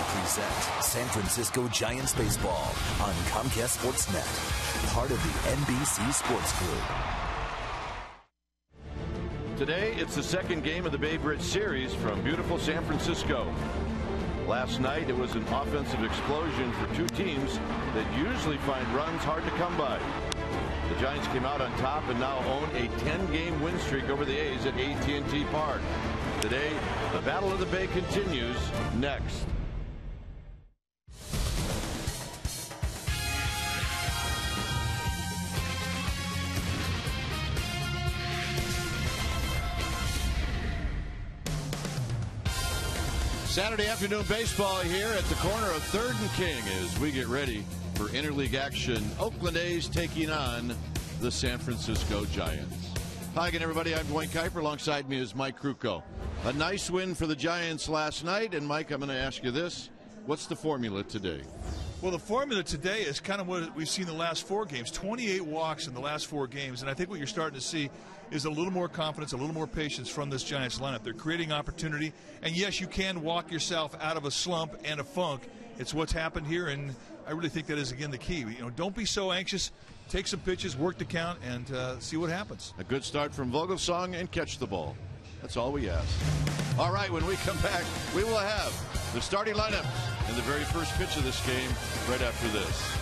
present San Francisco Giants baseball on Comcast Sportsnet, part of the NBC Sports Group. Today, it's the second game of the Babe Ruth series from beautiful San Francisco. Last night, it was an offensive explosion for two teams that usually find runs hard to come by. The Giants came out on top and now own a 10-game win streak over the A's at AT Park. Today, the Battle of the Bay continues next. Saturday afternoon baseball here at the corner of 3rd and King as we get ready for interleague action. Oakland A's taking on the San Francisco Giants. Hi again, everybody. I'm Dwayne Kuiper. Alongside me is Mike Krukow. A nice win for the Giants last night. And, Mike, I'm going to ask you this. What's the formula today? Well, the formula today is kind of what we've seen the last 4 games. 28 walks in the last 4 games. And I think what you're starting to see is a little more confidence, a little more patience from this Giants lineup. They're creating opportunity. And, yes, you can walk yourself out of a slump and a funk. It's what's happened here, and I really think that is, again, the key. You know, don't be so anxious. Take some pitches, work the count, and see what happens. A good start from Vogelsong and catch the ball. That's all we ask. All right, when we come back, we will have the starting lineup in the very first pitch of this game right after this.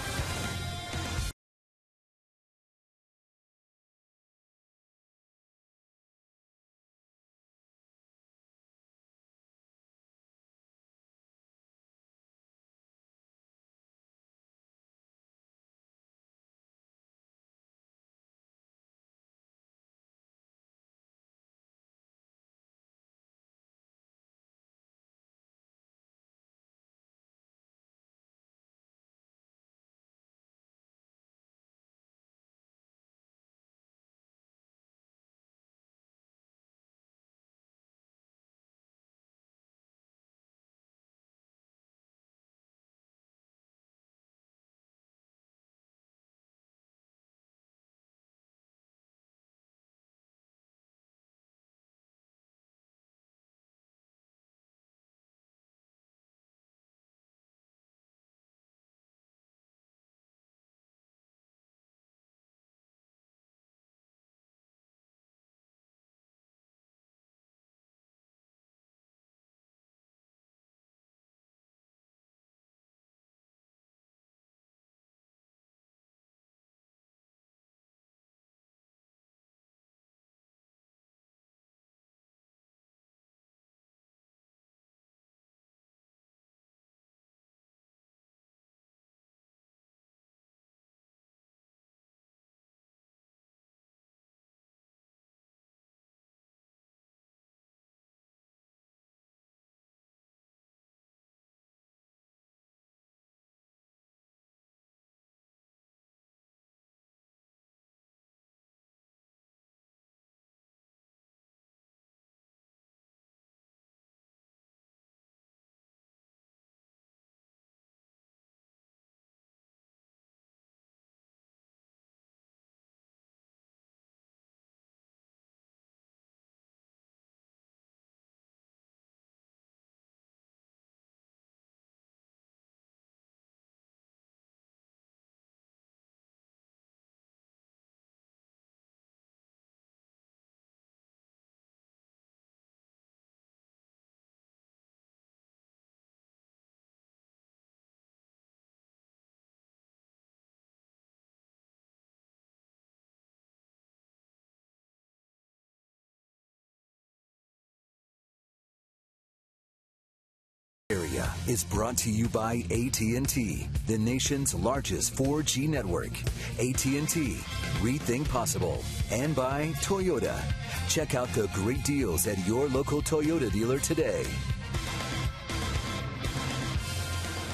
Area is brought to you by AT&T, the nation's largest 4G network. AT&T, rethink possible. And by Toyota. Check out the great deals at your local Toyota dealer today.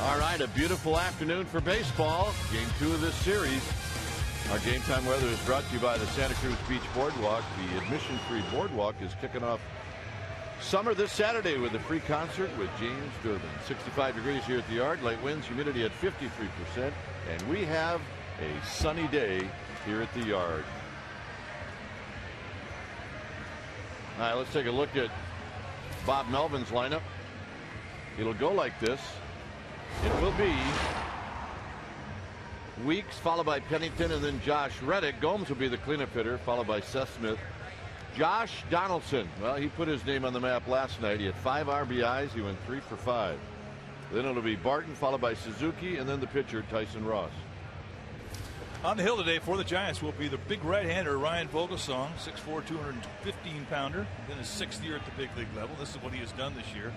All right, a beautiful afternoon for baseball. Game 2 of this series. Our game time weather is brought to you by the Santa Cruz Beach Boardwalk. The admission-free boardwalk is kicking off summer this Saturday with a free concert with James Durbin. 65 degrees here at the Yard. Light winds, humidity at 53%. And we have a sunny day here at the Yard. All right, let's take a look at Bob Melvin's lineup. It'll go like this. It will be Weeks, followed by Pennington, and then Josh Reddick. Gomes will be the cleanup hitter, followed by Seth Smith. Josh Donaldson, well, he put his name on the map last night. He had 5 RBIs. He went 3 for 5. Then it'll be Barton, followed by Suzuki, and then the pitcher, Tyson Ross. On the hill today for the Giants will be the big right-hander Ryan Vogelsong, 6'4", 215-pounder. In his 6th year at the big league level. This is what he has done this year.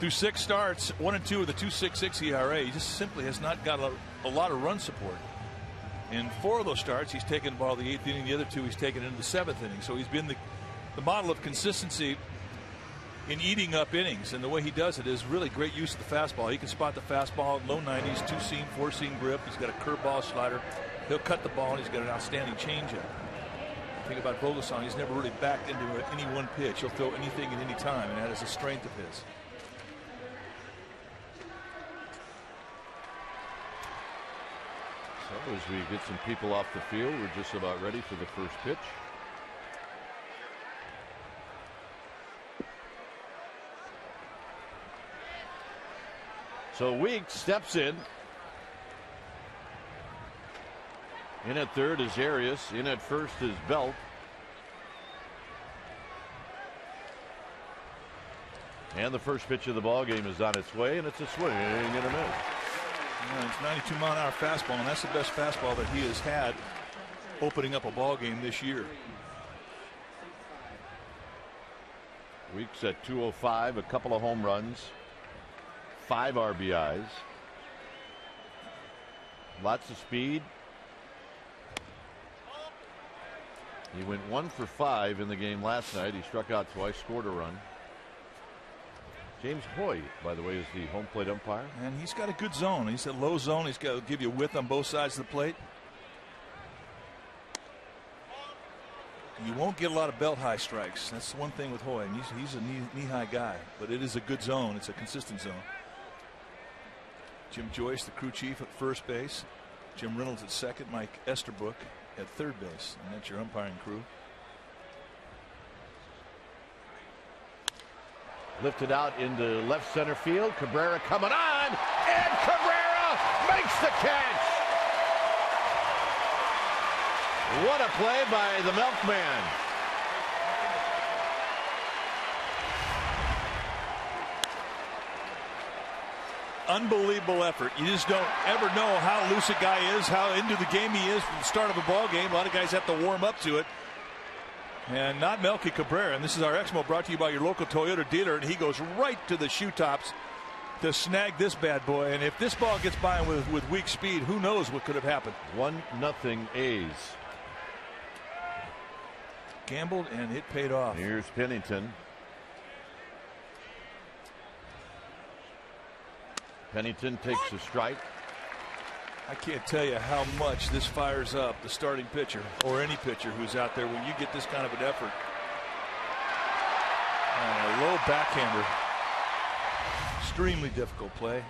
Through 6 starts, 1 and 2 with a 2.66 ERA. He just simply has not got a lot of run support. In 4 of those starts, he's taken the ball in the 8th inning. The other 2, he's taken into the 7th inning. So he's been the model of consistency in eating up innings. And the way he does it is really great use of the fastball. He can spot the fastball, low 90s, 2-seam, 4-seam grip. He's got a curveball slider. He'll cut the ball, and he's got an outstanding changeup. The thing about Vogelsong, he's never really backed into any one pitch. He'll throw anything at any time, and that is a strength of his. So as we get some people off the field, we're just about ready for the first pitch. So Weeks steps in. In at third is Arias. In at first is Belt. And the first pitch of the ball game is on its way, and it's a swing and a miss. It's 92-mile-an-hour fastball, and that's the best fastball that he has had opening up a ball game this year. Weeks at 205, a couple of home runs, 5 RBIs, lots of speed. He went 1 for 5 in the game last night. He struck out twice, scored a run. James Hoy, by the way, is the home plate umpire. And he's got a good zone. He's a low zone. He's got to give you width on both sides of the plate. You won't get a lot of belt high strikes. That's the one thing with Hoy. He's a knee high guy, but it is a good zone. It's a consistent zone. Jim Joyce, the crew chief at first base. Jim Reynolds at second. Mike Esterbrook at third base. And that's your umpiring crew. Lifted out into left center field. Cabrera coming on, and Cabrera makes the catch. What a play by the Milkman. Unbelievable effort. You just don't ever know how loose a guy is, how into the game he is from the start of a ball game. A lot of guys have to warm up to it. And not Melky Cabrera. And this is our Exmo brought to you by your local Toyota dealer. And he goes right to the shoe tops to snag this bad boy. And if this ball gets by him with weak speed, who knows what could have happened. 1-0 A's. Gambled, and it paid off. Here's Pennington. Pennington takes a strike. I can't tell you how much this fires up the starting pitcher or any pitcher who's out there when you get this kind of an effort. A low backhander. Extremely difficult play.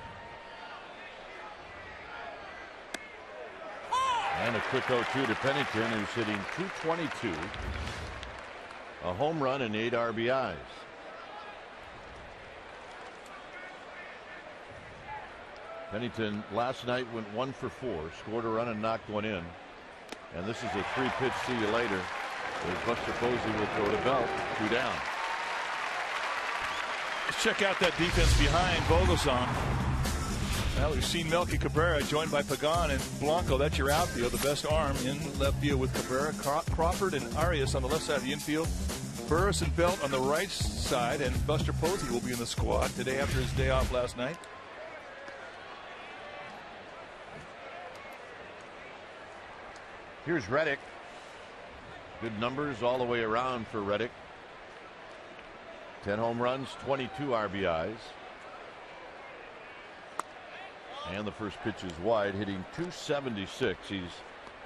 And a quick 0-2 to Pennington, who's hitting .222. A home run and 8 RBIs. Pennington last night went 1 for 4, scored a run and knocked one in. And this is a 3-pitch see you later. As Buster Posey will throw to Belt, 2 down. Let's check out that defense behind Vogelsong. Well, we've seen Melky Cabrera joined by Pagan and Blanco. That's your outfield. The best arm in left field with Cabrera, Crawford, and Arias on the left side of the infield. Burris and Belt on the right side, and Buster Posey will be in the squad today after his day off last night. Here's Reddick. Good numbers all the way around for Reddick. 10 home runs, 22 RBIs. And the first pitch is wide, hitting .276. He's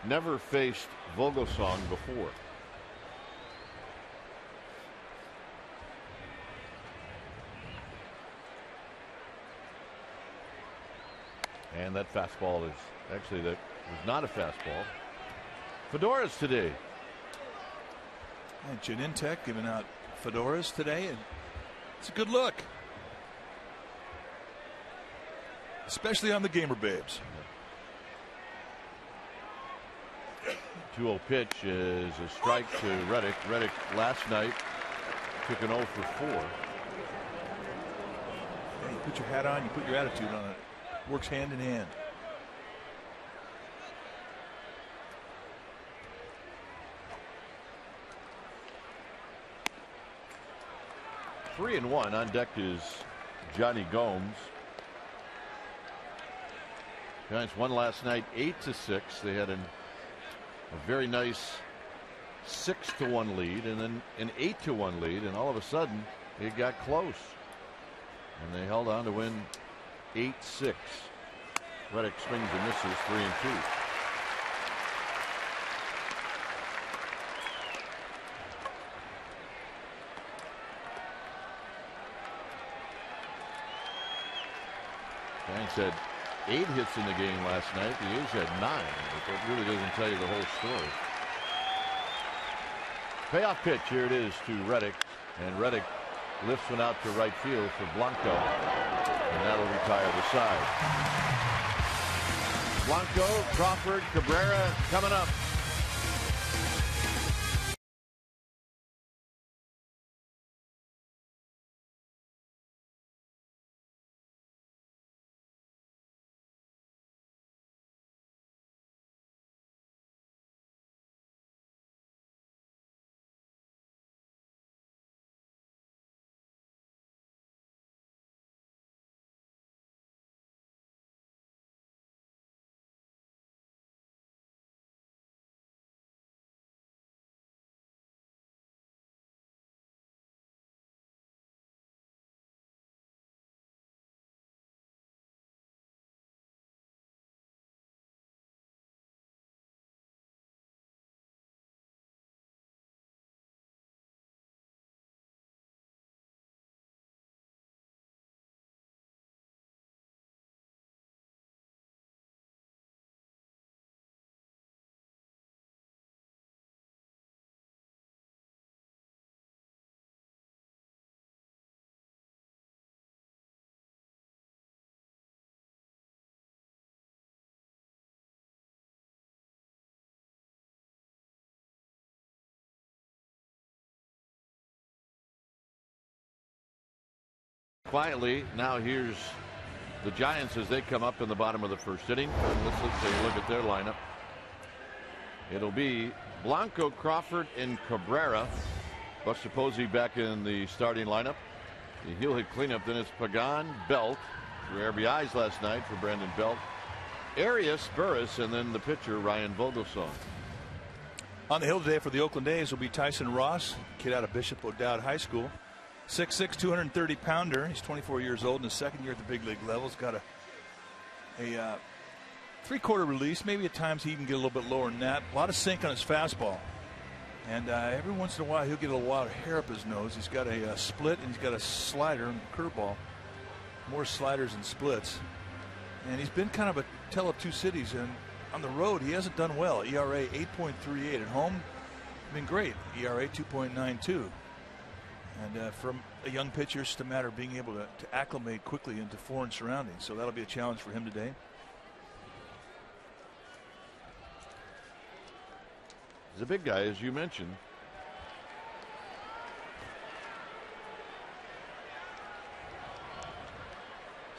never faced Vogelsong before. And that fastball is actually, that was not a fastball. Fedoras today. And Janintech giving out fedoras today, and it's a good look. especially on the Gamer Babes. 2-0 pitch is a strike to Reddick. Reddick last night took an 0 for 4. Yeah, you put your hat on, you put your attitude on it. Works hand in hand. Three and one. On deck is Johnny Gomes. Giants won last night 8-6. They had a very nice 6-1 lead and then an 8-1 lead, and all of a sudden it got close and they held on to win 8-6. Reddick swings and misses 3-2. Giants had 8 hits in the game last night. The A's had 9, but that really doesn't tell you the whole story. Payoff pitch, here it is to Reddick, and Reddick lifts one out to right field for Blanco, and that'll retire the side. Blanco, Crawford, Cabrera coming up. Quietly, now here's the Giants as they come up in the bottom of the first inning. Let's take a look at their lineup. It'll be Blanco, Crawford, and Cabrera. Buster Posey back in the starting lineup. The heel hit cleanup, then it's Pagan, Belt, 3 RBIs last night for Brandon Belt, Arias, Burris, and then the pitcher Ryan Vogelsong. On the hill today for the Oakland A's will be Tyson Ross, kid out of Bishop O'Dowd High School. 6'6", 230-pounder. He's 24 years old in his second year at the big league level. He's got a 3/4 release. Maybe at times he can get a little bit lower than that. A lot of sink on his fastball. And every once in a while he'll get a little wild hair up his nose. He's got a split and he's got a slider and curveball. More sliders and splits. And he's been kind of a tale of two cities. And on the road he hasn't done well. ERA 8.38. At home, been great. ERA 2.92. And from a young pitcher, it's just a matter of being able to acclimate quickly into foreign surroundings. So that'll be a challenge for him today. He's a big guy, as you mentioned.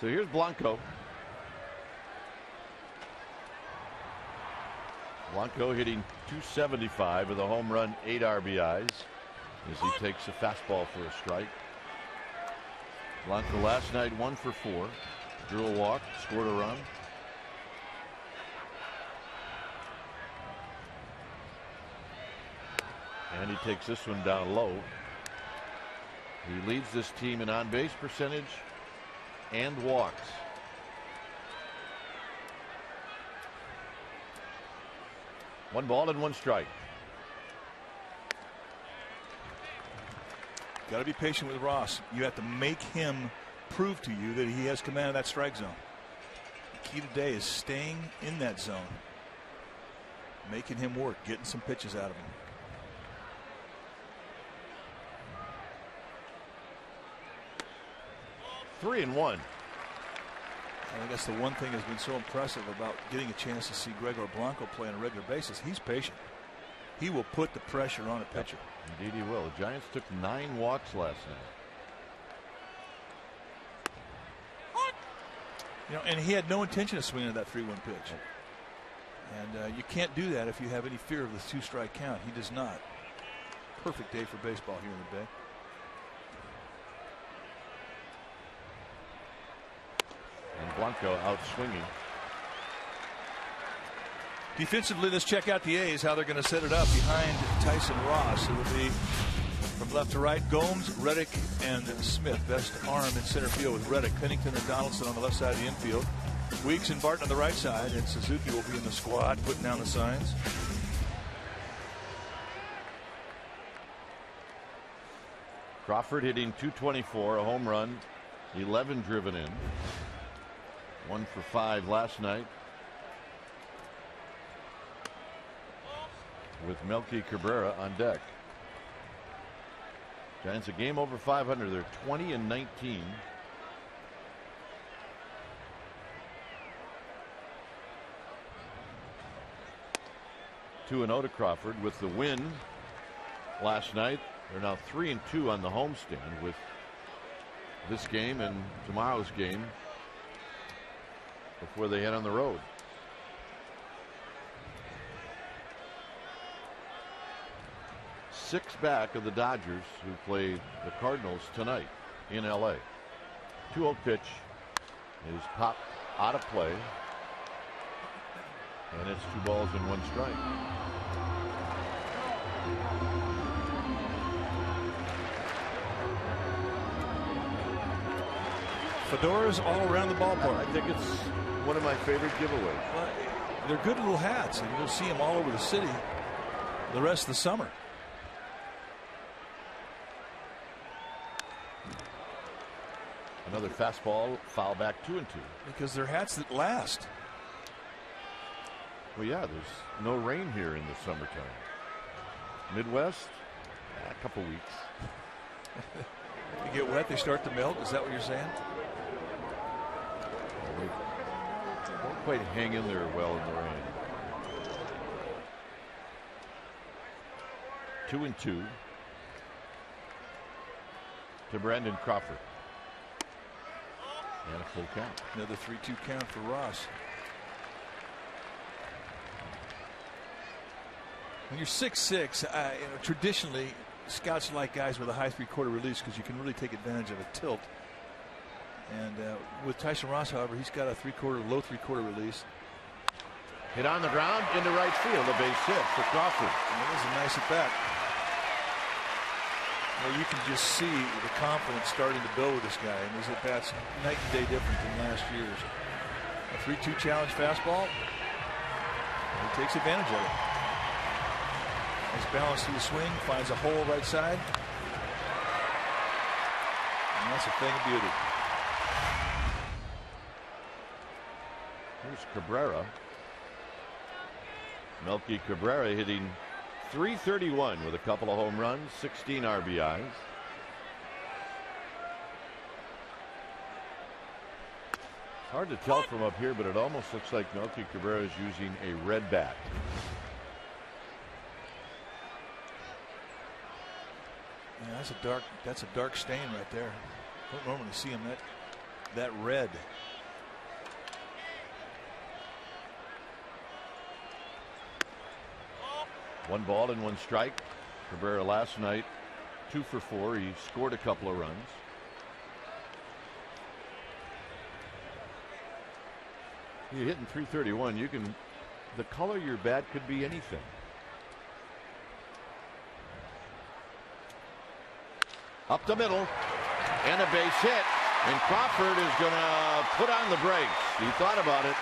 So here's Blanco. Blanco hitting .275 with a home run, 8 RBIs. As he takes a fastball for a strike. Blanco last night 1 for 4. Drew a walk, scored a run. And he takes this one down low. He leads this team in on-base percentage and walks. One ball and 1 strike. Got to be patient with Ross. You have to make him prove to you that he has command of that strike zone. The key today is staying in that zone, making him work, getting some pitches out of him. Three and one. I think that's the one thing that's been so impressive about getting a chance to see Gregor Blanco play on a regular basis. He's patient. He will put the pressure on a pitcher. Indeed he will. The Giants took 9 walks last night. You know, and he had no intention of swinging at that 3-1 pitch. And you can't do that if you have any fear of the 2-strike count. He does not. Perfect day for baseball here in the Bay. And Blanco out swinging. Defensively, let's check out the A's, how they're going to set it up behind Tyson Ross. It will be from left to right, Gomes, Reddick, and Smith. Best arm in center field with Reddick, Pennington, and Donaldson on the left side of the infield. Weeks and Barton on the right side, and Suzuki will be in the squad, putting down the signs. Crawford hitting .224, a home run, 11 driven in. 1 for 5 last night. With Melky Cabrera on deck. Giants a game over 500. They're 20-19. Two and 0 to Crawford with the win last night. They're now 3-2 on the homestand with this game and tomorrow's game before they head on the road. Six back of the Dodgers, who play the Cardinals tonight in LA. 2-0 pitch is popped out of play, and it's 2 balls and 1 strike. Fedoras all around the ballpark. I think it's one of my favorite giveaways. Well, they're good little hats, and you'll see them all over the city the rest of the summer. Another fastball, foul back 2-2. Because they're hats that last. Well, yeah, there's no rain here in the summertime. Midwest, a couple weeks. You get wet, they start to melt. Is that what you're saying? They don't quite hang in there well in the rain. 2-2 to Brandon Crawford. And a full count. Another 3-2 count for Ross. When you're 6'6", traditionally scouts like guys with a high 3/4 release because you can really take advantage of a tilt. And with Tyson Ross, however, he's got a low 3/4 release. Hit on the ground into right field, a base hit for Crawford. And it was a nice at bat. Well, you can just see the confidence starting to build with this guy, and his at bats night and day different than last year's. A 3-2 challenge fastball. He takes advantage of it. Nice balance through the swing, finds a hole right side. And that's a thing of beauty. Here's Cabrera. Melky Cabrera hitting .331 with a couple of home runs, 16 RBIs. It's hard to tell from up here, but it almost looks like Melky Cabrera is using a red bat. Yeah, that's a dark stain right there. Don't normally see him that red. One ball and 1 strike. Cabrera last night 2 for 4. He scored a couple of runs. You're hitting .331. The color of your bat could be anything. Up the middle and a base hit, and Crawford is going to put on the brakes. He thought about it.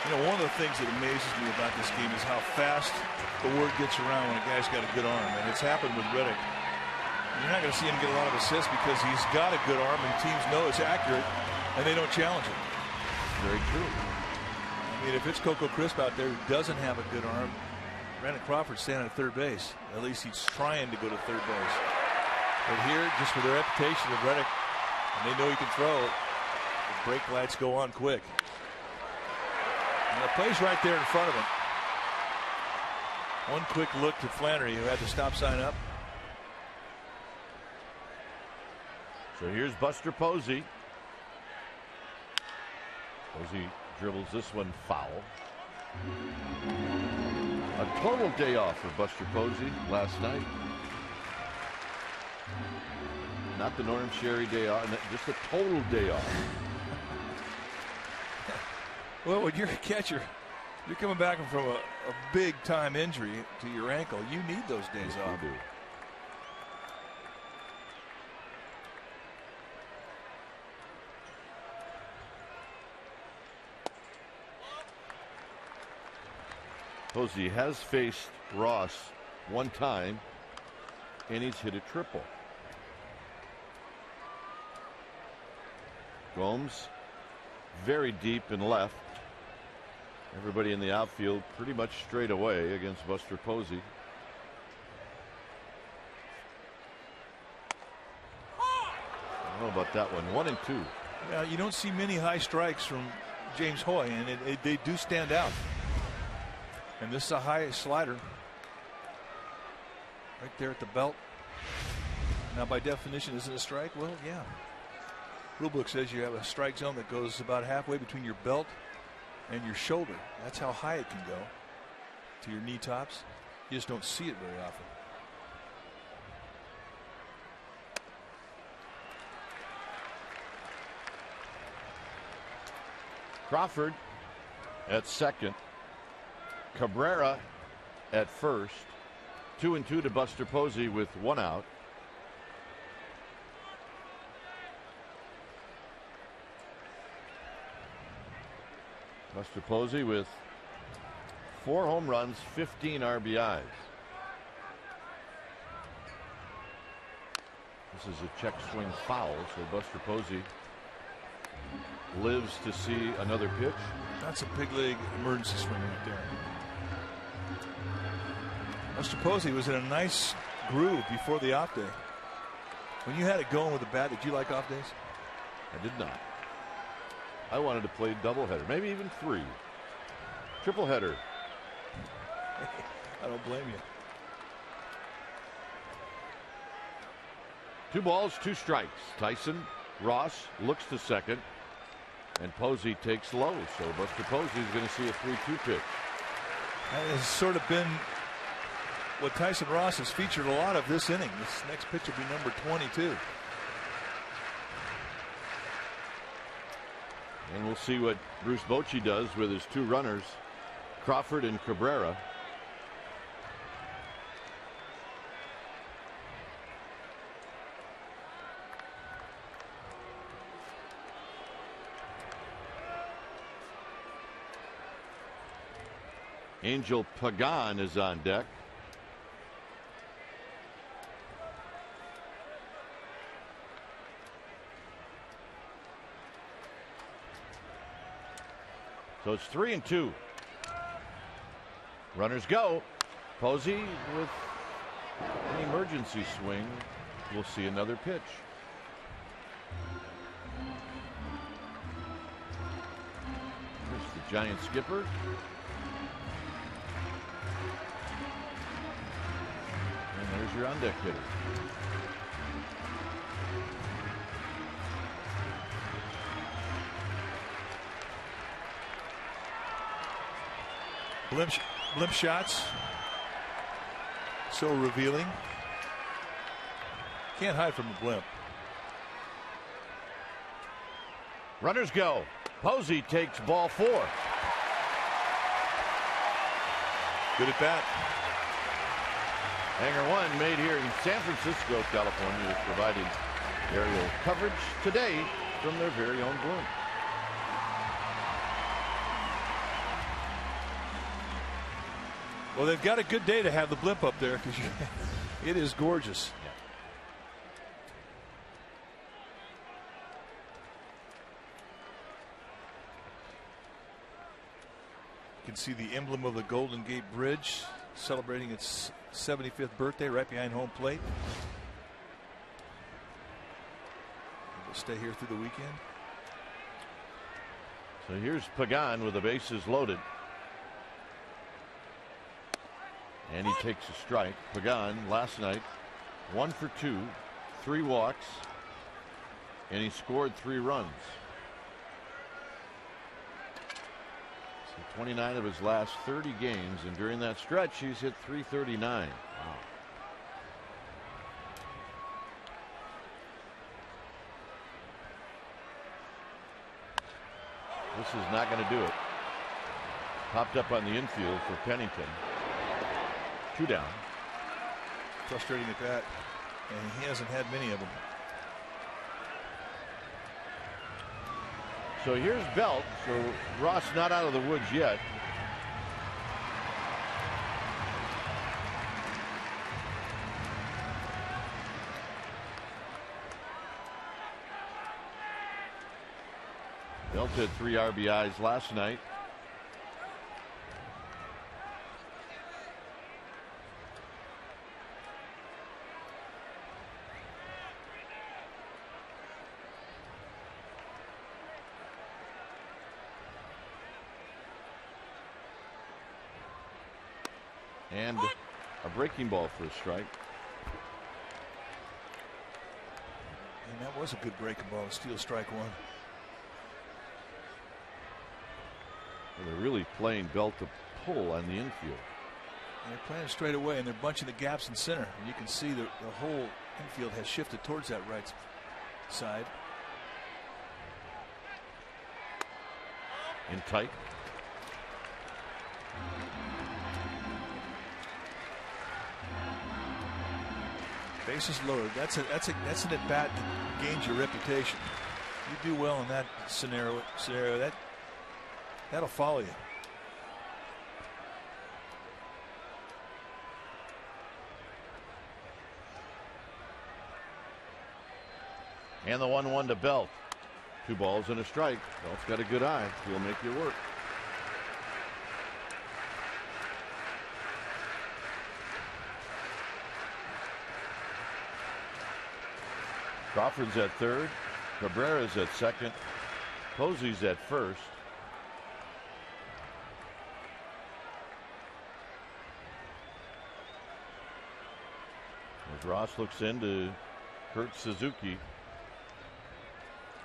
You know, one of the things that amazes me about this game is how fast the word gets around when a guy's got a good arm, and it's happened with Reddick. You're not going to see him get a lot of assists because he's got a good arm, and teams know it's accurate, and they don't challenge it. Very true. I mean, if it's Coco Crisp out there who doesn't have a good arm, Brandon Crawford's standing at third base. At least he's trying to go to third base. But here, just for the reputation of Reddick, and they know he can throw, the brake lights go on quick. And the play's right there in front of him. One quick look to Flannery, who had the stop sign up. So here's Buster Posey. Posey dribbles this one foul. A total day off for Buster Posey last night. Not the Norm Sherry day off, just a total day off. Well, when you're a catcher, you're coming back from a big time injury to your ankle. You need those days off. You do. Posey has faced Ross one time, and he's hit a triple. Gomes very deep and left. Everybody in the outfield pretty much straight away against Buster Posey. I don't know about that one. 1 and 2. Yeah, you don't see many high strikes from James Hoy, and they do stand out. And this is a high slider right there at the belt. Now, by definition, is it a strike? Well, yeah. Rulebook says you have a strike zone that goes about halfway between your belt and your shoulder. That's how high it can go to your knee tops. You just don't see it very often. Crawford at second. Cabrera at first. 2 and 2 to Buster Posey with 1 out. Buster Posey with 4 home runs, 15 RBIs. This is a check swing foul, so Buster Posey lives to see another pitch. That's a big league emergency swing right there. Buster Posey was in a nice groove before the off day. When you had it going with the bat, did you like off days? I did not. I wanted to play doubleheader, maybe even 3. Triple header. I don't blame you. 2 balls, 2 strikes. Tyson Ross looks to second, and Posey takes low. So Buster Posey is going to see a 3-2 pitch. That has sort of been what Tyson Ross has featured a lot of this inning. This next pitch will be number 22. And we'll see what Bruce Bochy does with his 2 runners, Crawford and Cabrera. Angel Pagan is on deck. So it's 3 and 2. Runners go. Posey with an emergency swing. We'll see another pitch. There's the Giant skipper. And there's your on deck hitter. Blimp shots, so revealing. Can't hide from a blimp. Runners go. Posey takes ball 4. Good at bat. Hanger 1 made here in San Francisco, California, is providing aerial coverage today from their very own blimp. Well, they've got a good day to have the blimp up there because it is gorgeous. Yeah. You can see the emblem of the Golden Gate Bridge celebrating its 75th birthday right behind home plate. We'll stay here through the weekend. So here's Pagan with the bases loaded. And he takes a strike. Pagan last night 1 for 2, 3 walks, and he scored 3 runs. So 29 of his last 30 games, and during that stretch he's hit .339. Wow. This is not going to do it. Popped up on the infield for Pennington. 2 down. Frustrating at bat, and he hasn't had many of them. So here's Belt. So Ross not out of the woods yet. Belt had 3 RBIs last night. And a breaking ball for a strike. And that was a good breaking ball. Steal strike 1. Well, they're really playing Belt to pull on the infield. And they're playing straight away, and they're bunching the gaps in center. And you can see the whole infield has shifted towards that right side. In tight. Bases loaded. That's an at bat that gains your reputation. You do well in that scenario that'll follow you. And the 1-1 to Belt. 2 balls and a strike. Belt's got a good eye. He'll make you work. Crawford's at third. Cabrera's at second. Posey's at first. As Ross looks into Kurt Suzuki.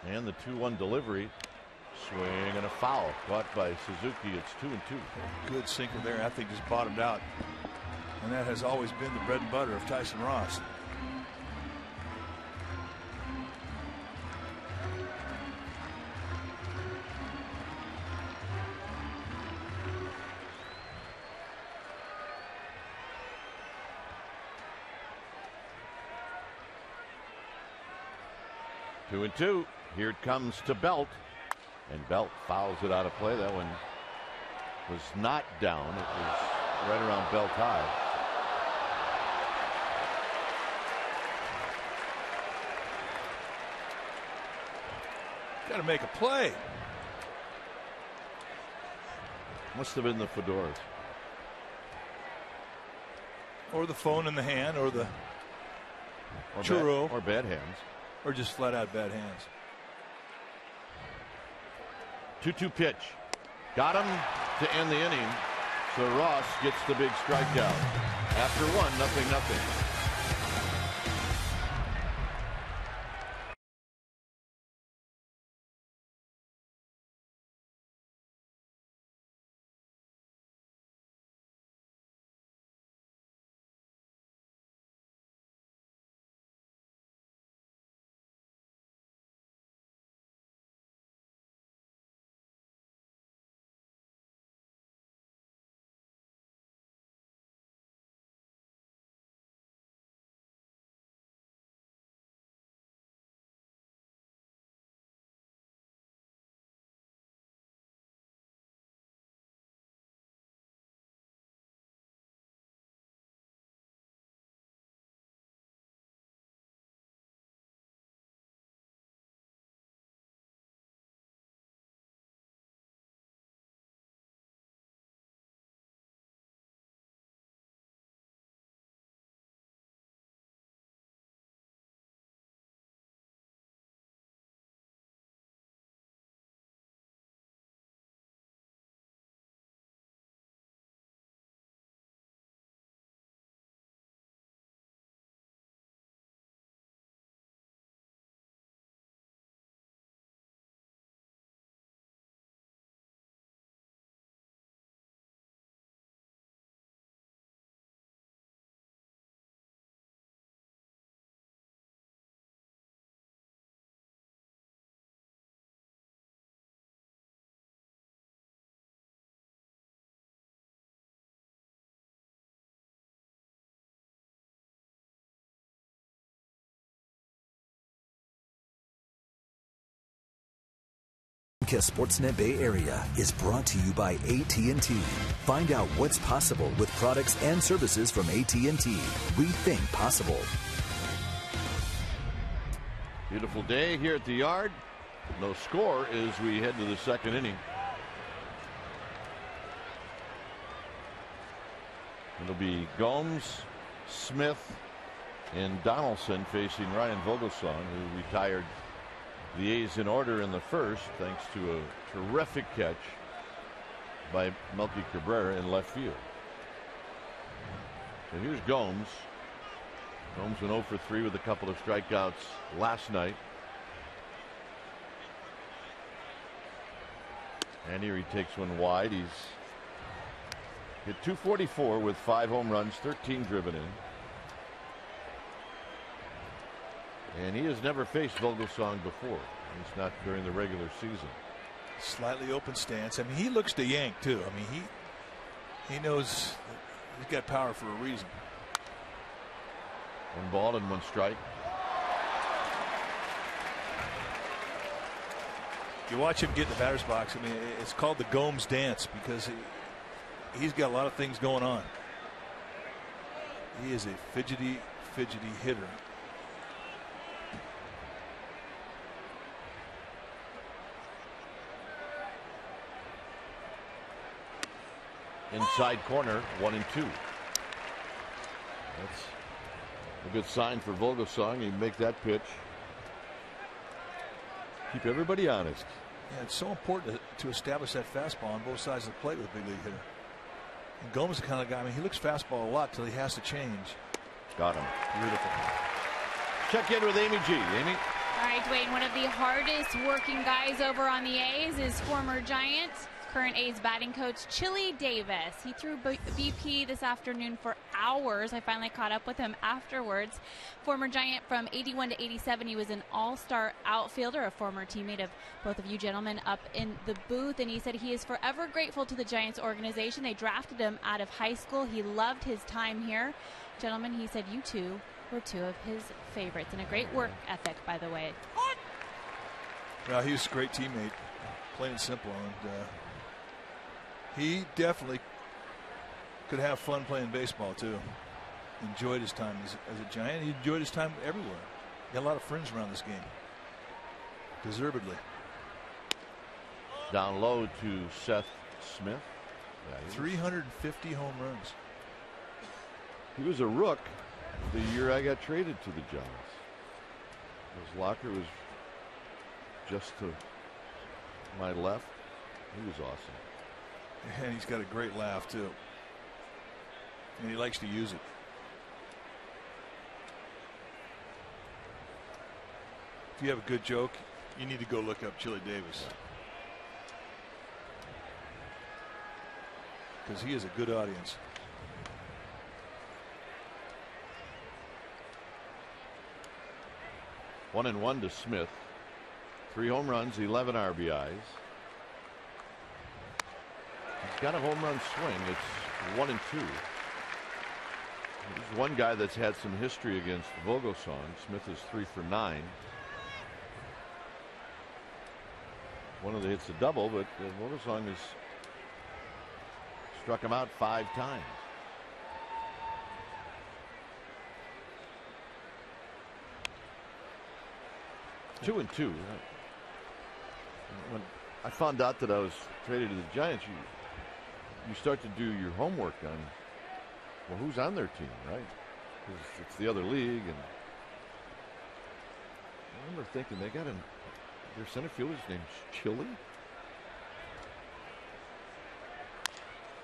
And the 2-1 delivery. Swing and a foul. Caught by Suzuki. It's 2-2. Good sinker there. I think just bottomed out. And that has always been the bread and butter of Tyson Ross. Two and two. Here it comes to Belt. And Belt fouls it out of play. That one was not down. It was right around Belt high. Got to make a play. Must have been the fedoras. Or the phone in the hand, or the churro. Or bad hands. Or just flat out bad hands. 2-2 pitch. Got him to end the inning. So Ross gets the big strikeout. After 1-0. Comcast Sportsnet Bay Area is brought to you by AT&T. Find out what's possible with products and services from AT&T. Rethink possible. Beautiful day here at the yard. No score as we head to the second inning. It'll be Gomes, Smith, and Donaldson facing Ryan Vogelsong, who retired the A's in order in the first thanks to a terrific catch by Melky Cabrera in left field. So here's Gomes. Gomes went 0 for 3 with a couple of strikeouts last night. And here he takes one wide. He's hit .244 with 5 home runs, 13 driven in. And he has never faced Vogelsong before. At least not during the regular season. Slightly open stance. I mean, he looks to yank too. I mean, he knows he's got power for a reason. 1 ball and 1 strike. You watch him get in the batter's box. I mean, it's called the Gomes dance because he's got a lot of things going on. He is a fidgety hitter. Inside corner, 1-2. That's a good sign for Vogelsong. You make that pitch. Keep everybody honest. Yeah, it's so important to establish that fastball on both sides of the plate with a big league hitter. And Gomes is the kind of guy, I mean, he looks fastball a lot till he has to change. Got him. Beautiful. Check in with Amy G. Amy? All right, Dwayne, one of the hardest working guys over on the A's is former Giant, current A's batting coach Chili Davis. He threw BP this afternoon for hours. I finally caught up with him afterwards. Former Giant from 81 to 87. He was an all-star outfielder, a former teammate of both of you gentlemen up in the booth. And he said he is forever grateful to the Giants organization. They drafted him out of high school. He loved his time here. Gentlemen, he said you two were 2 of his favorites. And a great work ethic, by the way. Well, he was a great teammate, plain and simple. And he definitely could have fun playing baseball too. Enjoyed his time as a Giant. He enjoyed his time everywhere. He had a lot of friends around this game. Deservedly. Down low to Seth Smith. Yeah, 350 home runs. He was a rook the year I got traded to the Giants. His locker was just to my left. He was awesome. And he's got a great laugh too. And he likes to use it. If you have a good joke, you need to go look up Chili Davis. Because he is a good audience. One and one to Smith. 3 home runs, 11 RBIs. He's got a home run swing. It's 1 and 2. There's one guy that's had some history against Vogelsong. Smith is 3 for 9. One of the hits a double, but Vogelsong has struck him out 5 times. Two and 2. When I found out that I was traded to the Giants, you start to do your homework on, well, who's on their team, right? Because it's the other league, and I remember thinking they got their center fielder's name's Chili.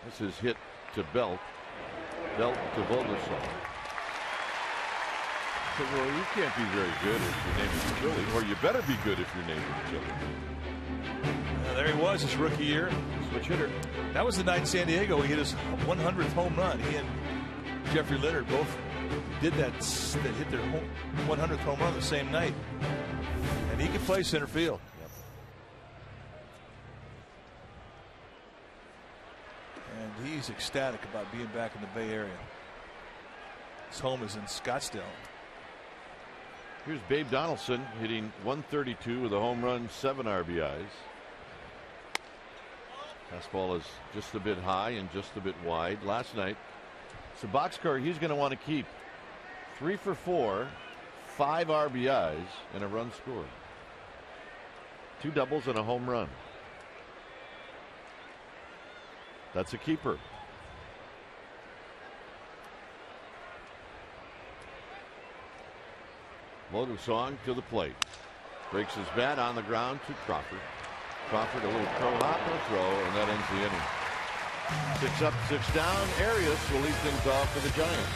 This is hit to Belt to Vogelsong. So, well, you can't be very good if your name is Chili, or you better be good if your name is Chili. There he was his rookie year. Switch hitter. That was the night in San Diego. He hit his 100th home run. He and Jeffrey Leonard both did that. They hit their 100th home run the same night. And he could play center field. Yep. And he's ecstatic about being back in the Bay Area. His home is in Scottsdale. Here's Babe Donaldson hitting 132 with a home run, 7 RBIs. Fastball is just a bit high and just a bit wide. Last night, it's a boxcar he's going to want to keep. 3 for 4, 5 RBIs, and a run scored. 2 doubles and a home run. That's a keeper. Vogelsong to the plate. Breaks his bat on the ground to Crawford. Crawford a little pro hop and a throw, and that ends the inning. 6 up, 6 down. Arias will lead things off for the Giants.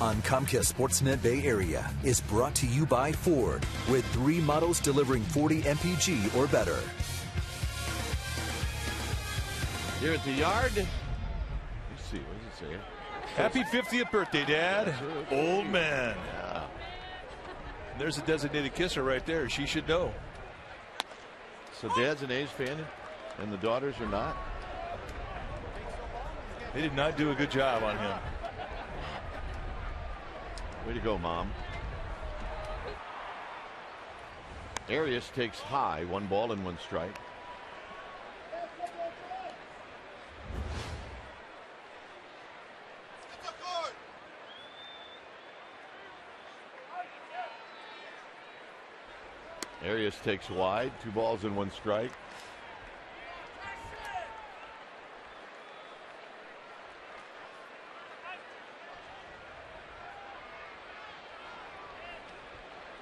On Comcast Sportsnet Bay Area is brought to you by Ford, with 3 models delivering 40 mpg or better. Here at the yard. Let's see, what does it say? Happy 50th birthday, Dad. Old man. Yeah. There's a designated kisser right there. She should know. So Dad's an A's fan, and the daughters are not? They did not do a good job on him. Way to go, Mom. Arias takes high, 1 ball and 1 strike. Arias takes wide, 2 balls and 1 strike.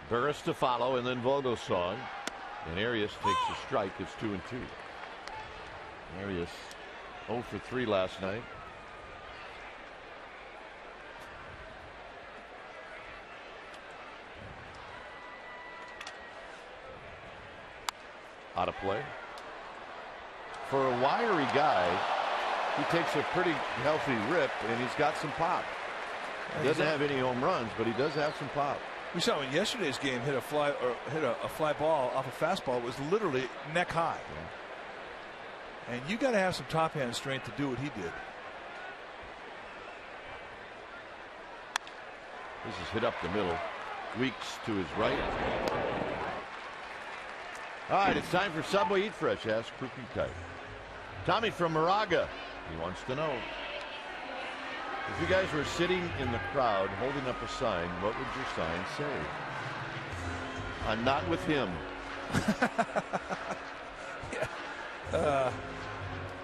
Burris to follow, and then Vogelsong. And Arias takes a strike. It's 2-2. Arias 0 for 3 last night. Out of play. For a wiry guy, he takes a pretty healthy rip, and he's got some pop. He doesn't have any home runs, but he does have some pop. We saw in yesterday's game hit a fly ball off a fastball. It was literally neck high. Yeah. And you got to have some top hand strength to do what he did. This is hit up the middle. Weeks to his right. All right, it's time for Subway Eat Fresh. Ask Crookie Kite. Tommy from Moraga. He wants to know, if you guys were sitting in the crowd holding up a sign, what would your sign say? I'm not with him. Yeah.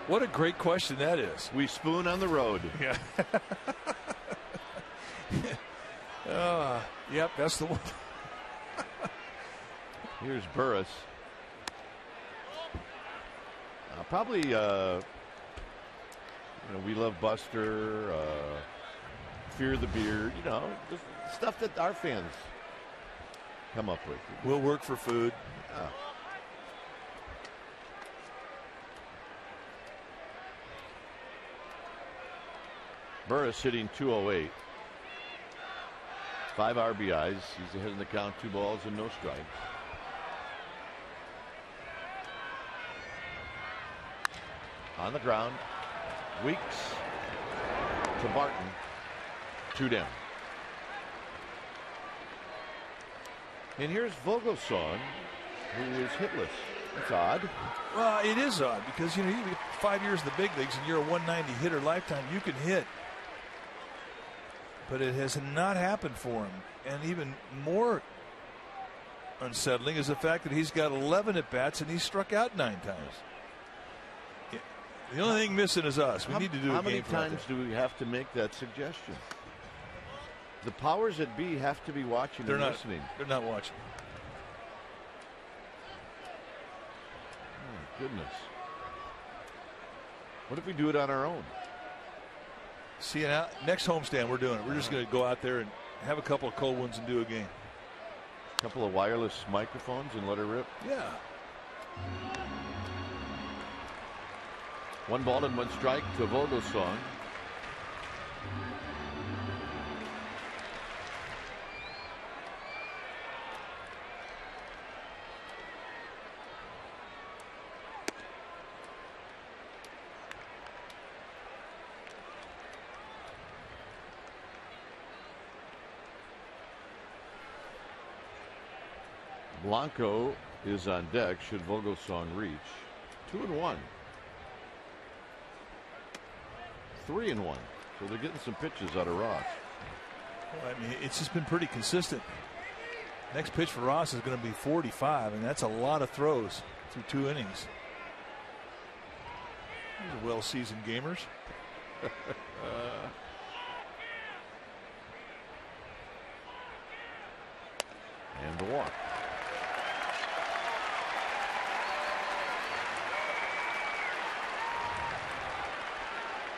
What a great question that is. We spoon on the road. Yeah. Yep, that's the one. Here's Burris. Probably, we love Buster, Fear the Beard, just stuff that our fans come up with. We'll work for food. Burris hitting 208. 5 RBIs. He's ahead in the count, 2 balls and no strikes. On the ground, Weeks to Barton, 2 down. And here's Vogelsong, who is hitless. That's odd. Well, it is odd because, you get 5 years in the big leagues and you're a 190 hitter lifetime. You can hit. But it has not happened for him. And even more unsettling is the fact that he's got 11 at-bats and he's struck out 9 times. Yeah. The only thing missing is us. We need to do a game. How many times do we have to make that suggestion? The powers that be have to be watching and listening. They're not watching. Oh, goodness. What if we do it on our own? See, now, next homestand we're doing it. We're just going to go out there and have a couple of cold ones and do a game. A couple of wireless microphones and let her rip. Yeah. 1 ball and 1 strike to Vogelsong. Blanco is on deck should Vogelsong reach. 2-1. 3-1. So they're getting some pitches out of Ross. Well, I mean, it's just been pretty consistent. Next pitch for Ross is going to be 45, and that's a lot of throws through 2 innings. These are well-seasoned gamers. And the walk.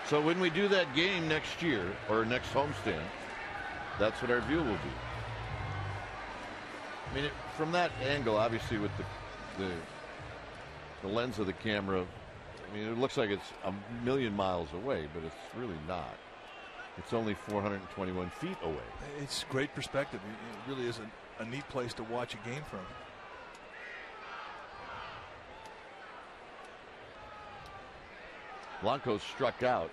So when we do that game next year or next homestand, that's what our view will be. I mean, from that angle, obviously with the lens of the camera, I mean, it looks like it's a million miles away, but it's really not. It's only 421 feet away. It's great perspective. It really is a neat place to watch a game from. Blanco struck out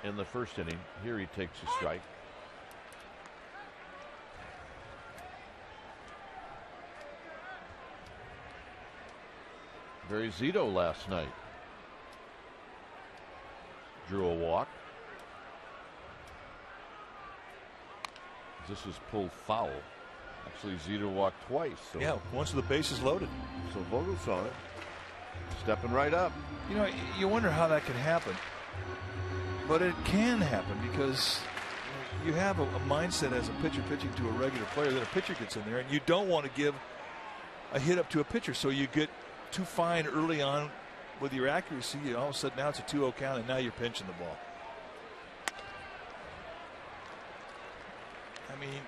in the first inning. Here he takes a strike. Barry Zito last night drew a walk. This was pulled foul. Actually, Zito walked twice. So. Yeah, once the bases loaded. So Vogelsong stepping right up. You wonder how that can happen. But it can happen because you have a mindset as a pitcher pitching to a regular player that a pitcher gets in there, and you don't want to give a hit up to a pitcher. So you get too fine early on with your accuracy. All of a sudden now it's a 2-0 count, and now you're pinching the ball. I mean,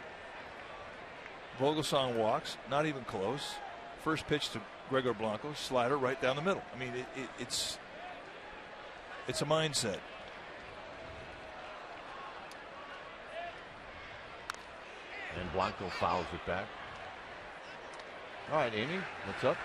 Vogelsong walks, not even close. First pitch to Gregor Blanco, slider right down the middle. I mean, it's a mindset. And Blanco fouls it back. All right, Amy, what's up?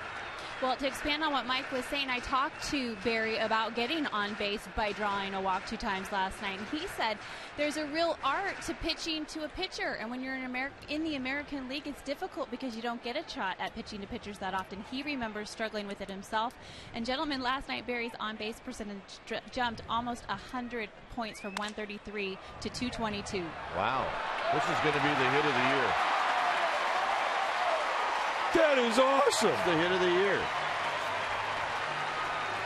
Well, to expand on what Mike was saying, I talked to Barry about getting on base by drawing a walk 2 times last night. And he said there's a real art to pitching to a pitcher. And when you're in the American League, it's difficult because you don't get a shot at pitching to pitchers that often. He remembers struggling with it himself. And gentlemen, last night, Barry's on-base percentage jumped almost 100 points from 133 to 222. Wow. This is going to be the hit of the year. That is awesome. It's the hit of the year.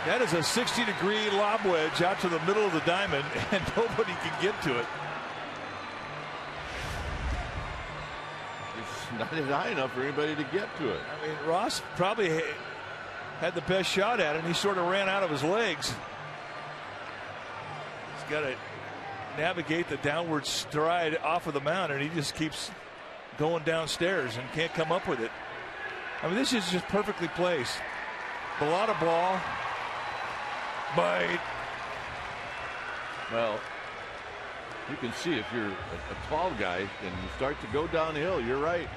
That is a 60-degree lob wedge out to the middle of the diamond, and nobody can get to it. It's not high enough for anybody to get to it. I mean, Ross probably had the best shot at it, and he sort of ran out of his legs. He's got to navigate the downward stride off of the mound, and he just keeps going downstairs and can't come up with it. I mean, this is just perfectly placed. Bellotta ball. Bite. Well, you can see if you're a tall guy and you start to go downhill, you're right.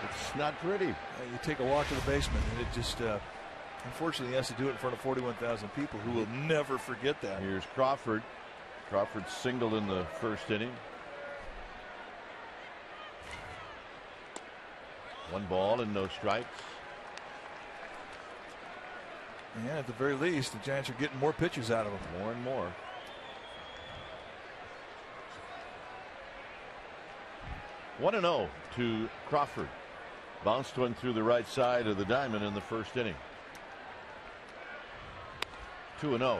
It's not pretty. You take a walk to the basement, and it just, unfortunately, has to do it in front of 41,000 people who will never forget that. Here's Crawford. Crawford singled in the first inning. 1 ball and no strikes. Yeah, at the very least, the Giants are getting more pitches out of him. More and more. 1-0 to Crawford. Bounced one through the right side of the diamond in the first inning. 2-0.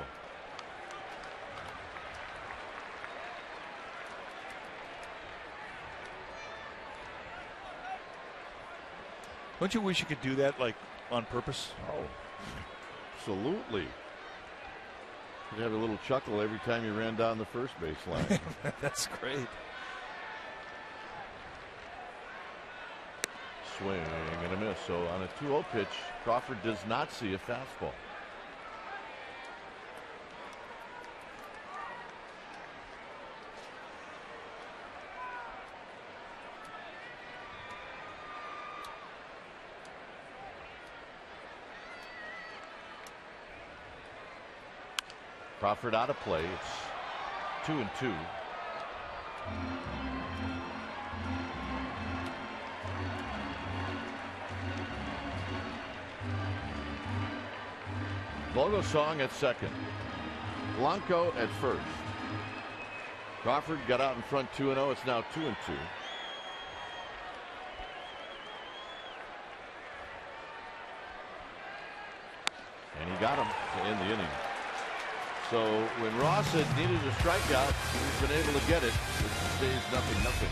Don't you wish you could do that, like, on purpose? Oh, absolutely. You'd have a little chuckle every time you ran down the first base line. That's great. Swing and a miss. So on a 2-0 pitch, Crawford does not see a fastball. Crawford out of play. It's 2-2. Vogelsong at second. Blanco at first. Crawford got out in front 2-0. It's now 2-2. And he got him to end the inning. So when Ross had needed a strikeout, he's been able to get it. It stays 0-0.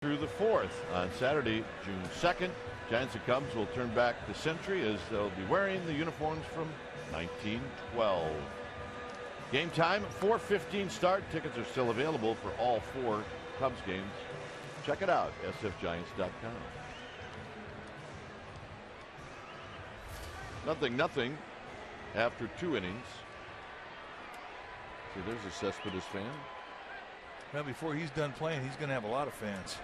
Through the fourth on Saturday, June 2nd. Giants and Cubs will turn back to Century as they'll be wearing the uniforms from 1912. Game time, 4:15 start. Tickets are still available for all 4 Cubs games. Check it out, sfgiants.com. 0-0 after 2 innings. See, there's a Cespedes fan. Well, before he's done playing, he's going to have a lot of fans.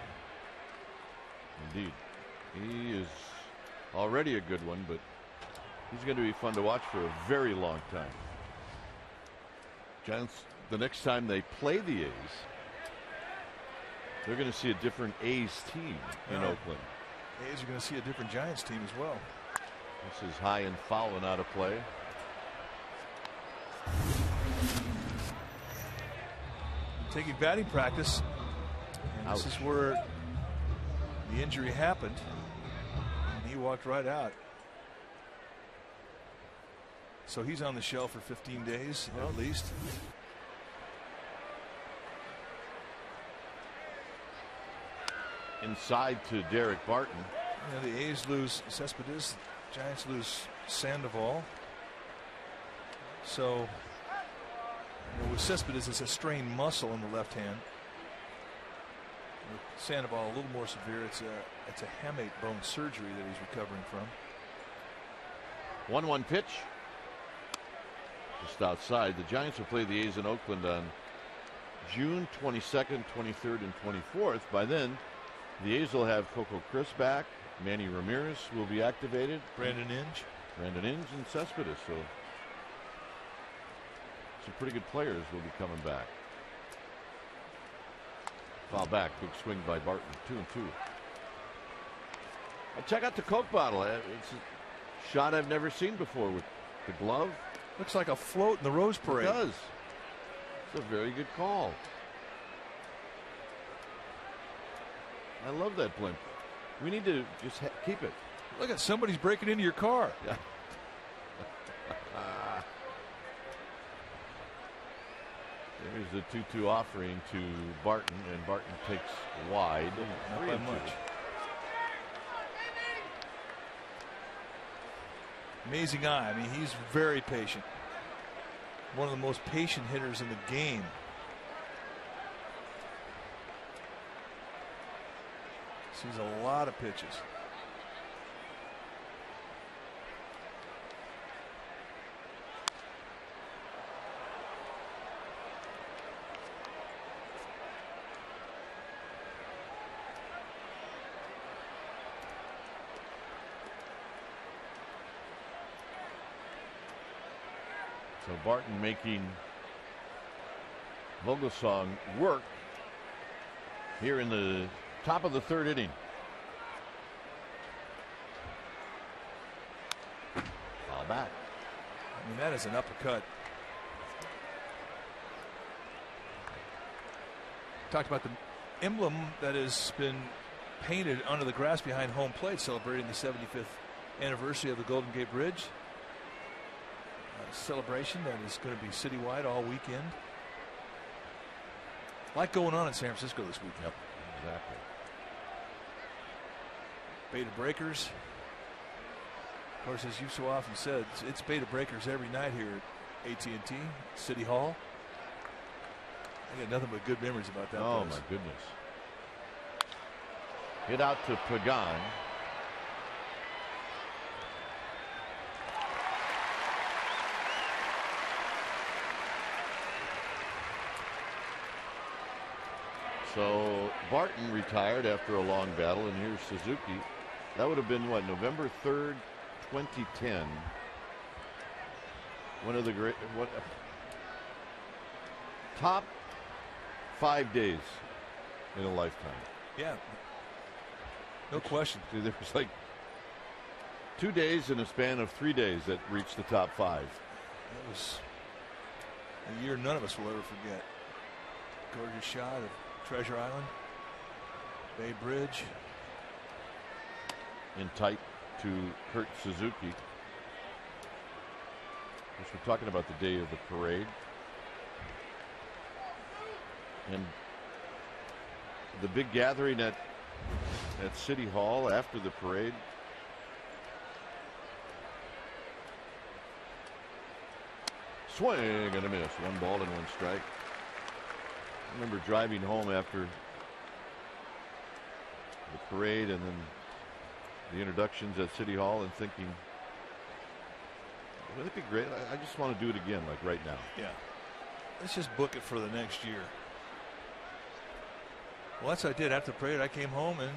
Indeed. He is already a good one, but he's going to be fun to watch for a very long time. Giants, the next time they play the A's, they're going to see a different A's team in Oakland. A's are going to see a different Giants team as well. This is high and foul and out of play. taking batting practice. And this is where the injury happened. And he walked right out. So he's on the shelf for 15 days at least. Inside to Derek Barton. Yeah, the A's lose Cespedes. Giants lose Sandoval. So with Cespedes, it's a strained muscle in the left hand. With Sandoval, a little more severe. It's a hamate bone surgery that he's recovering from. 1-1 pitch. Just outside. The Giants will play the A's in Oakland on June 22nd, 23rd, and 24th. By then, the A's will have Coco Chris back. Manny Ramirez will be activated. Brandon Inge. And Cespedes. So some pretty good players will be coming back. Foul back. Big swing by Barton. 2-2. Check out the Coke bottle. It's a shot I've never seen before with the glove. Looks like a float in the Rose Parade. It does. It's a very good call. I love that blimp. We need to just keep it. Look at somebody's breaking into your car. Yeah. There's the 2-2 offering to Barton, and Barton takes wide. Not by much. Amazing eye. I mean, he's very patient. One of the most patient hitters in the game. Sees a lot of pitches. So Barton making Vogelsong work here in the top of the third inning. Foul back. I mean, that is an uppercut. Talked about the emblem that has been painted onto the grass behind home plate, celebrating the 75th anniversary of the Golden Gate Bridge. Celebration that is going to be citywide all weekend. A lot going on in San Francisco this weekend. Yep, exactly. Beta breakers. Of course, as you so often said, it's beta breakers every night here at AT&T City Hall. I got nothing but good memories about that. Oh, place. my goodness. Hit out to Pagan. So Barton retired after a long battle, and here's Suzuki. That would have been what, November 3rd, 2010. One of the great, top 5 days in a lifetime. Yeah, no question. There was like 2 days in a span of 3 days that reached the top 5. It was a year none of us will ever forget. Gorgeous shot of Treasure Island, Bay Bridge. In tight to Kurt Suzuki. Which we're talking about the day of the parade. And the big gathering at City Hall after the parade. Swing and a miss. 1 ball and 1 strike. I remember driving home after the parade and then the introductions at City Hall and thinking, would it be great? I just want to do it again, like right now. Yeah. Let's just book it for the next year. Well, that's what I did. After the parade, I came home and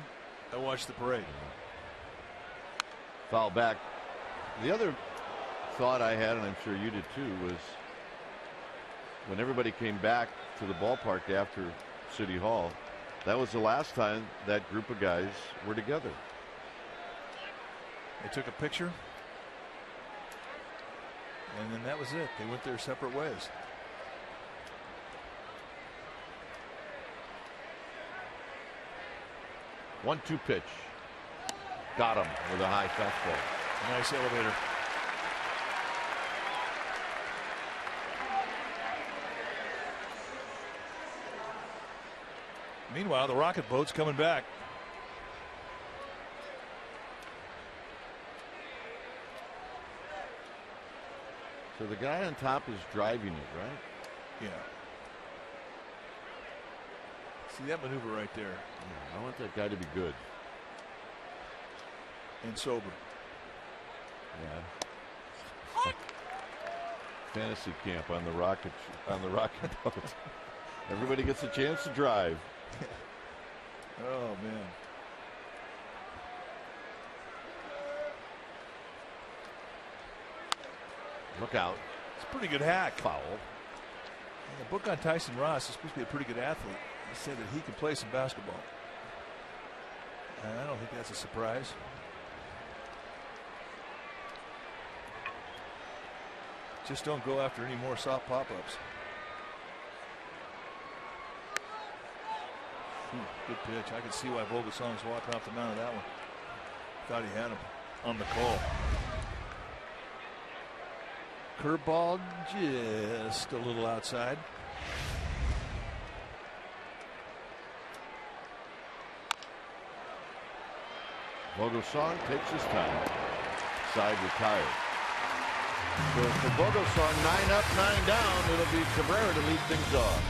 I watched the parade. Foul back. The other thought I had, and I'm sure you did too, was when everybody came back to the ballpark after City Hall, that was the last time that group of guys were together. They took a picture, and then that was it. They went their separate ways. 1-2 pitch. Got him with a high fastball. Nice elevator. Meanwhile, the rocket boat's coming back. So the guy on top is driving it, right? Yeah. See that maneuver right there. Yeah, I want that guy to be good. And sober. Yeah. Fantasy camp on the rocket boat. Everybody gets a chance to drive. Oh man. Look out. It's a pretty good hack. Foul. And the book on Tyson Ross is supposed to be a pretty good athlete. He said that he can play some basketball. And I don't think that's a surprise. Just don't go after any more soft pop-ups. Good pitch. I could see why Vogelsong's walking off the mound of that one. Thought he had him on the call. Curveball just a little outside. Vogelsong takes his time. Side retired. So for Vogelsong, 9 up, 9 down. It'll be Cabrera to lead things off.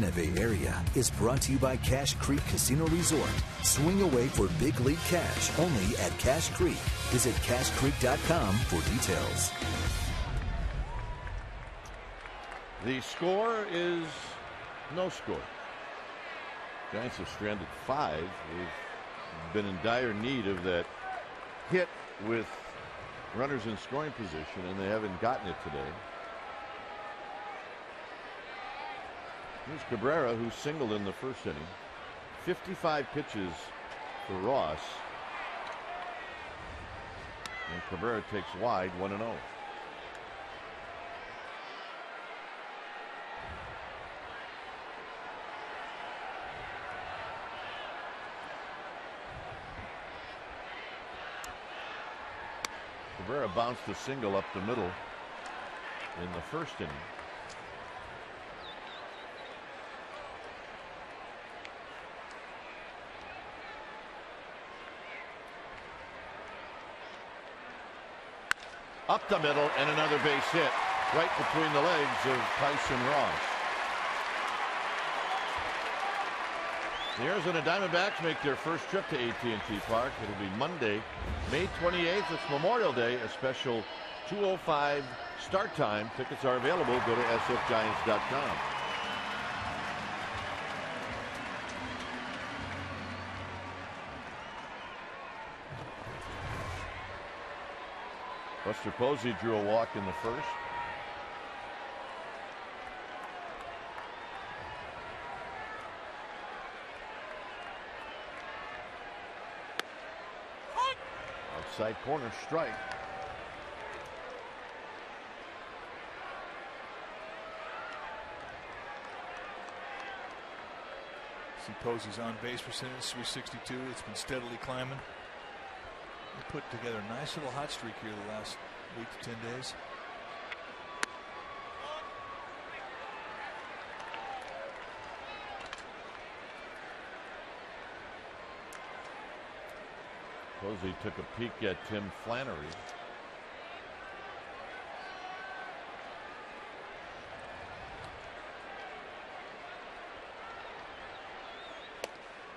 Neve area is brought to you by Cache Creek Casino Resort. Swing away for big league cash only at Cache Creek. Visit cachecreek.com for details. The score is no score. Giants have stranded 5. They've been in dire need of that hit with runners in scoring position, and they haven't gotten it today. Here's Cabrera, who singled in the first inning. 55 pitches for Ross. And Cabrera takes wide, 1-0. Cabrera bounced a single up the middle in the first inning. Up the middle and another base hit right between the legs of Tyson Ross. The Arizona Diamondbacks make their first trip to AT Park. It'll be Monday, May 28th. It's Memorial Day, a special 2:05 Start time. Tickets are available. Go to sfgiants.com. Buster Posey drew a walk in the first. Outside corner strike. See Posey's on base percentage, 362. It's been steadily climbing. They put together a nice little hot streak here the last week to 10 days. Posey took a peek at Tim Flannery.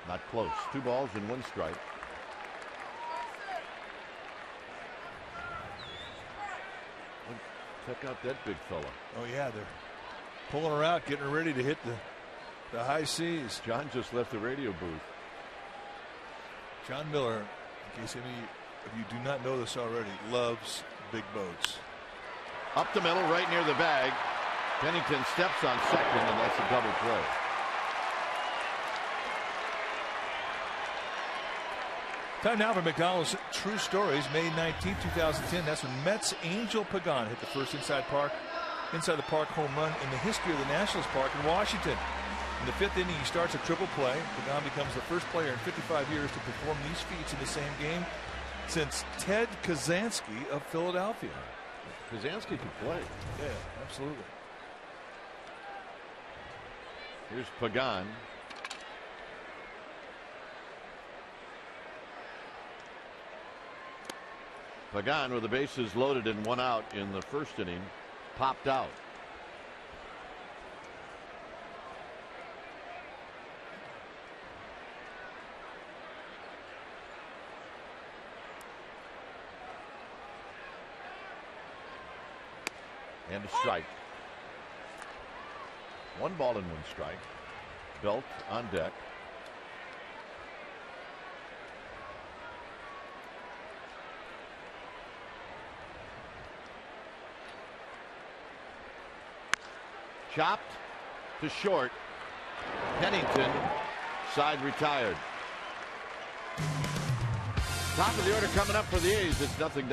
Not close. 2 balls and 1 strike. Check out that big fella. Oh yeah, they're pulling her out, getting her ready to hit the high seas. John just left the radio booth. John Miller, in case any of you do not know this already, loves big boats. Up the middle, right near the bag. Pennington steps on second, and that's a double play. Time now for McDonald's True Stories. May 19, 2010. That's when Mets Angel Pagan hit the first inside the park home run in the history of the Nationals Park in Washington. In the 5th inning, he starts a triple play. Pagan becomes the first player in 55 years to perform these feats in the same game since Ted Kazansky of Philadelphia. Kazansky could play. Yeah, absolutely. Here's Pagan. Pagan, with the bases loaded and 1 out in the first inning, popped out. And a strike. 1 ball and 1 strike. Belt on deck. Chopped to short. Pennington, side retired. Top of the order coming up for the A's. It's 0-0.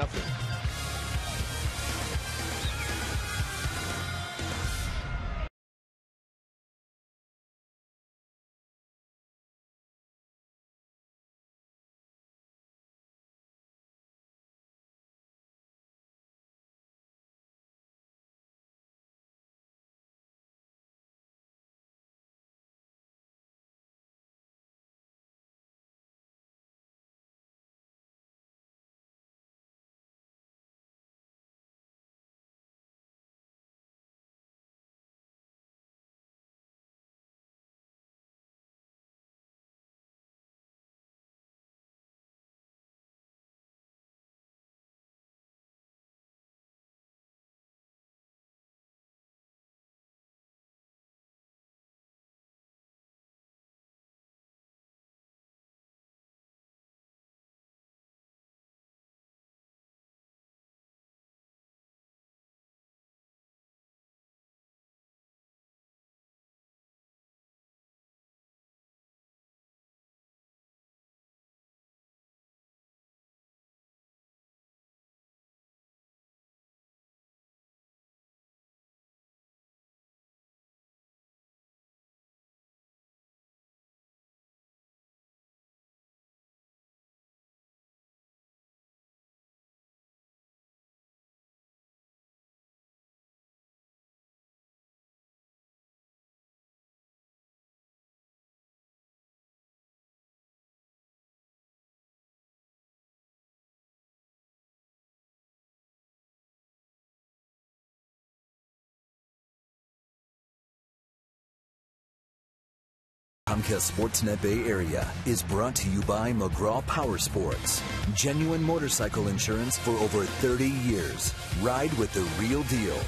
Comcast Sportsnet Bay Area is brought to you by McGraw Power Sports. Genuine motorcycle insurance for over 30 years. Ride with the real deal.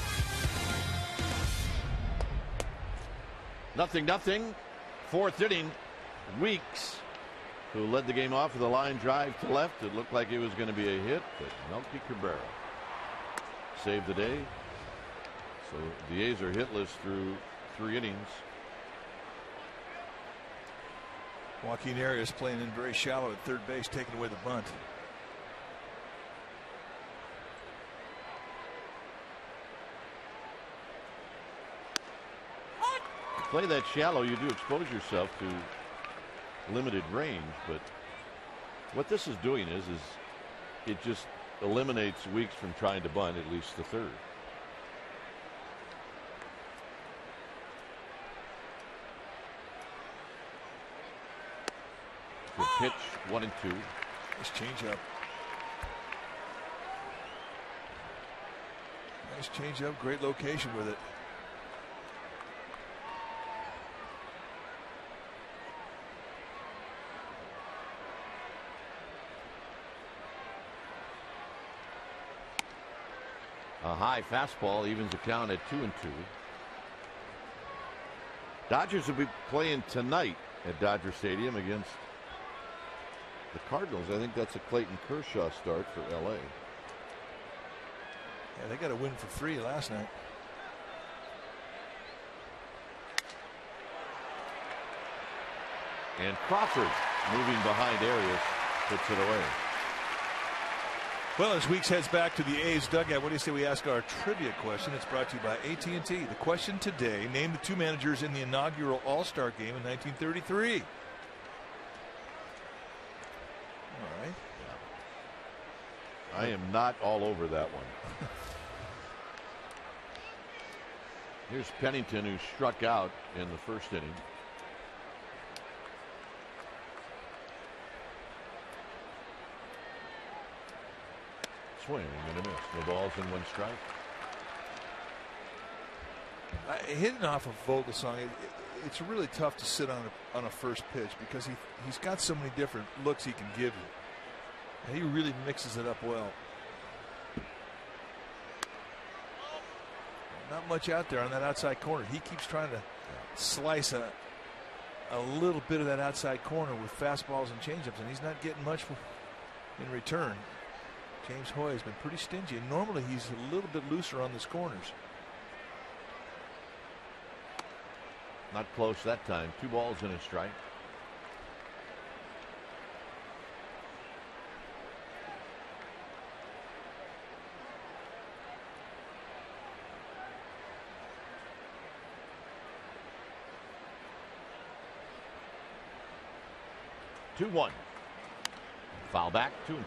0-0. Fourth inning. Weeks, who led the game off with a line drive to left. It looked like it was going to be a hit, but Melky Cabrera saved the day. So the A's are hitless through 3 innings. Joaquin Arias playing in very shallow at third base, taking away the bunt. To play that shallow, you do expose yourself to limited range, but what this is doing is it just eliminates Weeks from trying to bunt at least the third. Good pitch, 1-2. Nice changeup. Nice changeup, great location with it. A high fastball evens the count at 2-2. Dodgers will be playing tonight at Dodger Stadium against the Cardinals. I think that's a Clayton Kershaw start for LA. Yeah, they got a win for free last night. And Crawford moving behind Arias puts it away. Well, as Weeks heads back to the A's dugout, what do you say we ask our trivia question? It's brought to you by AT&T. The question today: name the 2 managers in the inaugural All-Star game in 1933. All right. I am not all over that one. Here's Pennington, who struck out in the first inning. Swing and a miss. No balls and 1 strike. Hitting off of Vogelsong, it's really tough to sit on a first pitch because he's got so many different looks he can give you. And he really mixes it up well. Not much out there on that outside corner. He keeps trying to slice a little bit of that outside corner with fastballs and changeups, and he's not getting much in return. James Hoy has been pretty stingy, and normally he's a little bit looser on his corners. Not close that time. 2 balls and a strike. Two, 1. Foul back, 2-2.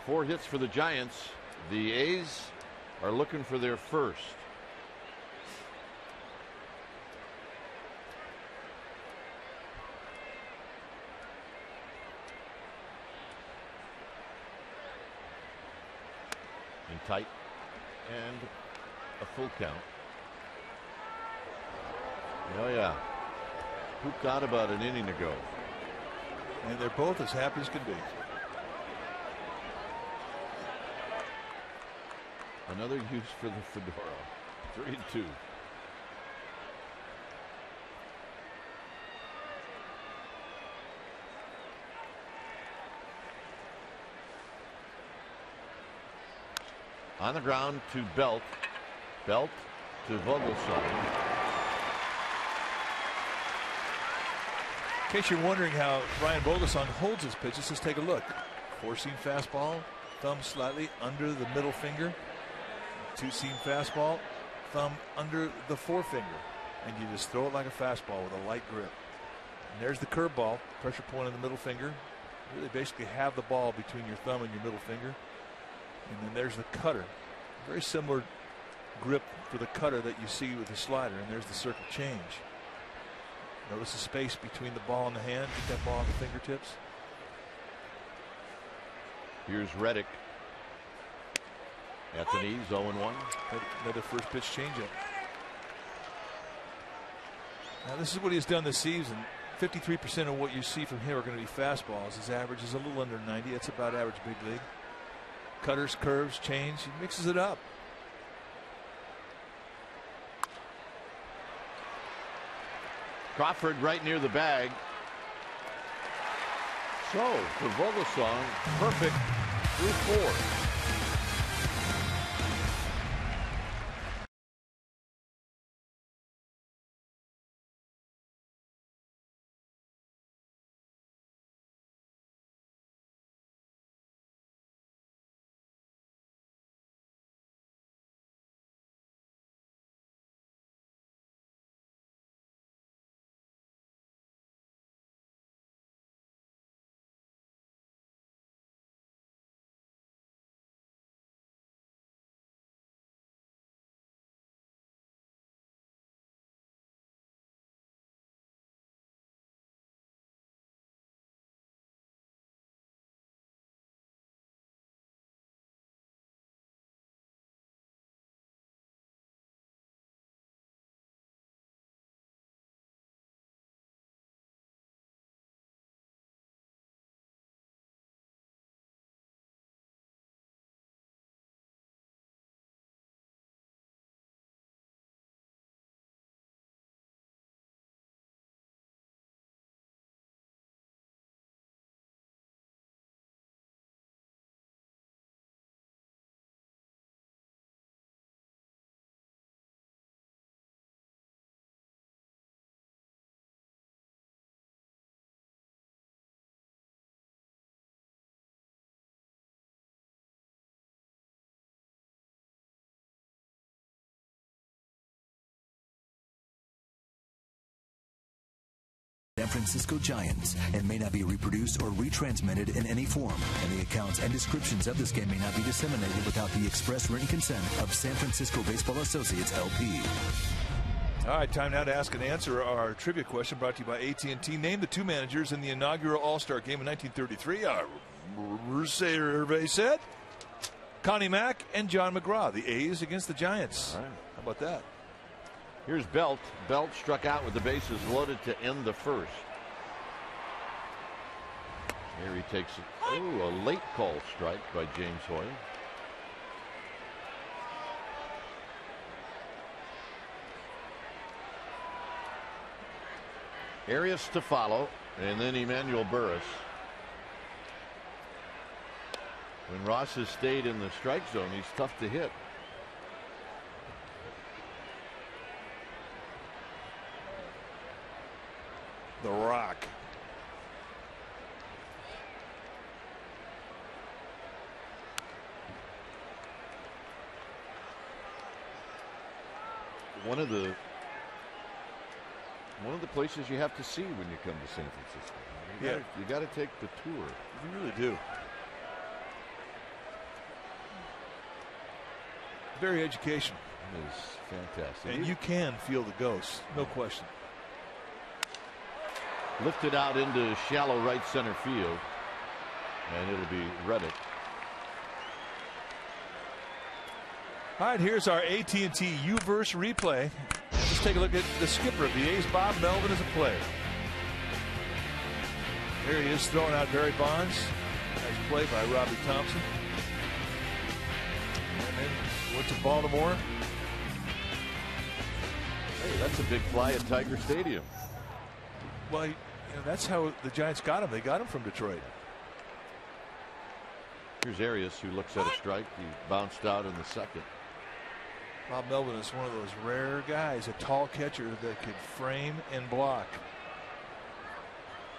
Four hits for the Giants. The A's are looking for their first. In tight and a full count. Oh yeah, pooped out about an inning ago. And they're both as happy as can be. Another use for the Fedora. 3-2. On the ground to Belt. Belt to Vogelsong. In case you're wondering how Ryan Vogelsong holds his pitches, just take a look. 4-seam fastball, thumb slightly under the middle finger. 2-seam fastball, thumb under the forefinger, and you just throw it like a fastball with a light grip. And there's the curveball, pressure point on the middle finger. You really basically have the ball between your thumb and your middle finger. And then there's the cutter. Very similar grip for the cutter that you see with the slider. And there's the circle change. Notice the space between the ball and the hand. Get that ball on the fingertips. Here's Reddick. At the knees, 0-1. Another first pitch changeup. Now this is what he's done this season. 53% of what you see from him are going to be fastballs. His average is a little under 90. That's about average big league. Cutters, curves, change. He mixes it up. Crawford right near the bag. So for Vogelsong, perfect through 4. San Francisco Giants and may not be reproduced or retransmitted in any form, and the accounts and descriptions of this game may not be disseminated without the express written consent of San Francisco Baseball Associates, LP. All right, time now to ask and answer our trivia question brought to you by AT&T. Name the two managers in the inaugural All-Star game in 1933. Survey said Connie Mack and John McGraw. The A's against the Giants. All right. How about that? Here's Belt. Belt struck out with the bases loaded to end the first. Here he takes a late call strike by James Hoy. Arias to follow, and then Emmanuel Burris. When Ross has stayed in the strike zone, he's tough to hit. The Rock. One of the places you have to see when you come to San Francisco. You got to take the tour. You really do. Very educational. It is fantastic. And you can feel the ghosts, no question. Lifted out into shallow right center field, and it'll be Reddick. All right, here's our AT&T U-verse replay. Let's take a look at the skipper of the A's, Bob Melvin, as a player. Here he is throwing out Barry Bonds. Nice play by Robbie Thompson. And then went to Baltimore. Hey, that's a big fly at Tiger Stadium. Well, that's how the Giants got him. They got him from Detroit. Here's Arias, who looks at a strike. He bounced out in the second. Bob Melvin is one of those rare guys, a tall catcher that could frame and block.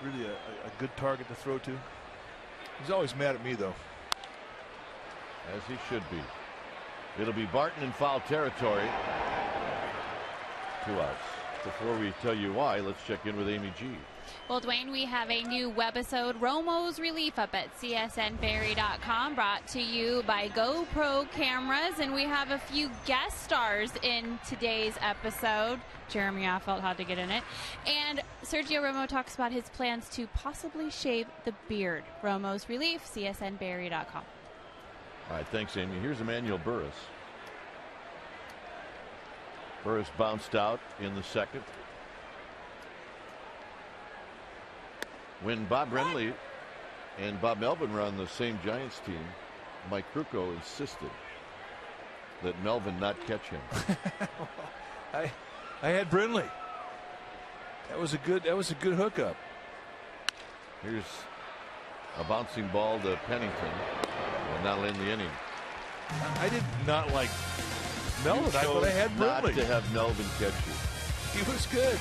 Really a good target to throw to. He's always mad at me, though. As he should be. It'll be Barton in foul territory. 2 outs. Before we tell you why, let's check in with Amy G. Well, Dwayne, we have a new webisode, Romo's Relief, up at csnberry.com, brought to you by GoPro cameras. And we have a few guest stars in today's episode. Jeremy Offeld had to get in it. And Sergio Romo talks about his plans to possibly shave the beard. Romo's Relief, csnberry.com. All right, thanks, Amy. Here's Emmanuel Burris. Burris bounced out in the second. When Bob Renly and Bob Melvin were on the same Giants team, Mike Krukow insisted that Melvin not catch him. I had Brinley. That was a good hookup. Here's a bouncing ball to Pennington, and that'll end the inning. I did not like Melvin, but I had Brinley. Not to have Melvin catch you. He was good.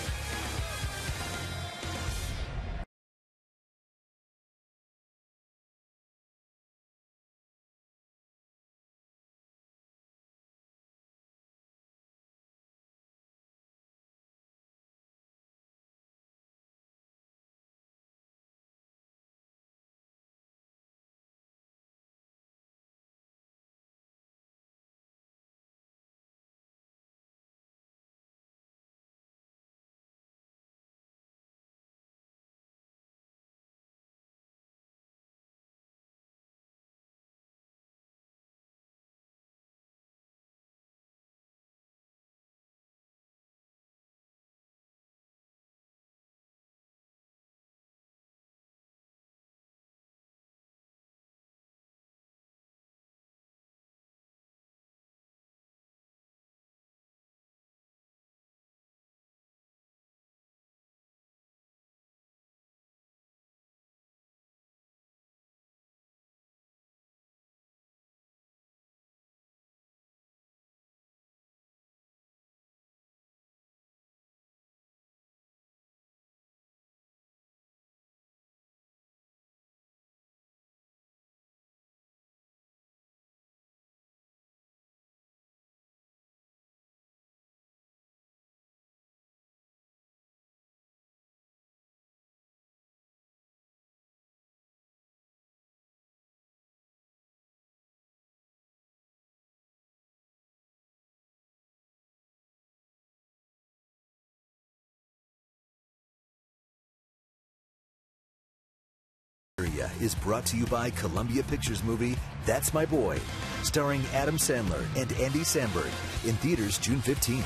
Is brought to you by Columbia Pictures movie That's My Boy, starring Adam Sandler and Andy Samberg, in theaters June 15th.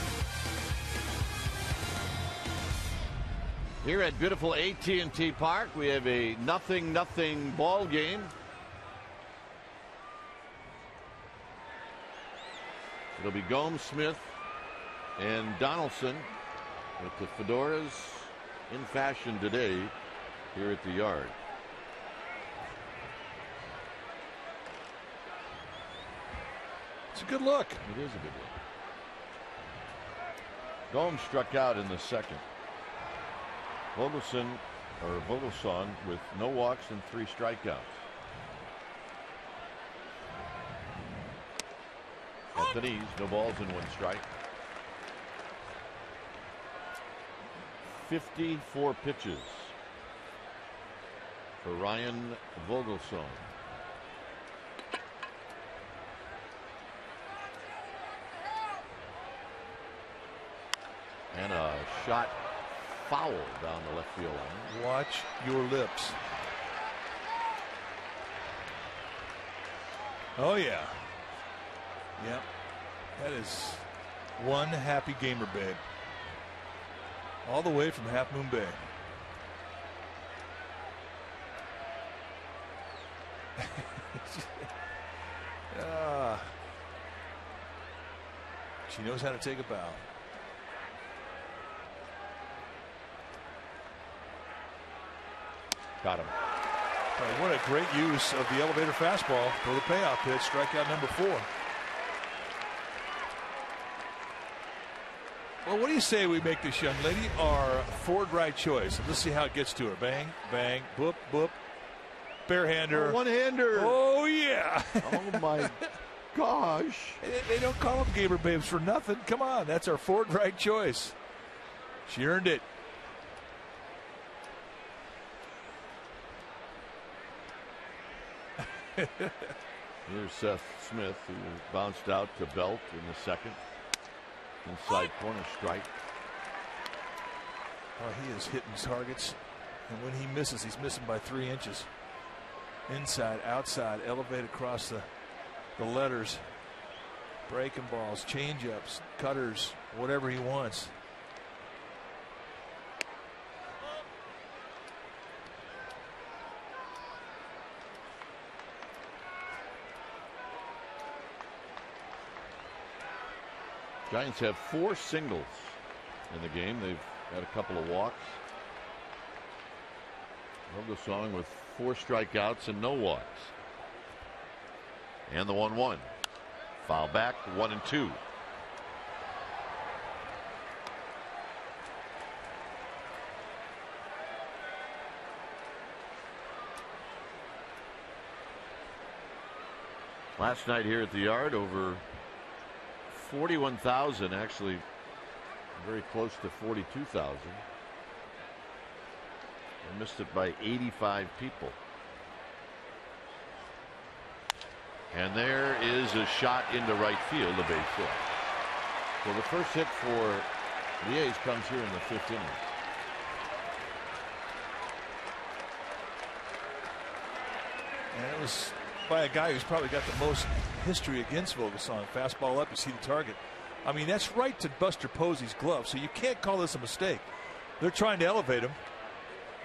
Here at beautiful AT&T Park, we have a 0-0 ball game. It'll be Gomes, Smith, and Donaldson with the fedoras in fashion today here at the yard. It's a good look. It is a good look. Gomes struck out in the second. Vogelsong with no walks and 3 strikeouts. At the knees, no balls and 1 strike. 54 pitches for Ryan Vogelsong. And a shot foul down the left field line. Watch your lips. Oh, yeah. Yep. That is one happy gamer, babe. All the way from Half Moon Bay. She knows how to take a bow. Got him. What a great use of the elevator fastball for the payoff pitch. Strikeout number 4. Well, what do you say we make this young lady our Ford right choice? Let's see how it gets to her. Bang, bang, boop, boop. Barehander. Oh, one-hander. Oh, yeah. Oh, my gosh. They don't call them gamer babes for nothing. Come on. That's our Ford right choice. She earned it. Here's Seth Smith, who bounced out to Belt in the second. Inside corner strike. Oh, he is hitting targets. And when he misses, he's missing by 3 inches. Inside, outside, elevate across the letters. Breaking balls, change-ups, cutters, whatever he wants. Giants have 4 singles in the game. They've had a couple of walks. Vogelsong with 4 strikeouts and no walks. And the 1-1. Foul back, 1-2. Last night here at the Yard, over 41,000, actually very close to 42,000. They missed it by 85 people. And there is a shot into right field, a base hit. So the first hit for the A's comes here in the 5th inning. And it was by a guy who's probably got the most history against Vogelsong. Fastball up, you see the target. I mean, that's right to Buster Posey's glove, so you can't call this a mistake. They're trying to elevate him,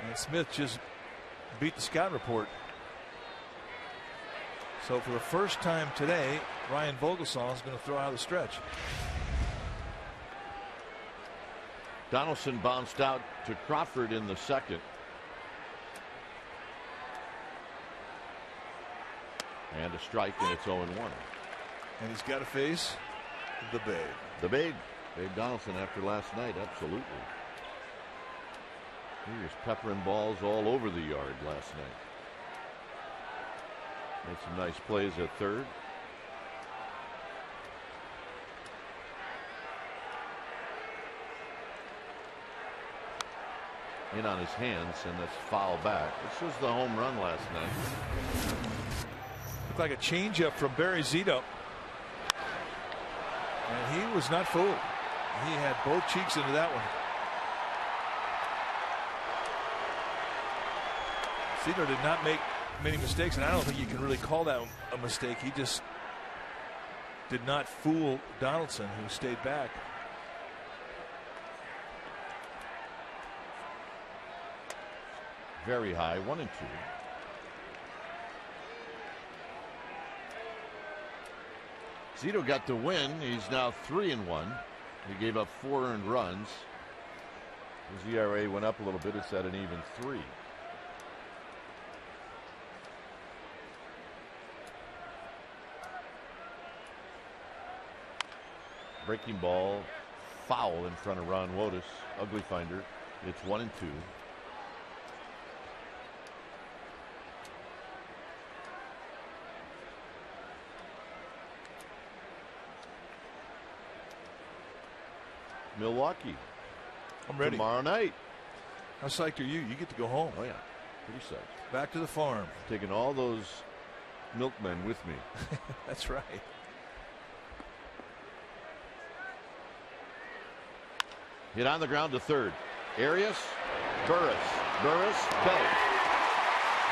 and Smith just beat the scout report. So for the first time today, Ryan Vogelsong is going to throw out of the stretch. Donaldson bounced out to Crawford in the second. And a strike, and it's 0-1. And he's got to face the Babe. The Babe. Babe Donaldson after last night, absolutely. He was peppering balls all over the yard last night. Made some nice plays at third. In on his hands, and that's foul back. This was the home run last night. Looked like a changeup from Barry Zito. And he was not fooled. He had both cheeks into that one. Zito did not make many mistakes, and I don't think you can really call that a mistake. He just did not fool Donaldson, who stayed back. Very high, 1-2. Zito got the win. He's now 3-1. He gave up 4 earned runs. His ERA went up a little bit. It's at an even 3. Breaking ball, foul in front of Ron Wotus. Ugly finder. It's 1-2. Milwaukee. I'm ready. Tomorrow night. How psyched are you? You get to go home. Oh, yeah. Pretty psyched. Back to the farm. Taking all those milkmen with me. That's right. Hit on the ground to third. Arias, Burris, Belt.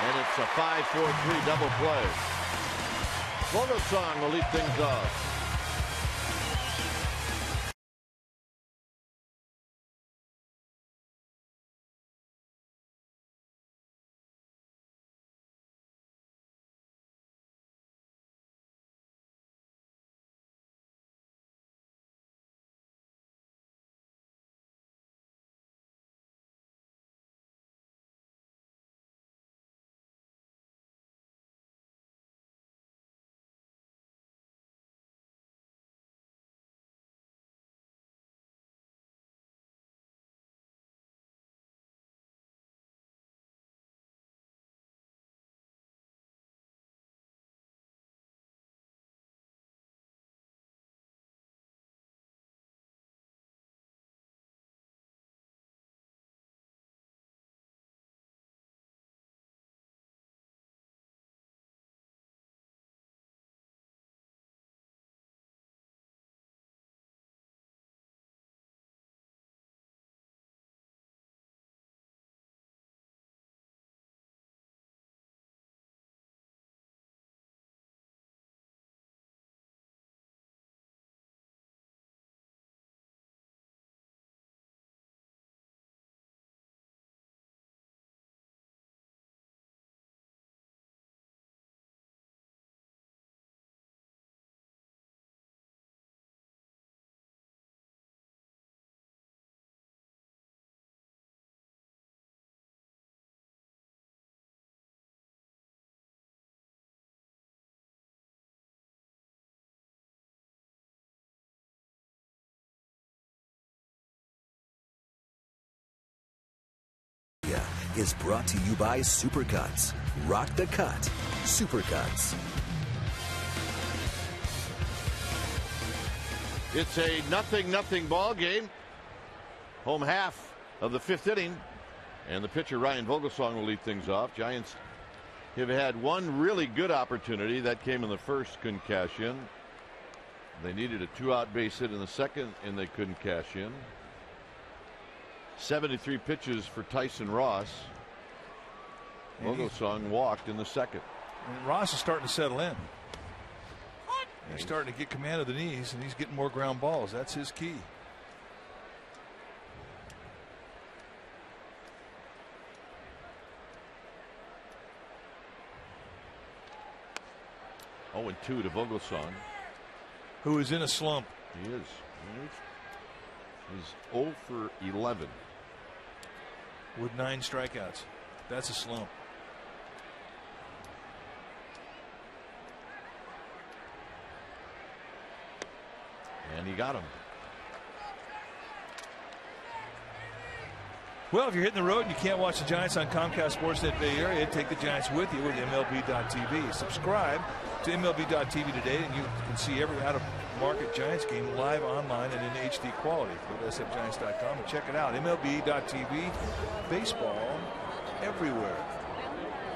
And it's a 5-4-3 double play. Vogelsong will lead things off. is brought to you by Supercuts. Rock the cut. Supercuts. It's a 0-0 ball game. Home half of the 5th inning. And the pitcher, Ryan Vogelsong, will lead things off. Giants have had one really good opportunity. That came in the first, couldn't cash in. They needed a 2-out base hit in the second, and they couldn't cash in. 73 pitches for Tyson Ross. Vogelsong walked in the second. And Ross is starting to settle in. He's starting to get command of the knees, and he's getting more ground balls. That's his key. Oh, and 2 to Vogelsong, who is in a slump. He is. He's 0 for 11 with 9 strikeouts. That's a slump. And he got him. Well, if you're hitting the road and you can't watch the Giants on Comcast Sportsnet Bay Area, take the Giants with you with MLB.tv. Subscribe to MLB.tv today, and you can see every out-of-market Giants game live online and in HD quality. Go to sfgiants.com and check it out. MLB.tv, baseball everywhere.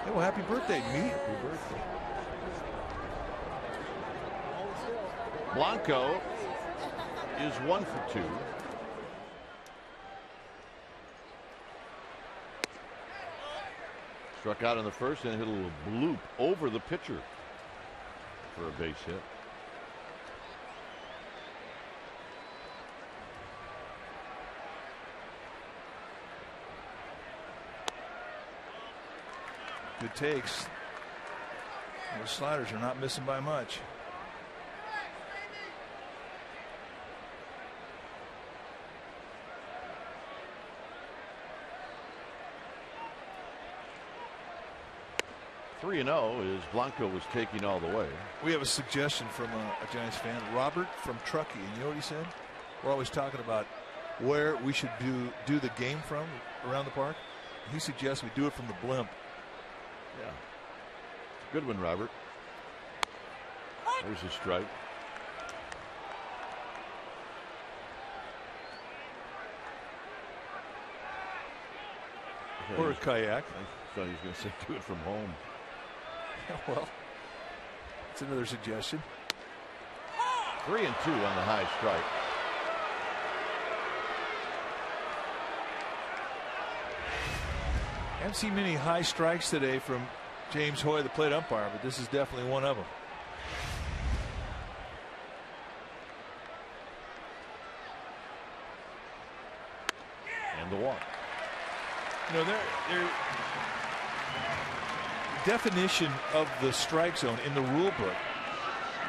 Hey, well, happy birthday, Meat. Happy birthday. Blanco is 1 for 2. Struck out in the first and hit a little bloop over the pitcher for a base hit. Good takes. Those sliders are not missing by much. Three 3-0 is Blanco was taking all the way. We have a suggestion from a Giants fan, Robert from Truckee, and you know what he said? We're always talking about where we should do the game from around the park. He suggests we do it from the blimp. Yeah, good one, Robert. There's a strike. Or a kayak. I thought he was going to say do it from home. Well, it's another suggestion. 3-2 on the high strike. I haven't seen many high strikes today from James Hoy, the plate umpire, but this is definitely one of them. And the walk. You know, their definition of the strike zone in the rule book,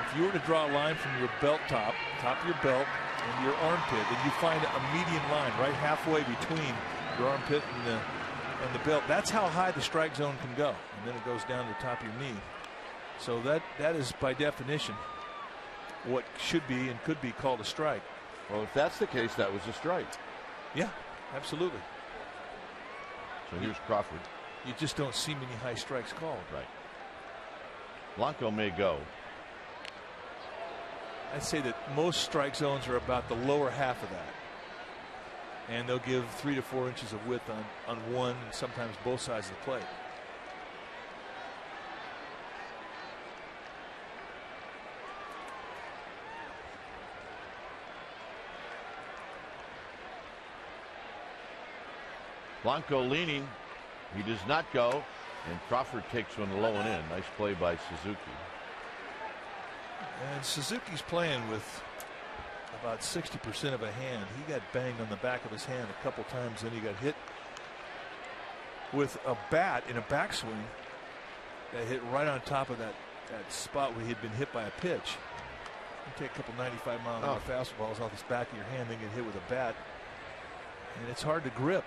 if you were to draw a line from your belt top of your belt, and your armpit, then you find a median line right halfway between your armpit and the belt. That's how high the strike zone can go, and then it goes down to the top of your knee. So that is by definition what should be and could be called a strike. Well, if that's the case, that was a strike. Yeah, absolutely. So here's Crawford. You just don't see many high strikes called. Right. Blanco may go. I'd say that most strike zones are about the lower half of that. And they'll give 3 to 4 inches of width on one and sometimes both sides of the plate. Blanco leaning. He does not go. And Crawford takes one low and in. Nice play by Suzuki. And Suzuki's playing with about 60% of a hand. He got banged on the back of his hand a couple times. Then he got hit with a bat in a backswing that hit right on top of that spot where he had been hit by a pitch. You take a couple 95-mile-an-hour fastballs off the back of your hand, then get hit with a bat, and it's hard to grip.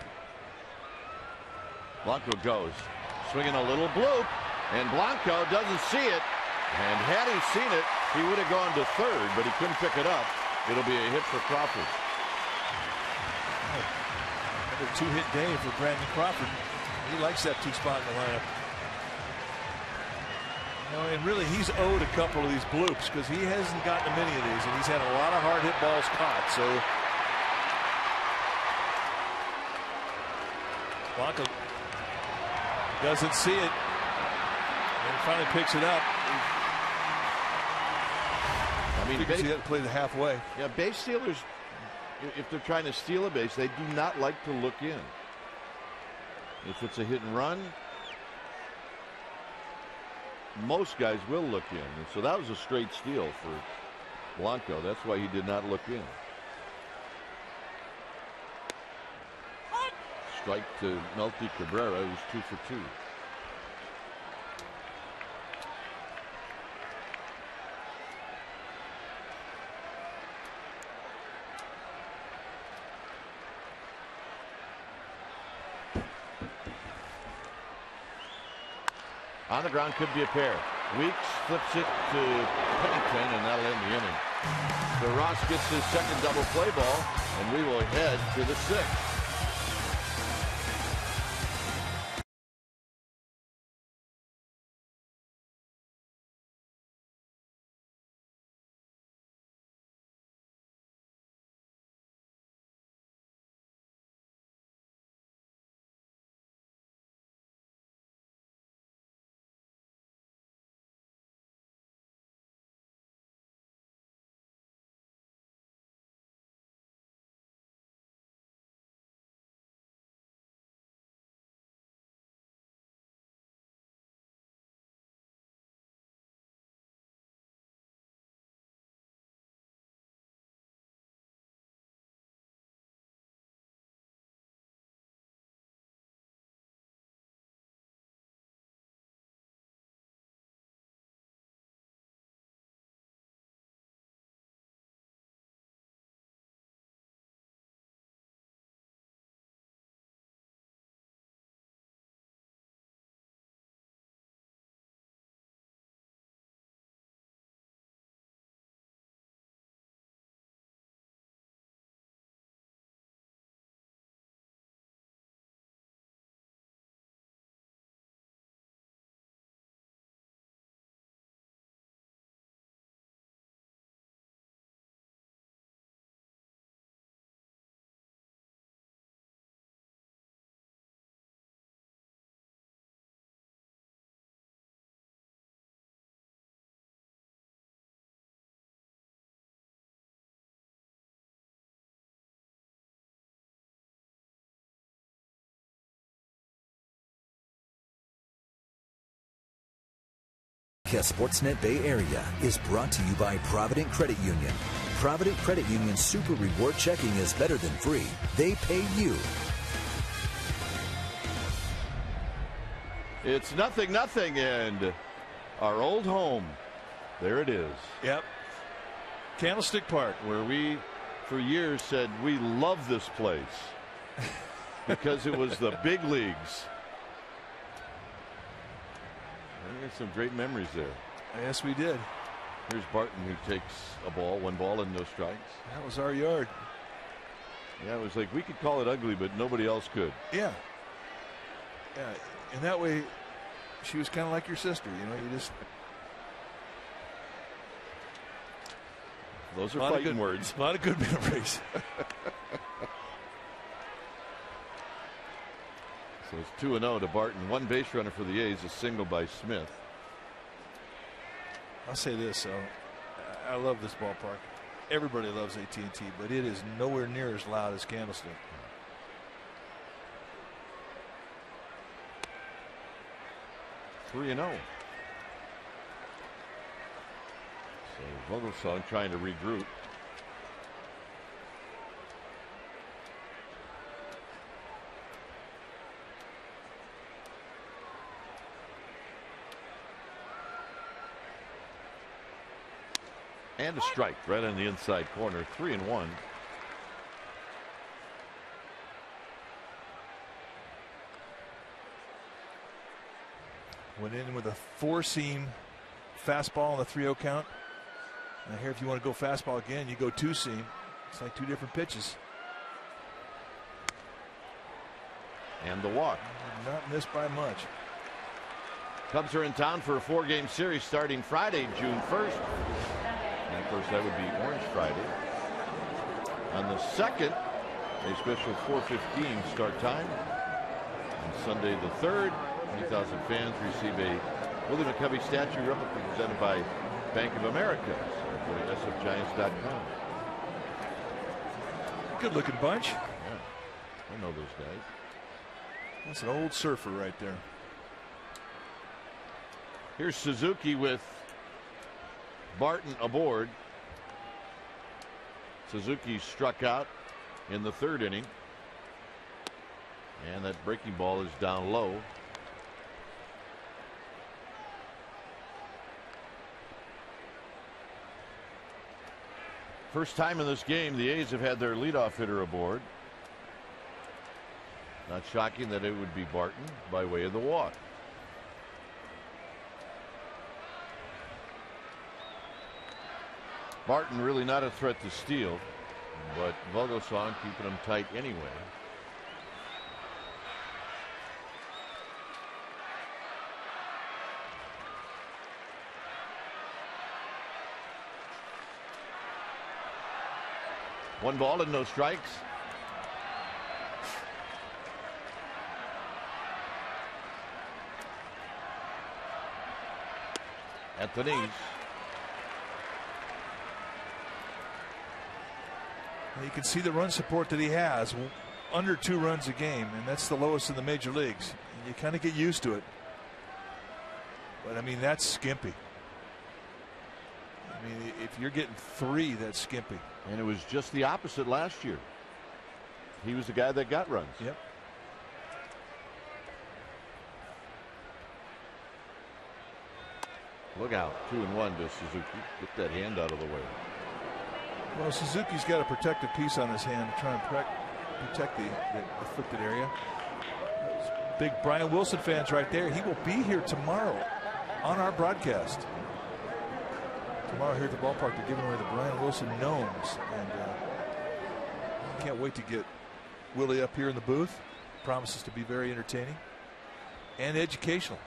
Blanco goes, swinging a little bloop, and Blanco doesn't see it. And had he seen it, he would have gone to third, but he couldn't pick it up. It'll be a hit for Crawford. Another 2-hit day for Brandon Crawford. He likes that 2 spot in the lineup. You know, and really, he's owed a couple of these bloops because he hasn't gotten many of these, and he's had a lot of hard hit balls caught. So Blanco doesn't see it, and finally picks it up. I mean, you can see that play the halfway. Yeah, base stealers, if they're trying to steal a base, they do not like to look in. If it's a hit and run, most guys will look in. And so that was a straight steal for Blanco. That's why he did not look in. Strike to Melty Cabrera. It was 2 for 2. On the ground, could be a pair. Weeks flips it to Pennington, and that'll end the inning. So Ross gets his second double play ball, and we will head to the 6th. Sportsnet Bay Area is brought to you by Provident Credit Union. Provident Credit Union Super Reward Checking is better than free. They pay you. It's 0-0, and our old home, there it is. Yep. Candlestick Park. Where we, for years, said we love this place because it was the big leagues. We got some great memories there. Yes, we did. Here's Barton, who takes a ball, 1 ball and no strikes. That was our yard. Yeah, it was like we could call it ugly, but nobody else could. Yeah. Yeah. And that way, she was kind of like your sister. You know, you just. Those are fighting words. A lot of good memories. So it's 2-0 to Barton. 1 base runner for the A's, a single by Smith. I'll say this, I love this ballpark. Everybody loves AT&T, but it is nowhere near as loud as Candlestick. (3-0). So Vogelsong trying to regroup. And a strike right on the inside corner. 3-1. Went in with a 4-seam fastball on the 3-0 count. Now here, if you want to go fastball again, you go 2-seam. It's like 2 different pitches. and the walk. Not missed by much. Cubs are in town for a 4-game series starting Friday, June 1st. And of course, that would be Orange Friday. On the 2nd, a special 4:15 start time. On Sunday the 3rd, 20,000 fans receive a Willie McCovey statue replica presented by Bank of America. So go to sfgiants.com. Good looking bunch. Yeah, I know those guys. That's an old surfer right there. Here's Suzuki with Barton aboard. Suzuki struck out in the 3rd inning. And that breaking ball is down low. First time in this game, the A's have had their leadoff hitter aboard. Not shocking that it would be Barton by way of the walk. Barton really not a threat to steal, but Vogelsong keeping him tight anyway. One ball and no strikes. At the knees. You can see the run support that he has, under 2 runs a game, and that's the lowest in the major leagues. And you kind of get used to it. But I mean, that's skimpy. I mean, if you're getting 3, that's skimpy. And it was just the opposite last year. He was the guy that got runs. Yep. Look out. 2-1 to Suzuki. Get that hand out of the way. Well, Suzuki's got a protective piece on his hand to try and protect the afflicted area. Big Brian Wilson fans right there. He will be here tomorrow on our broadcast. Tomorrow here at the ballpark, they're giving away the Brian Wilson gnomes. And can't wait to get Willie up here in the booth. Promises to be very entertaining and educational.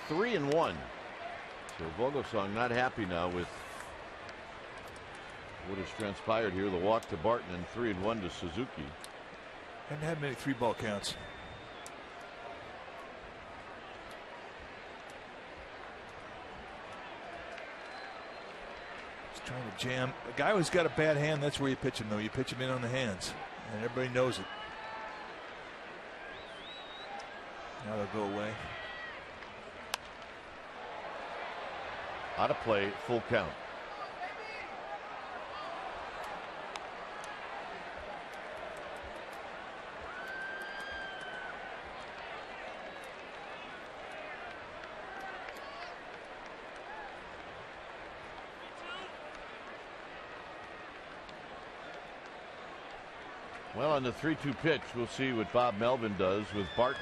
Three and 1. So Vogelsong not happy now with what has transpired here. The walk to Barton and 3-1 to Suzuki. Hadn't had many 3-ball counts. He's trying to jam. A guy who's got a bad hand, that's where you pitch him, though. You pitch him in on the hands, and everybody knows it. Now they'll go away. Out of play, full count. Well, on the 3-2 pitch, we'll see what Bob Melvin does with Barton.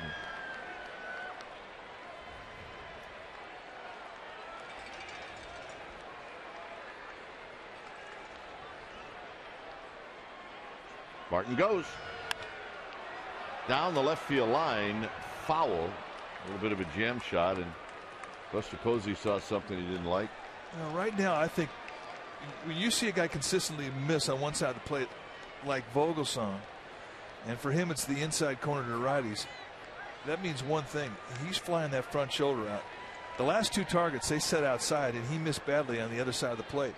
Barton goes down the left field line, foul. A little bit of a jam shot, and Buster Posey saw something he didn't like. Now, right now, I think when you see a guy consistently miss on one side of the plate, like Vogelsong, and for him it's the inside corner to the righties, that means one thing: he's flying that front shoulder out. The last 2 targets they set outside, and he missed badly on the other side of the plate.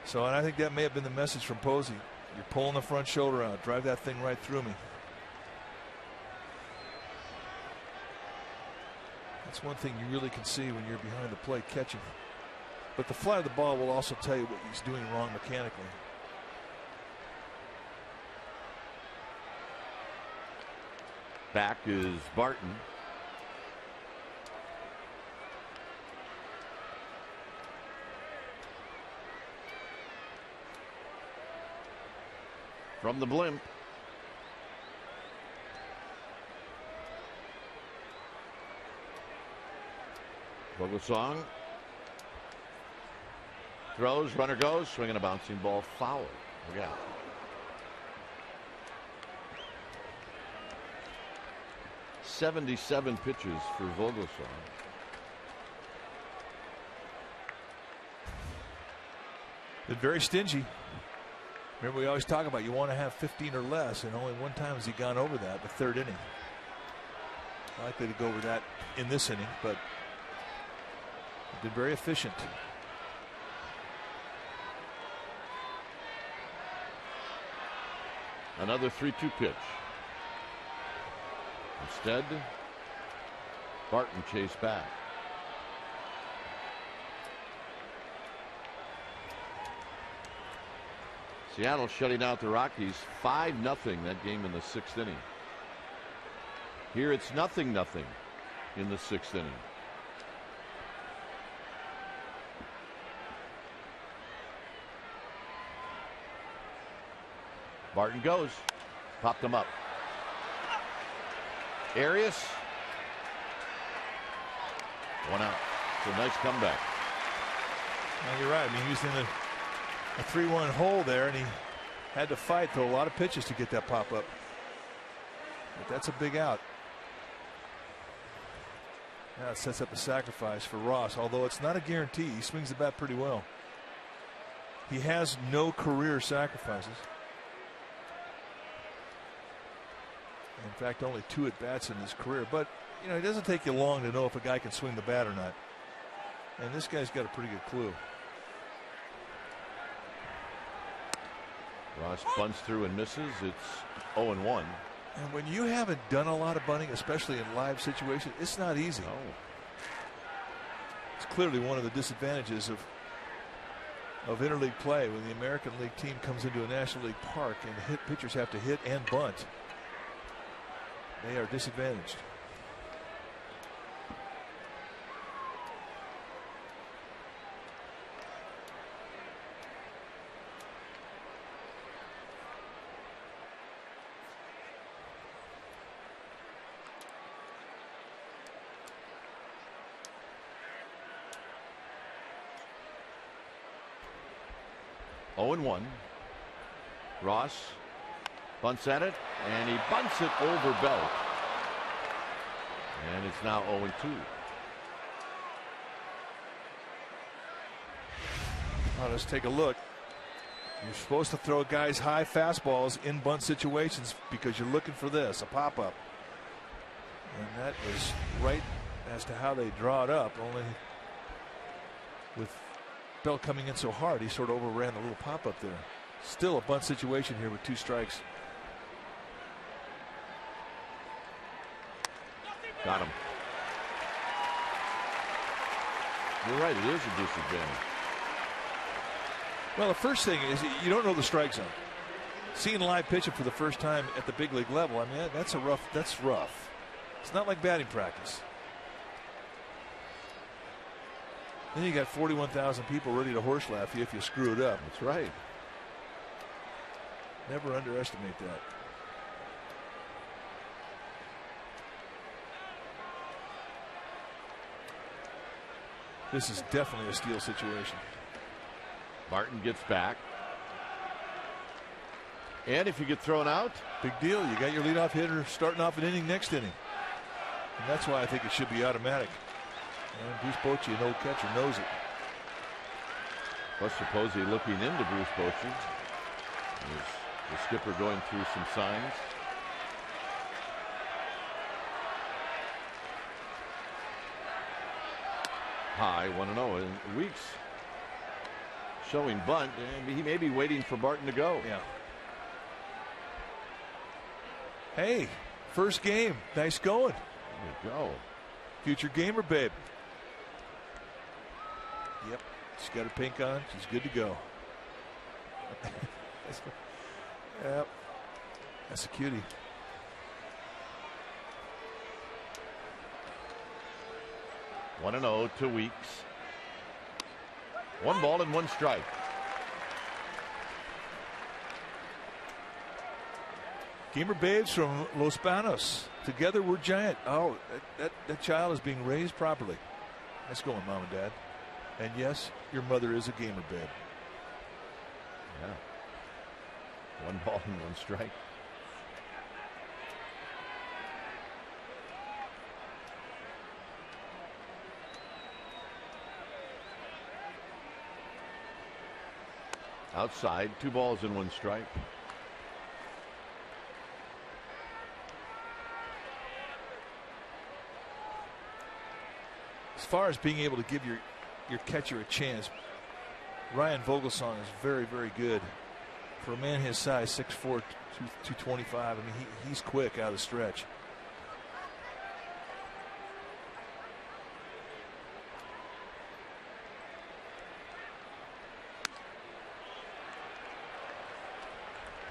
So, and I think that may have been the message from Posey. You're pulling the front shoulder out. Drive that thing right through me. That's one thing you really can see when you're behind the plate catching. But the fly of the ball will also tell you what he's doing wrong mechanically. Back is Barton. From the blimp. Vogelsong throws, runner goes, swinging a bouncing ball foul. Look out. "77 pitches for Vogelsong. Been very stingy. Remember, we always talk about you want to have 15 or less, and only one time has he gone over that, the third inning. Likely to go over that in this inning, but been very efficient. Another 3-2 pitch. Instead, Barton chased back. Seattle shutting out the Rockies 5-0 that game in the 6th inning. Here it's 0-0 in the 6th inning. Barton goes. Popped him up. Arias. 1 out. It's a nice comeback. Well, you're right. I mean, he was in a 3-1 hole there, and he had to fight through a lot of pitches to get that pop up. But that's a big out. Now it sets up a sacrifice for Ross, although it's not a guarantee. He swings the bat pretty well. He has no career sacrifices. In fact, only 2 at-bats in his career. But, you know, it doesn't take you long to know if a guy can swing the bat or not. And this guy's got a pretty good clue. Ross bunts through and misses. It's 0-1. And when you haven't done a lot of bunting, especially in live situations, it's not easy. No. It's clearly one of the disadvantages of interleague play when the American League team comes into a National League park and pitchers have to hit and bunt. They are disadvantaged. Oh, 0-1. Ross bunts at it, and he bunts it over Belt. And it's now 0-2. Well, let's take a look. You're supposed to throw guys high fastballs in bunt situations because you're looking for this, a pop-up. And that was right as to how they draw it up, only with Belt coming in so hard, he sort of overran the little pop-up there. Still a bunt situation here with 2 strikes. Got him. You're right, it is a disadvantage. Well, the first thing is you don't know the strike zone. Seeing live pitching for the first time at the big league level, I mean, that's rough. It's not like batting practice. Then you got 41,000 people ready to horse laugh you if you screw it up. That's right. Never underestimate that. This is definitely a steal situation. Martin gets back. And if you get thrown out, big deal. You got your leadoff hitter starting off an inning next inning. And that's why I think it should be automatic. And Bruce Bochy, an old catcher, knows it. Plus, supposedly looking into Bruce Bochy. The skipper going through some signs. High 1-0. And Weeks showing bunt. And he may be waiting for Barton to go. Yeah. Hey, first game. Nice going. There you go. Future gamer, babe. Yep. She's got her pink on. She's good to go. Yep. That's a cutie. One 1-0 to Weeks. 1 ball and 1 strike. Gamer babes from Los Banos. Together we're giant. Oh, that child is being raised properly. Nice going, Mom and Dad. And yes, your mother is a gamer babe. Yeah. 1 ball and 1 strike. Outside, 2 balls and 1 strike. As far as being able to give your catcher a chance, Ryan Vogelsong is very, very good. For a man his size, 6'4", 225, I mean, he's quick out of the stretch.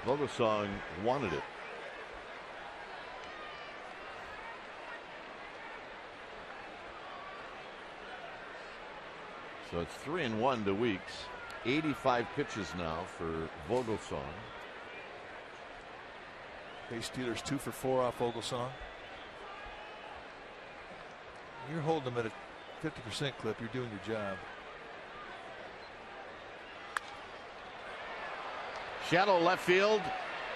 Vogelsong wanted it. So it's 3-1 to Weeks. 85 pitches now for Vogelsong. Base Steelers 2 for 4 off Vogelsong. You're holding them at a 50% clip. You're doing your job. Shallow left field.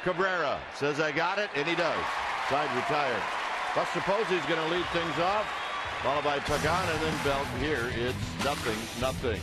Cabrera says, I got it, and he does. Side retired. Buster Posey's going to lead things off, followed by Pagan and then Belt. Here it's 0-0.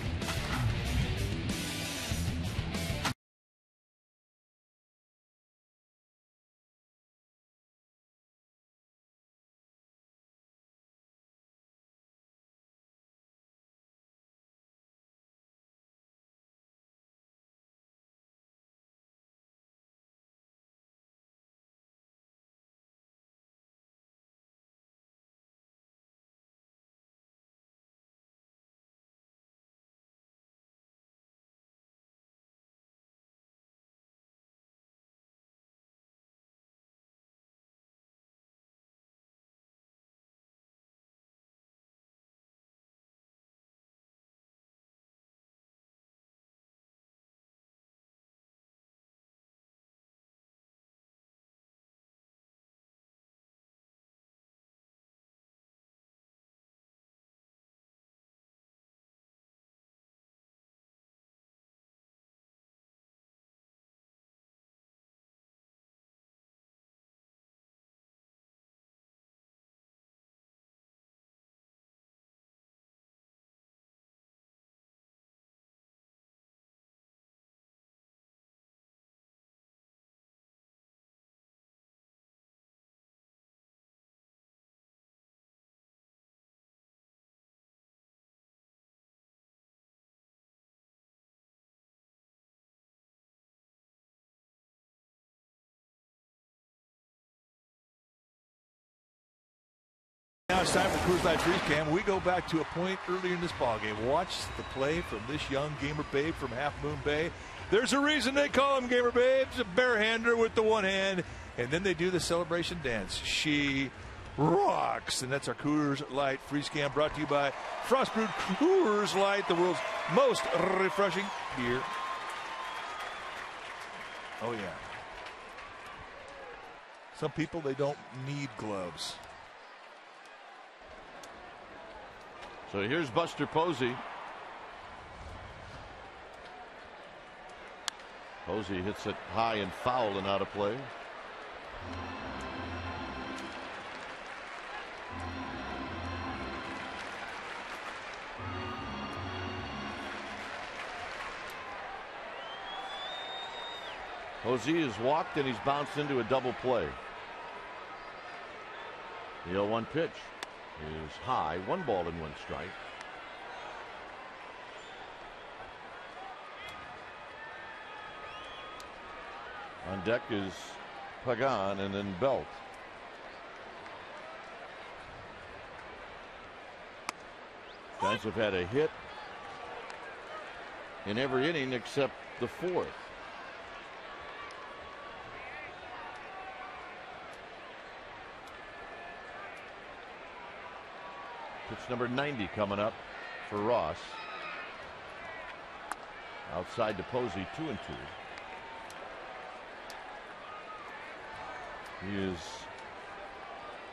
Now it's time for Coors Light Freeze Cam. We go back to a point earlier in this ballgame. Watch the play from this young gamer babe from Half Moon Bay. There's a reason they call him Gamer Babes, a barehander with the one hand. And then they do the celebration dance. She rocks. And that's our Coors Light Freeze Cam, brought to you by Frost Brewed Coors Light, the world's most refreshing beer. Oh, yeah. Some people, they don't need gloves. So here's Buster Posey. Posey hits it high and foul and out of play. Posey has walked and he's bounced into a double play. The 0-1 pitch is high, 1 ball and 1 strike. On deck is Pagan and then Belt. Giants have had a hit in every inning except the 4th. Pitch number 90 coming up for Ross. Outside to Posey, 2-2. He has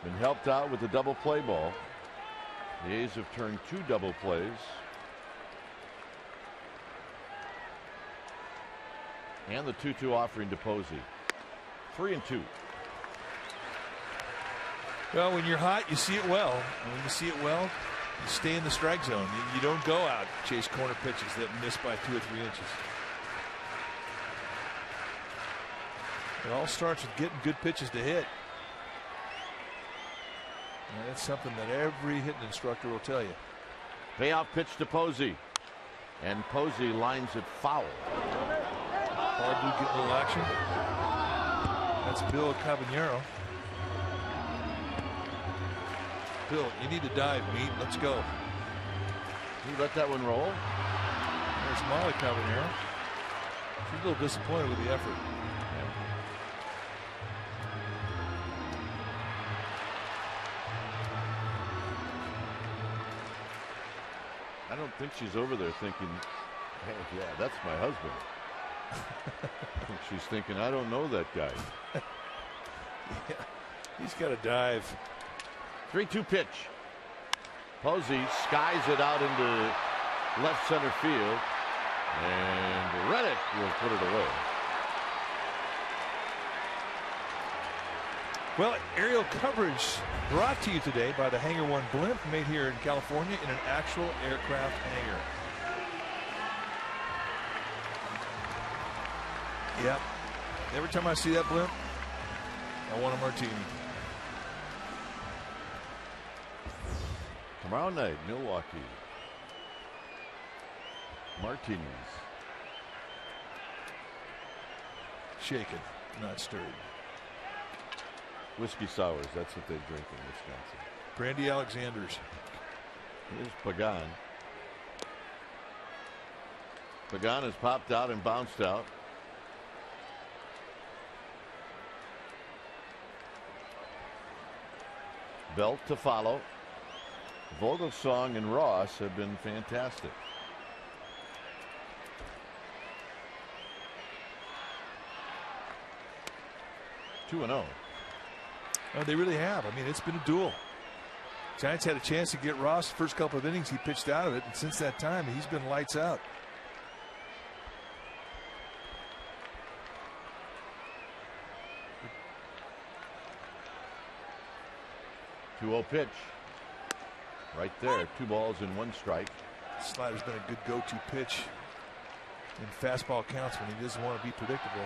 been helped out with the double play ball. The A's have turned 2 double plays. And the 2-2 offering to Posey. 3-2. Well, when you're hot, you see it well. And when you see it well, you stay in the strike zone. You don't go out and chase corner pitches that miss by 2 or 3 inches. It all starts with getting good pitches to hit. And that's something that every hitting instructor will tell you. Payoff pitch to Posey. And Posey lines it foul. Hard to get a little action. That's Bill Caballero. Bill, you need to dive, meat. Let's go. You let that one roll. There's Molly Caballero. She's a little disappointed with the effort. I don't think she's over there thinking, hey, yeah, that's my husband. She's thinking, I don't know that guy. Yeah, he's got to dive. 3-2 pitch. Posey skies it out into left center field. And Reddick will put it away. Well, aerial coverage brought to you today by the Hangar One blimp, made here in California in an actual aircraft hangar. Yep. Every time I see that blimp, I want a martini. Tomorrow night, Milwaukee. Martinis. Shaken, not stirred. Whiskey sours, that's what they drink in Wisconsin. Brandy Alexander's. Here's Pagan. Pagan has popped out and bounced out. Belt to follow. Vogelsong and Ross have been fantastic. Two and 0. Oh, they really have. I mean, it's been a duel. Giants had a chance to get Ross the first couple of innings. He pitched out of it, and since that time, he's been lights out. Two-0 pitch. Right there. 2 balls and 1 strike. Slider's been a good go-to pitch in fastball counts when he doesn't want to be predictable.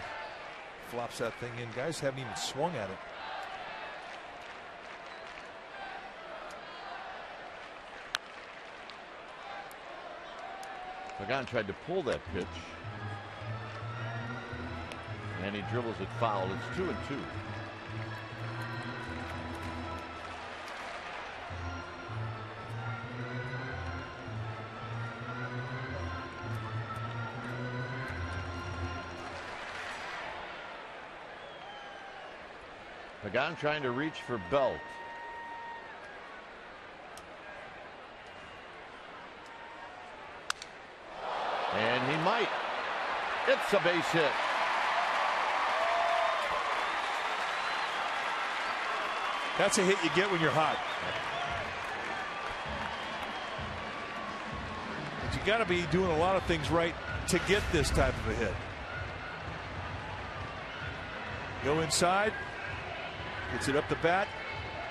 Flops that thing in. Guys haven't even swung at it. Pagan tried to pull that pitch. And he dribbles it foul. It's 2-2. Pagan trying to reach for Belt. And he might. It's a base hit. That's a hit you get when you're hot. But you got to be doing a lot of things right to get this type of a hit. Go inside. Gets it up the bat.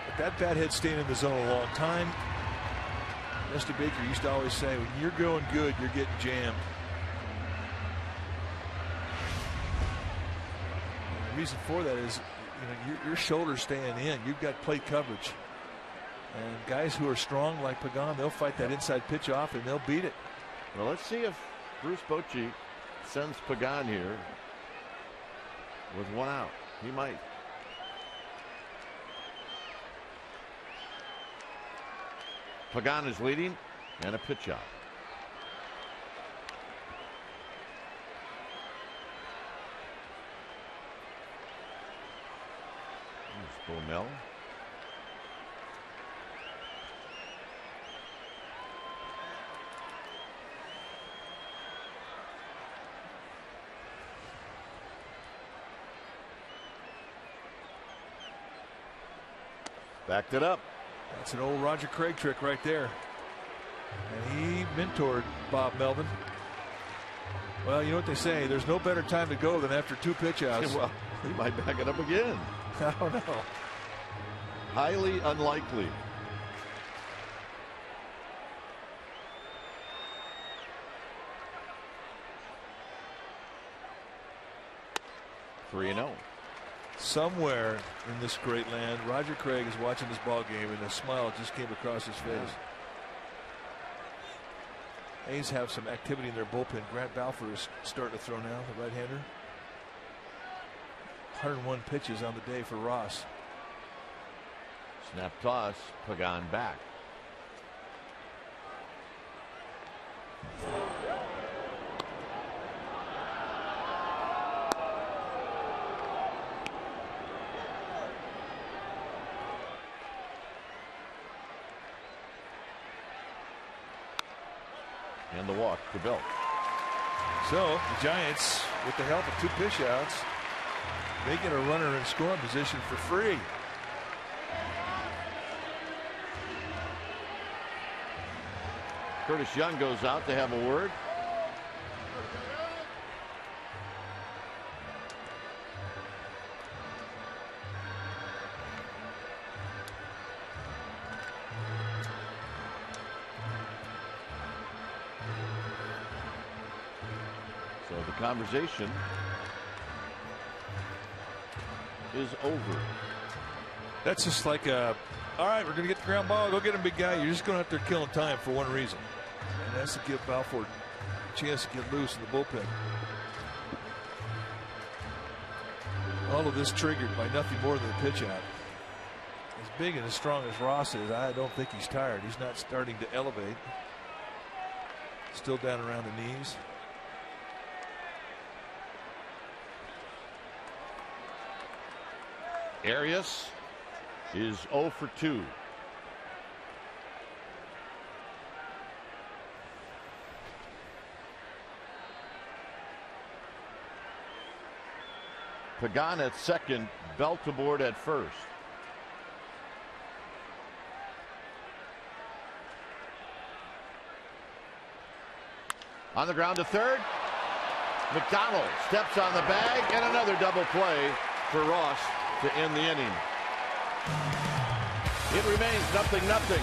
But that bat head's staying in the zone a long time. Rusty Baker used to always say, when you're going good, you're getting jammed. And the reason for that is, you know, your shoulder's staying in. You've got plate coverage. And guys who are strong like Pagan, they'll fight that inside pitch off and they'll beat it. Well, let's see if Bruce Bochy sends Pagan here with 1 out. He might. Pagan is leading and a pitch out. There's Bomel. Backed it up. That's an old Roger Craig trick right there. And he mentored Bob Melvin. Well, you know what they say. There's no better time to go than after 2 pitch outs. Well, he might back it up again. I don't know. Highly unlikely. Three and 0. Somewhere in this great land, Roger Craig is watching this ball game, and a smile just came across his face. A's have some activity in their bullpen. Grant Balfour is starting to throw now, the right-hander. 101 pitches on the day for Ross. Snap toss, Pagan back. And the walk to Belt. So the Giants, with the help of 2 pitch outs, they get a runner in scoring position for free. Curtis Young goes out to have a word. So the conversation is over. That's just like all right, we're going to get the ground ball. Go get him, big guy. You're just going out there killing time for one reason. And that's to give Balfour a chance to get loose in the bullpen. All of this triggered by nothing more than the pitch out. As big and as strong as Ross is, I don't think he's tired. He's not starting to elevate. Still down around the knees. Arias is 0 for 2. Pagan at second, Belt aboard at first. On the ground to third. McDonald steps on the bag, and another double play for Ross to end the inning. It remains 0-0.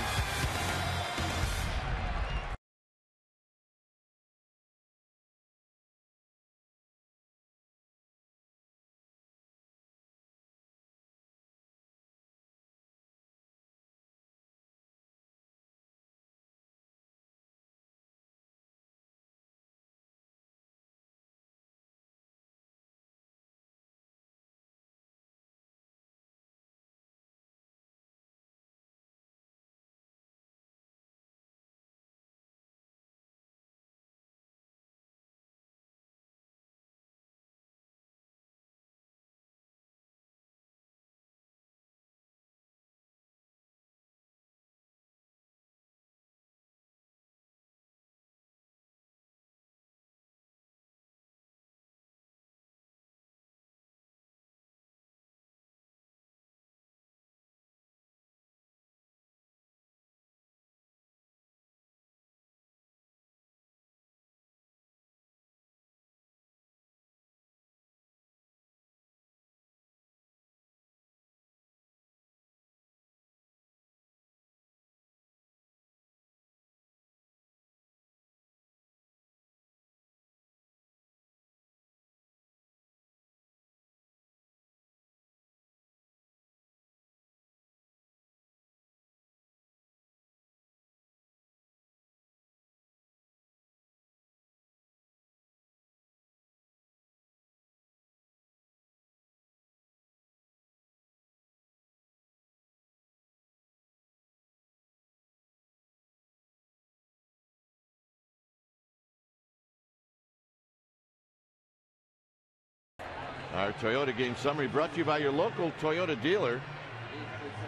Our Toyota game summary brought to you by your local Toyota dealer.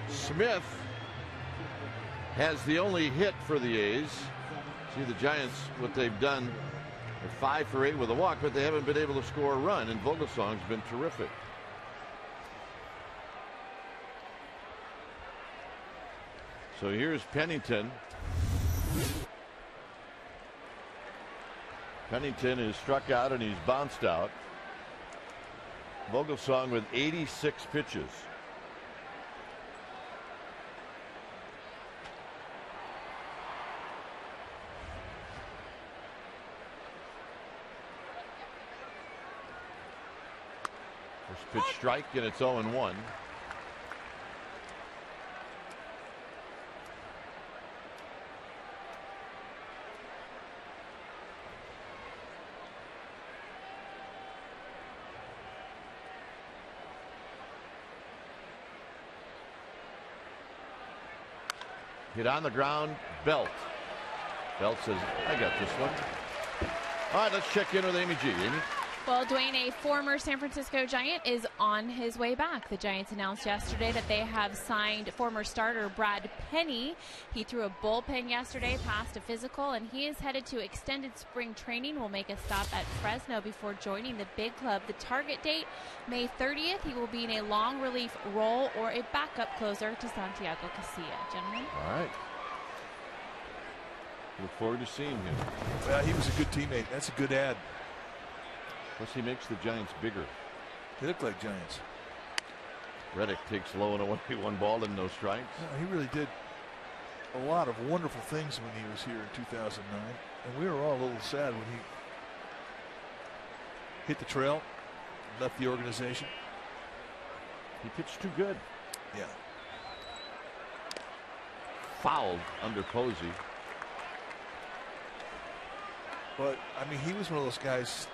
Smith has the only hit for the A's. See the Giants, what they've done. They're 5 for 8 with a walk, but they haven't been able to score a run, and Vogelsong's been terrific. So here's Pennington. Pennington is struck out and he's bounced out. Vogelsong with 86 pitches. First pitch strike, and it's 0-1. Hit on the ground, Belt. Belt says, I got this one. All right, let's check in with Amy G. Amy? Well, Dwayne, a former San Francisco Giant, is on his way back. The Giants announced yesterday that they have signed former starter Brad Penny. He threw a bullpen yesterday, passed a physical, and he is headed to extended spring training. Will make a stop at Fresno before joining the big club. The target date, May 30th. He will be in a long relief role or a backup closer to Santiago Casilla. Gentlemen? All right. Look forward to seeing him. Well, he was a good teammate. That's a good ad. Plus, he makes the Giants bigger. They look like Giants. Reddick takes low and away, 1 ball and no strikes. No, he really did a lot of wonderful things when he was here in 2009. And we were all a little sad when he hit the trail, left the organization. He pitched too good. Yeah. Fouled under Posey. But, I mean, he was one of those guys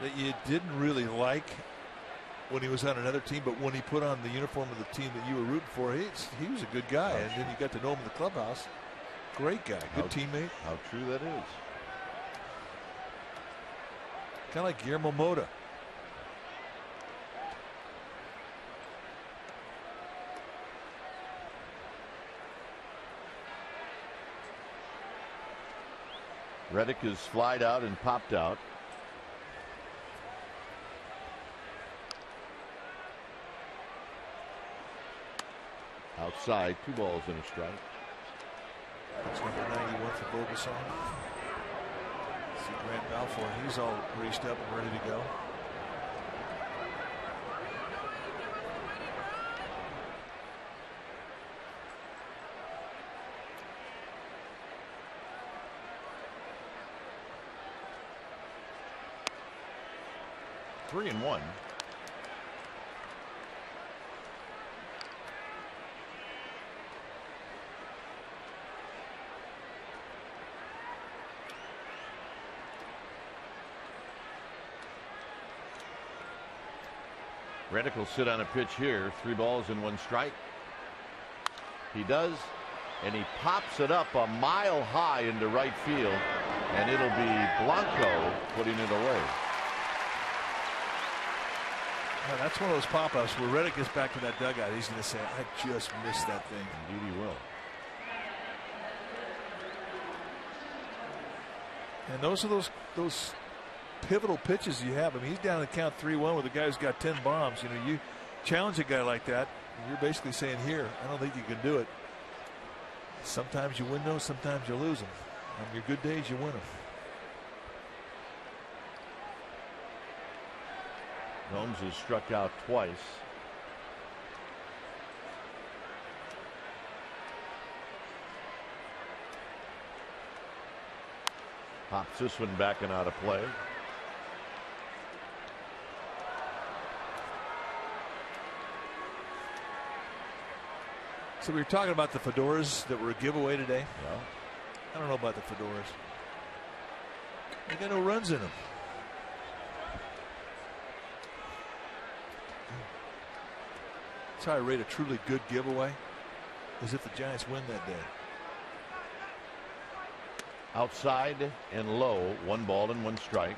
that you didn't really like when he was on another team, but when he put on the uniform of the team that you were rooting for, he was a good guy. And then you got to know him in the clubhouse. Great guy, good teammate. How true that is. Kind of like Guillermo Mota. Reddick is flied out and popped out. Outside, 2 balls and a strike. That's number 91 for Vogelsong. See Grant Balfour, he's all greased up and ready to go. Three and 1. Reddick will sit on a pitch here. 3 balls and 1 strike. He does, and he pops it up a mile high into right field, and it'll be Blanco putting it away. Now, that's one of those pop-ups where Reddick gets back to that dugout. He's going to say, I just missed that thing. Indeed he will. And those are those pivotal pitches you have. I mean, he's down to count 3-1 with a guy who's got 10 bombs. You know, you challenge a guy like that, you're basically saying, here, I don't think you can do it. Sometimes you win those, sometimes you lose them. On your good days, you win them. Gomes has struck out twice. Pops this one back and out of play. So we were talking about the fedoras that were a giveaway today. Yeah. I don't know about the fedoras. They got no runs in them. That's how I rate a truly good giveaway, is if the Giants win that day. Outside and low, 1 ball and 1 strike.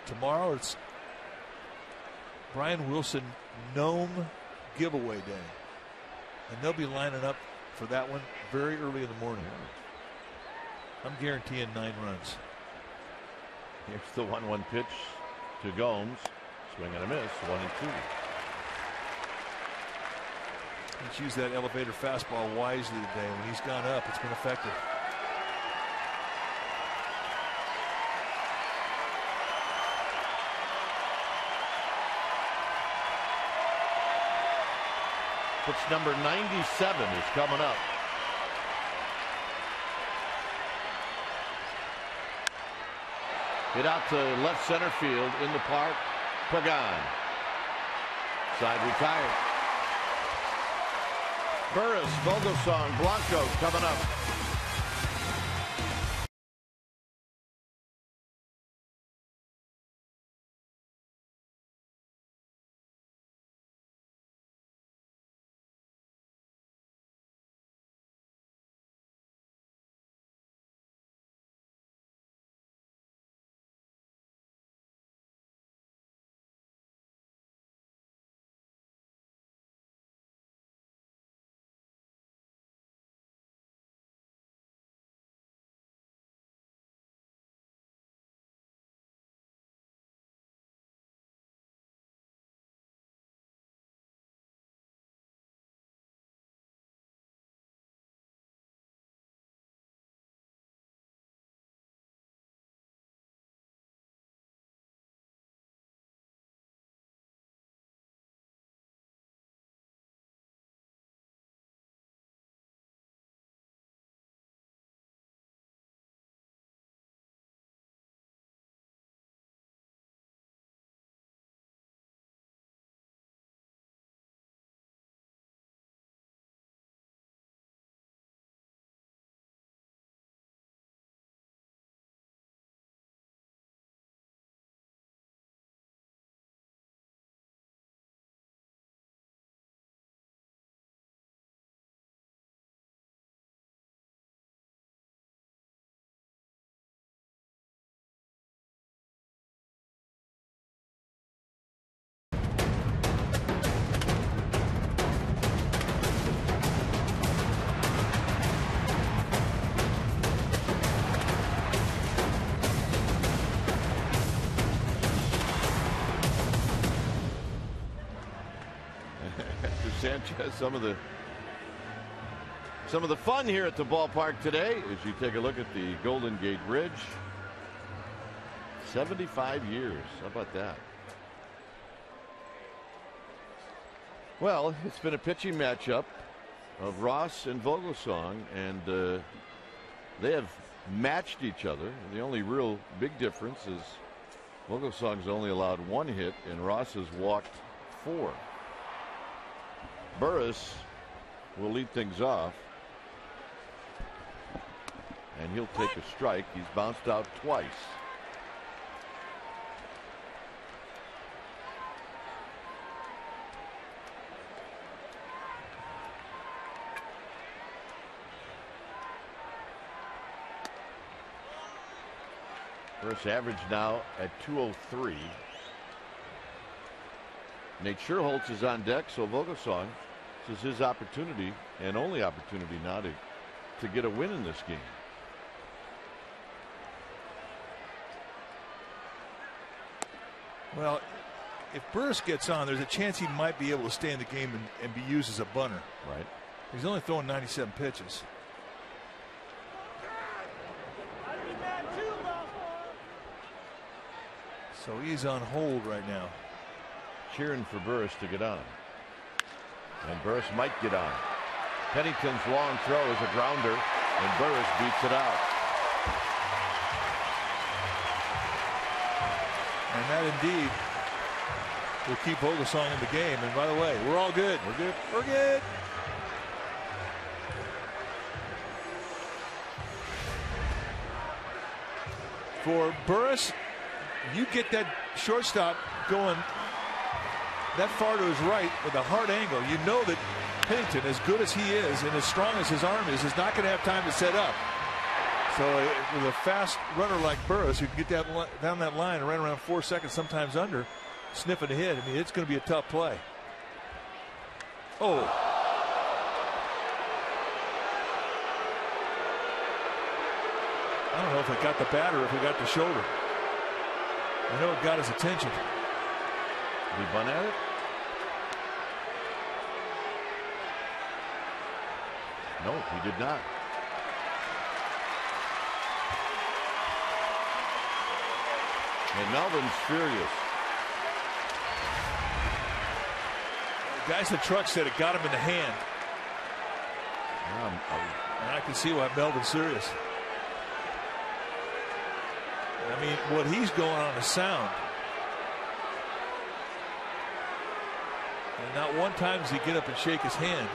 Tomorrow it's Brian Wilson Gnome giveaway day, and they'll be lining up for that one very early in the morning. I'm guaranteeing 9 runs. Here's the 1-1 pitch to Gomes. Swing and a miss, 1-2. He's used that elevator fastball wisely today. When he's gone up, it's been effective. It's number 97 is coming up. Hit out to left center field in the park. Pagan. Side retired. Burris, Vogelsong, Blanco coming up. Sanchez, some of the fun here at the ballpark today as you take a look at the Golden Gate Bridge. 75 years. How about that? Well, it's been a pitching matchup of Ross and Vogelsong, and they have matched each other. The only real big difference is Vogelsong's only allowed 1 hit and Ross has walked 4. Burris will lead things off, and he'll take a strike. He's bounced out twice. Burris average now at 203. Nate Scherholtz is on deck, so Vogelsong, this is his opportunity and only opportunity now to get a win in this game. Well, if Burris gets on, there's a chance he might be able to stay in the game and be used as a bunter. Right. He's only throwing 97 pitches. So he's on hold right now. Cheering for Burris to get on. And Burris might get on. Pennington's long throw is a grounder, and Burris beats it out. And that indeed will keep Vogelsong in the game. And by the way, we're all good. We're good. We're good. For Burris, you get that shortstop going that far to his right with a hard angle. You know that Pennington, as good as he is and as strong as his arm is not going to have time to set up. So with a fast runner like Burris, who can get down that line right around 4 seconds, sometimes under, sniffing ahead, I mean, it's going to be a tough play. Oh. I don't know if it got the bat or if it got the shoulder. I know it got his attention. Did he bunt at it? No, he did not. And Melvin's furious. Guys in the truck said it got him in the hand. And I can see why Melvin's serious. I mean, what he's going on is sound. And not one time does he get up and shake his hand.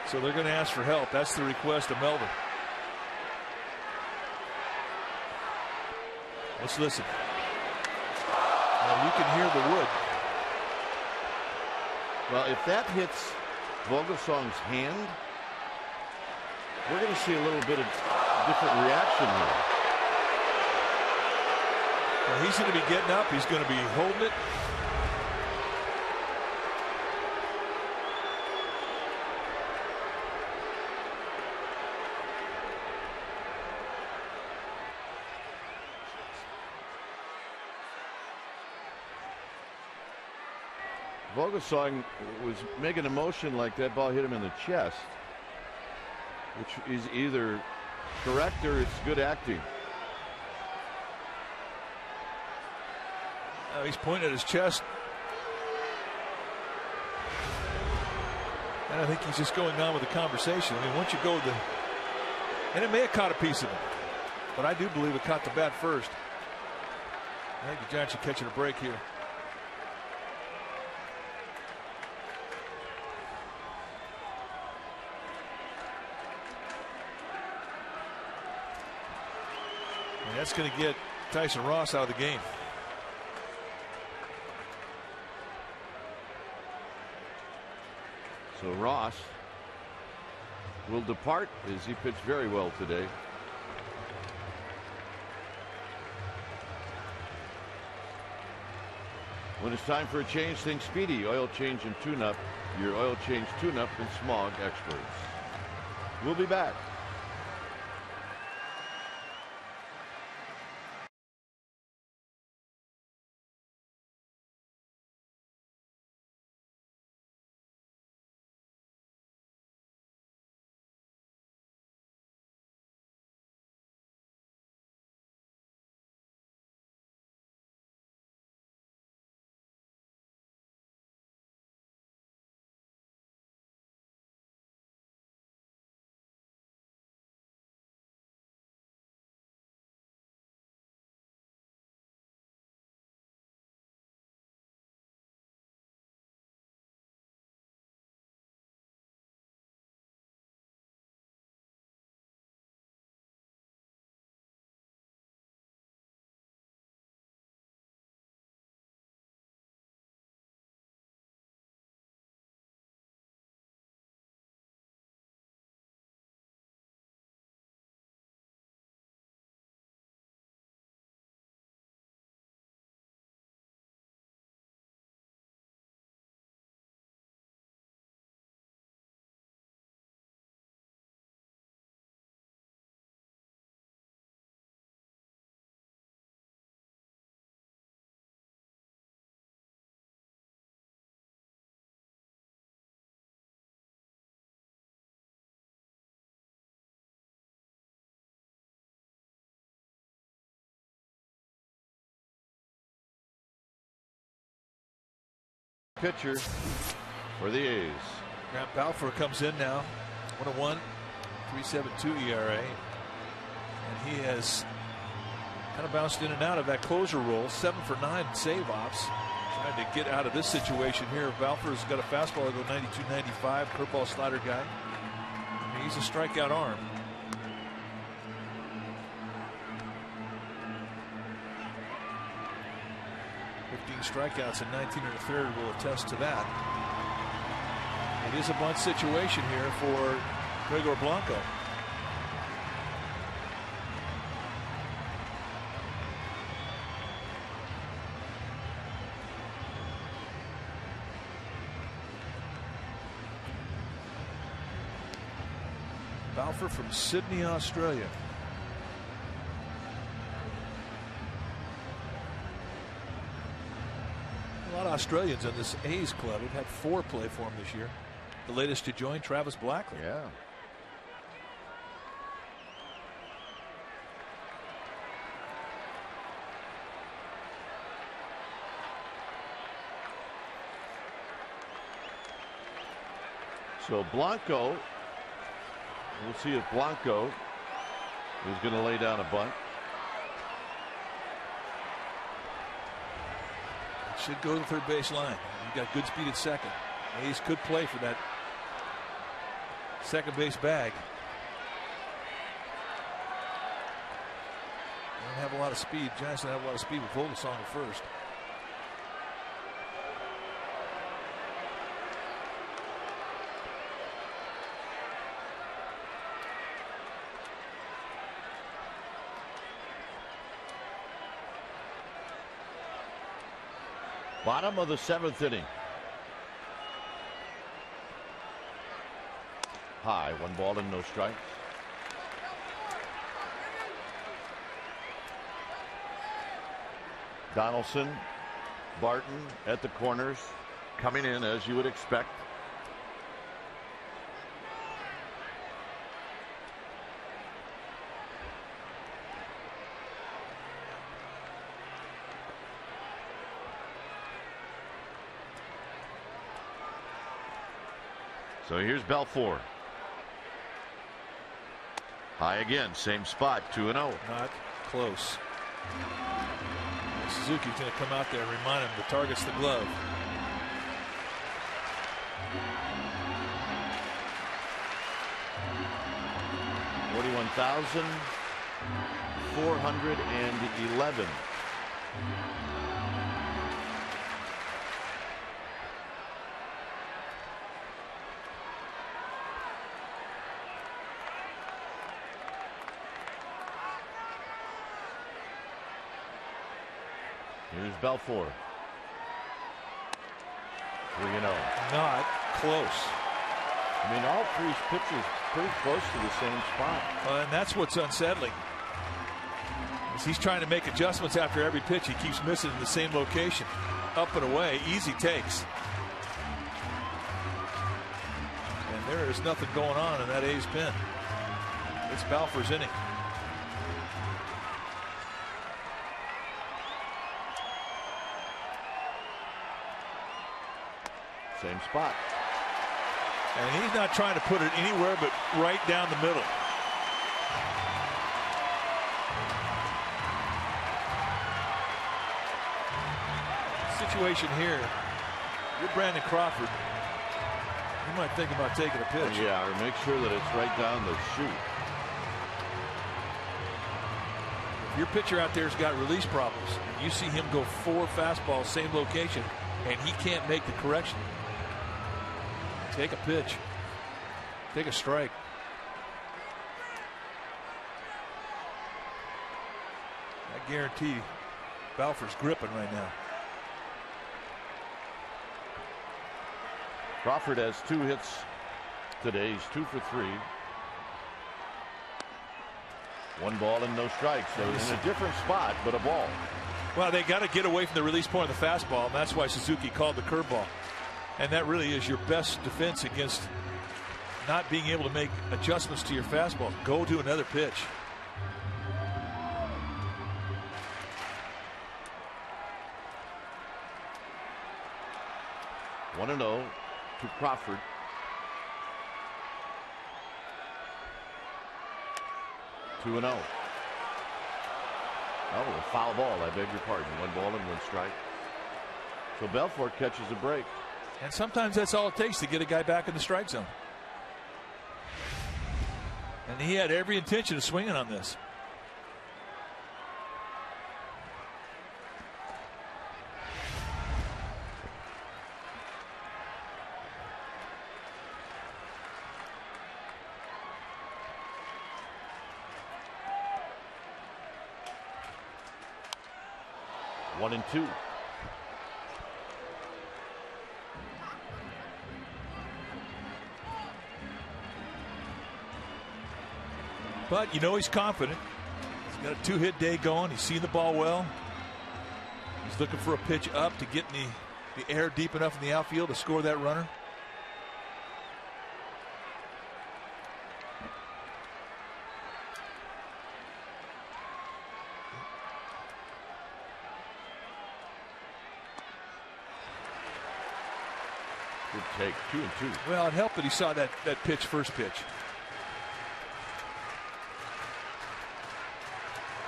So they're going to ask for help. That's the request of Melvin. Let's listen. Now you can hear the wood. Well, if that hits Vogelsong's hand, we're going to see a little bit of different reaction here. Well, he's going to be getting up. He's going to be holding it. Vogelsong was making a motion like that ball hit him in the chest, which is either correct or it's good acting. He's pointing at his chest. And I think he's just going on with the conversation. I mean, once you go with the... And it may have caught a piece of it, but I do believe it caught the bat first. I think the Giants are catching a break here. And that's going to get Tyson Ross out of the game. So Ross will depart as he pitched very well today. When it's time for a change, think Speedy Oil Change and Tune-Up. Your oil change tune-up and smog experts. We'll be back. Pitcher for the A's. Grant Balfour comes in now. 1-1, 3.72 ERA. And he has kind of bounced in and out of that closer role. 7 for 9 save ops. Trying to get out of this situation here. Balfour's got a fastball that'll go 92-95. Curveball slider guy. I mean, he's a strikeout arm. Strikeouts and 19 and a third will attest to that. It is a bunt situation here for Gregor Blanco. Balfour from Sydney, Australia. A lot of Australians in this A's club. We've had 4 play for him this year. The latest to join, Travis Blackley. Yeah. So Blanco, we'll see if Blanco is going to lay down a bunt. Should go to the third base line. You've got good speed at second. A's could play for that second base bag. They don't have a lot of speed. Giants don't have a lot of speed with Vogelsong at first. Bottom of the 7th inning. High, 1 ball and no strikes. Donaldson, Barton at the corners, coming in as you would expect. So here's Belfour. High again, same spot, 2-0. Not close. Suzuki's going to come out there and remind him the target's the glove. $41,411. Here's Belfour. 3-0. Not close. I mean, all 3 pitches pretty close to the same spot. And that's what's unsettling. As he's trying to make adjustments after every pitch, he keeps missing in the same location. Up and away, easy takes. And there is nothing going on in that A's pen. It's Balfour's inning. Same spot. And he's not trying to put it anywhere but right down the middle. Situation here, you're Brandon Crawford. You might think about taking a pitch. Yeah, or make sure that it's right down the chute. If your pitcher out there's got release problems, and you see him go 4 fastballs, same location, and he can't make the correction, take a pitch. Take a strike. I guarantee Balfour's gripping right now. Crawford has 2 hits today. He's 2 for 3. 1 ball and no strikes. So in a different spot, but a ball. Well, they got to get away from the release point of the fastball, and that's why Suzuki called the curveball. And that really is your best defense against not being able to make adjustments to your fastball. Go to another pitch. One 1-0 to Crawford. Two 2-0. Oh, a foul ball. I beg your pardon. 1 ball and 1 strike. So Belfour catches a break. And sometimes that's all it takes to get a guy back in the strike zone. And he had every intention of swinging on this. One and 2. But you know he's confident. He's got a 2-hit day going. He's seen the ball well. He's looking for a pitch up to get in the air deep enough in the outfield to score that runner. Good take. 2-2. Well, it helped that he saw that pitch, first pitch.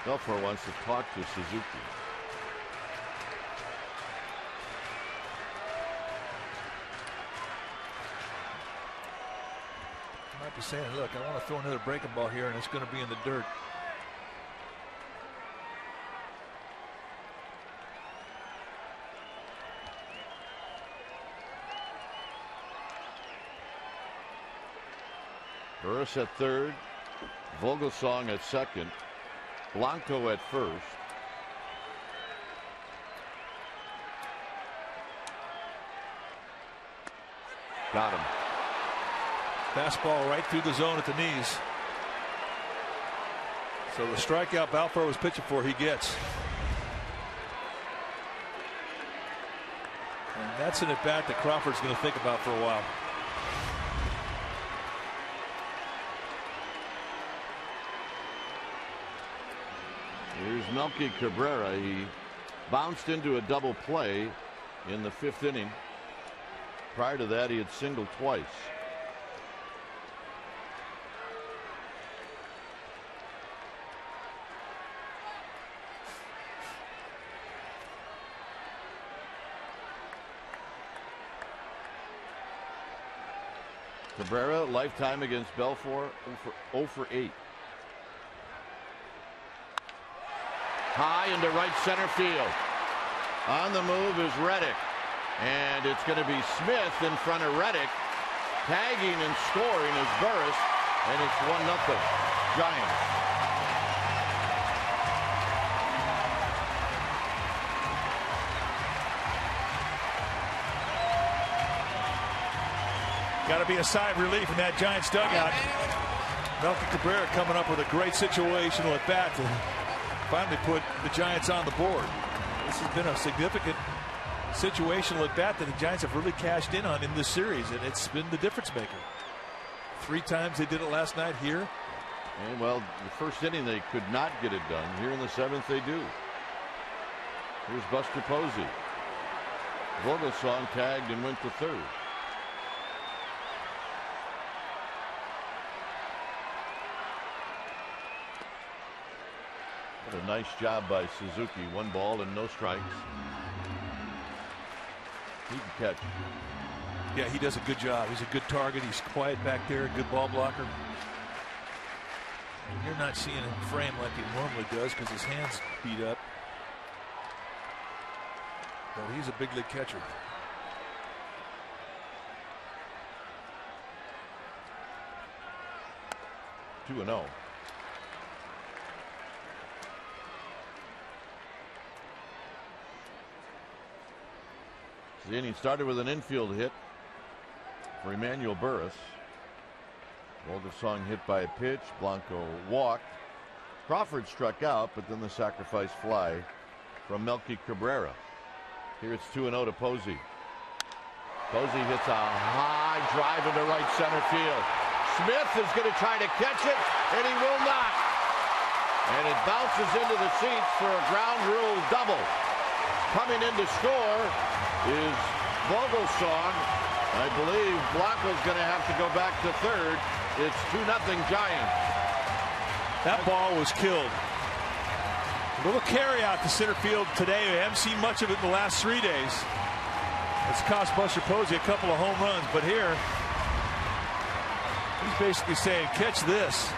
Belfour wants to talk to Suzuki. Might be saying, look, I want to throw another breaking ball here, and it's going to be in the dirt. Burris at third, Vogelsong at second, Blanco at first. Got him. Fastball right through the zone at the knees. So the strikeout Balfour was pitching for, he gets. And that's an at-bat that Crawford's going to think about for a while. Here's Melky Cabrera. He bounced into a double play in the 5th inning. Prior to that, he had singled twice. Cabrera, lifetime against Belfour, 0 for 8. High into right center field. On the move is Reddick. And it's going to be Smith in front of Reddick. Tagging and scoring is Burris. And it's 1-0 Giants. Got to be a sigh of relief in that Giants dugout. Melky Cabrera coming up with a great situational at bat to finally put the Giants on the board. This has been a significant situational at bat that the Giants have really cashed in on in this series, and it's been the difference maker. 3 times they did it last night here. And well, the first inning they could not get it done. Here in the 7th they do. Here's Buster Posey. Vogelsong tagged and went to third. What a nice job by Suzuki. 1 ball and no strikes. He can catch. Yeah, he does a good job. He's a good target. He's quiet back there, good ball blocker. And you're not seeing him frame like he normally does because his hands beat up. But he's a big league catcher. Two 2-0. The inning started with an infield hit for Emmanuel Burris. Vogelsong hit by a pitch. Blanco walked. Crawford struck out, but then the sacrifice fly from Melky Cabrera. Here it's 2-0 to Posey. Posey hits a high drive into right center field. Smith is going to try to catch it, and he will not. And it bounces into the seats for a ground rule double. Coming in to score is Vogelsong. I believe Blanco's going to have to go back to third. It's 2-0 Giants. That ball was killed. A little carry out to center field today. We haven't seen much of it in the last 3 days. It's cost Buster Posey a couple of home runs, but here he's basically saying, catch this.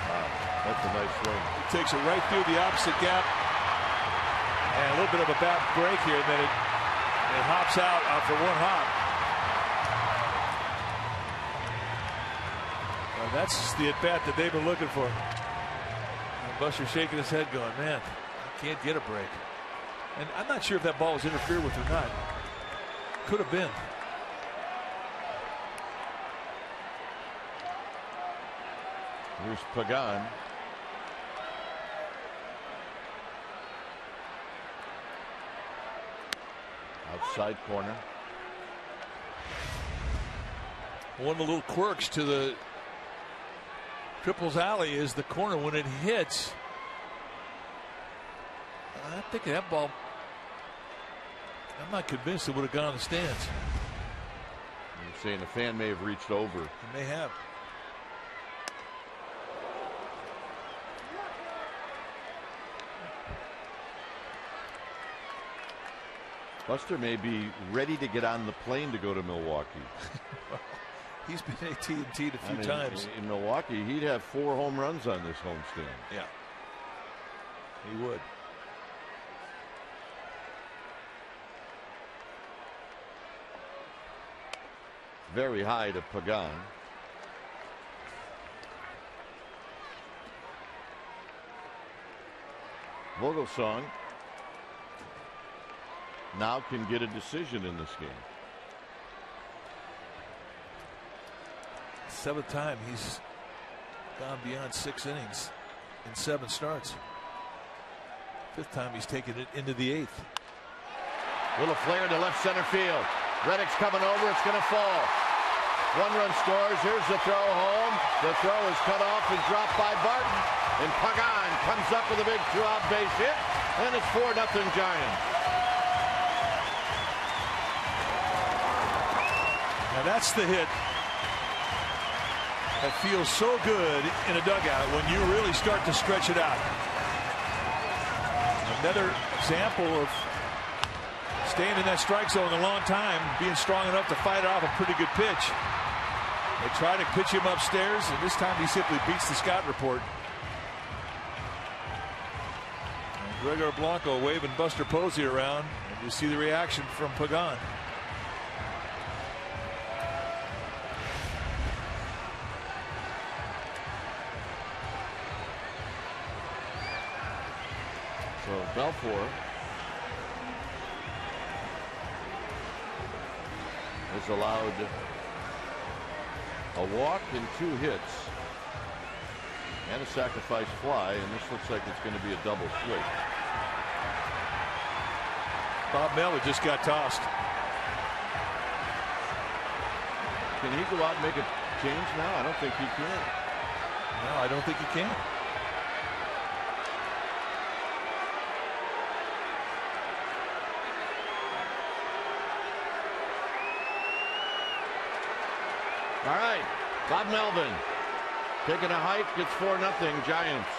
Wow, that's a nice swing. He takes it right through the opposite gap. And a little bit of a bad break here, and then it hops out for 1 hop. Well, that's the at-bat that they've been looking for. And Buster shaking his head going, man, I can't get a break. And I'm not sure if that ball was interfered with or not. Could have been. Here's Pagan. Outside corner. One of the little quirks to the triples alley is the corner when it hits. I think that ball, I'm not convinced it would have gone in the stands. saying the fan may have reached over. He may have. Buster may be ready to get on the plane to go to Milwaukee. He's been AT&T'd a few times. In Milwaukee, he'd have 4 home runs on this homestand. Yeah, he would. Very high to Pagan. Vogelsong now can get a decision in this game. 7th time he's gone beyond 6 innings in 7 starts. 5th time he's taken it into the 8th. Little flare to left center field. Reddick's coming over. It's going to fall. 1-run scores. Here's the throw home. The throw is cut off and dropped by Barton. And Pagan comes up with a big 2-out base hit. And it's 4-0 Giants. Now that's the hit that feels so good in a dugout when you really start to stretch it out. Another example of staying in that strike zone a long time, being strong enough to fight off a pretty good pitch. They try to pitch him upstairs, and this time he simply beats the scout report. And Gregor Blanco waving Buster Posey around, and you see the reaction from Pagan. So Belfour has allowed a walk and 2 hits and a sacrifice fly, and this looks like it's going to be a double swing. Bob Melvin just got tossed. Can he go out and make a change now? I don't think he can. No, I don't think he can. All right, Bob Melvin taking a hike. It's 4-0 Giants.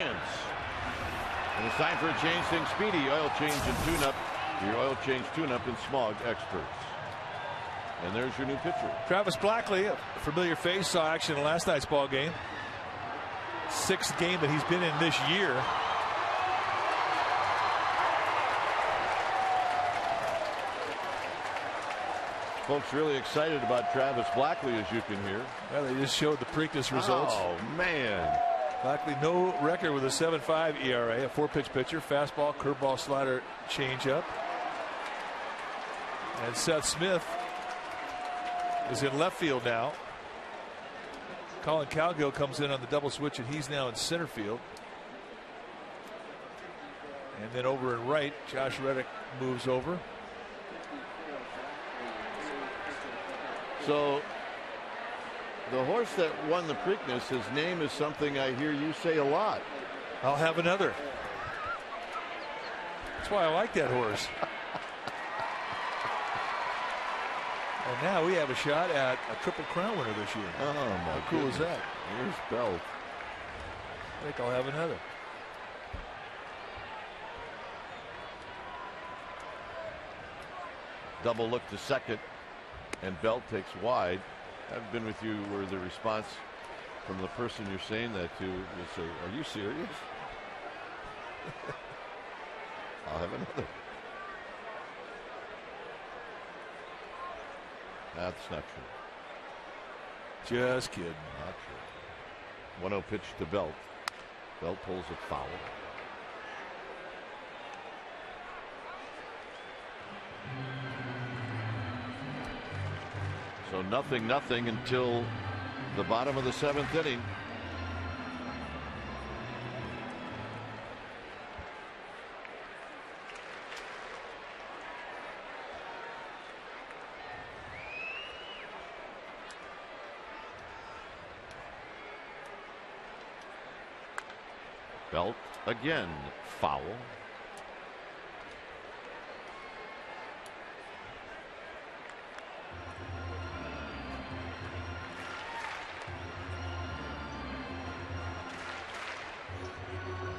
And it's time for a change. Thing speedy. Oil change and tune-up. Your oil change tune-up and smog experts. And there's your new pitcher. Travis Blackley, a familiar face, saw action in last night's ball game. 6th game that he's been in this year. Folks really excited about Travis Blackley, as you can hear. Well, they just showed the Preakness results. Oh, man. Blackley, no record with a 7.5 ERA, a 4-pitch pitcher, fastball, curveball, slider, changeup. And Seth Smith is in left field now. Colin Cowgill comes in on the double switch, and he's now in center field. And then over in right, Josh Reddick moves over. So the horse that won the Preakness, his name is something I hear you say a lot. I'll have another. That's why I like that horse. And now we have a shot at a Triple Crown winner this year. Oh, my How cool goodness. is that? Here's Belt. I think I'll have another. Double look to second, and Belt takes wide. I've been with you where the response from the person you're saying that to will say, "Are you serious?" I'll have another. That's not true. Just kidding. Not true. 1-0 pitch to Belt. Belt pulls a foul. So 0-0 until the bottom of the 7th inning. Belt again, foul.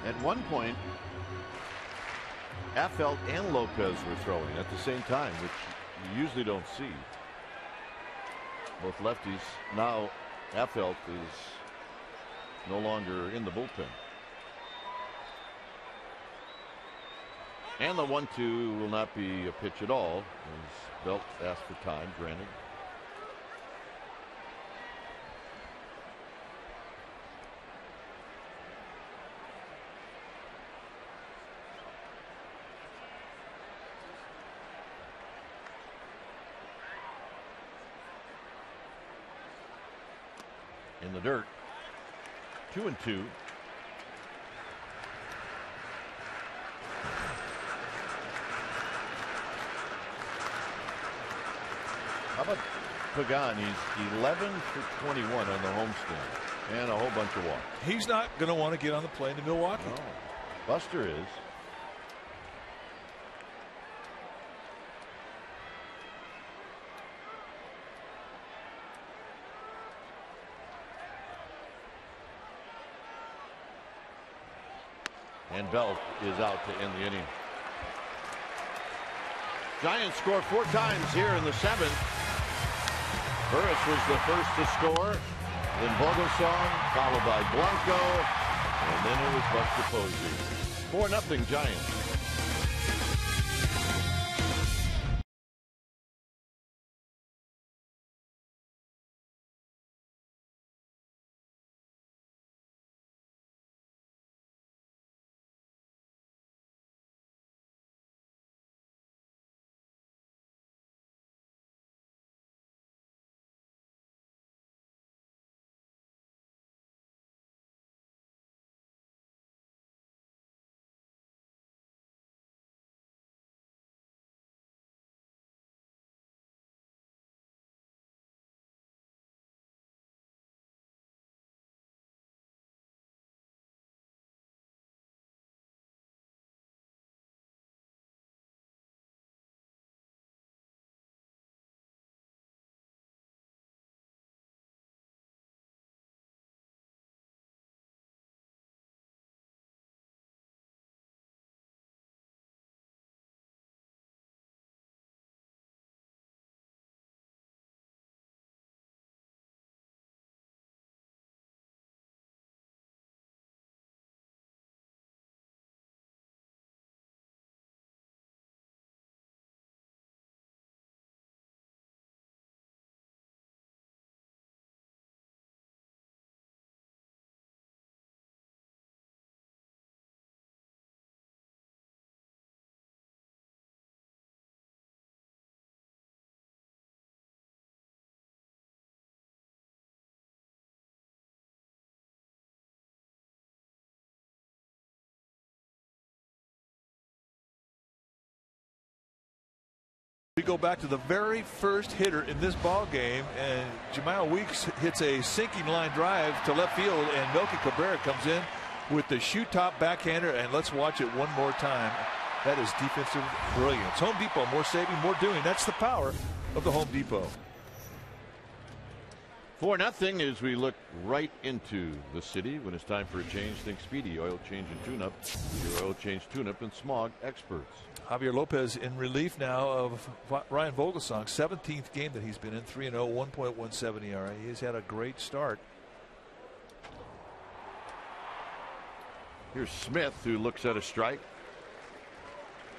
At one point, Affelt and Lopez were throwing at the same time, which you usually don't see. Both lefties. Now Affelt is no longer in the bullpen. And the 1-2 will not be a pitch at all, as Belt asked for time, granted. In the dirt, 2-2. How about Pagan? He's 11 for 21 on the homestand and a whole bunch of walks. He's not going to want to get on the plane to Milwaukee. No. Buster is. And Belt is out to end the inning. Giants score 4 times here in the 7th. Burris was the first to score, then Vogelsong, followed by Blanco, and then it was Buster Posey. 4-0 Giants. go back to the very first hitter in this ball game, and Jamal Weeks hits a sinking line drive to left field, and Melky Cabrera comes in with the shoot top backhander, and let's watch it one more time. That is defensive brilliance. Home Depot, more saving, more doing. That's the power of the Home Depot. 4-0 as we look right into the city when it's time for a change. Think Speedy Oil Change and Tune-Up. Your oil change tune-up and smog experts. Javier Lopez in relief now of Ryan Vogelsong. 17th game that he's been in. 3-0, 1.17 ERA. He's had a great start. Here's Smith, who looks at a strike.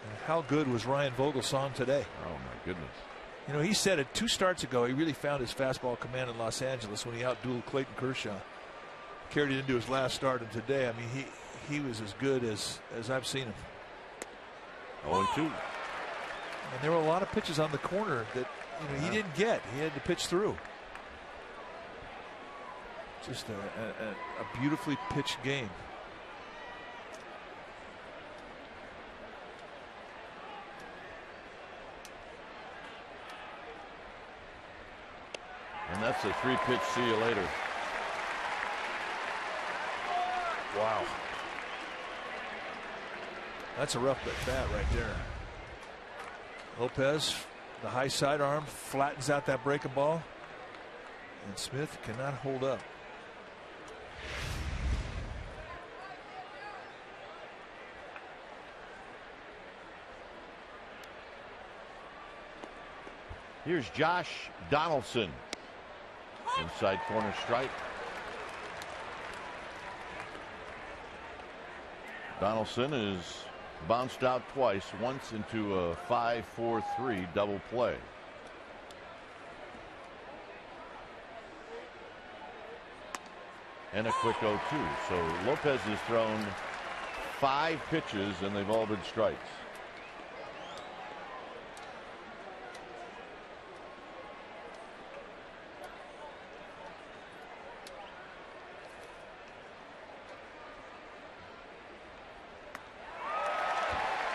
And how good was Ryan Vogelsong today? Oh, my goodness. You know, he said it 2 starts ago. He really found his fastball command in Los Angeles when he outdueled Clayton Kershaw. Carried it into his last start, and today, I mean, he was as good as I've seen him. 0-2. And there were a lot of pitches on the corner that he didn't get. He had to pitch through. Just a beautifully pitched game. And that's a 3-pitch see you later. Wow. That's a rough bat right there. Lopez, the high sidearm, flattens out that breaking ball. And Smith cannot hold up. Here's Josh Donaldson. Inside corner strike. Donaldson is bounced out twice, once into a 5-4-3 double play. And a quick 0-2. So Lopez has thrown 5 pitches and they've all been strikes.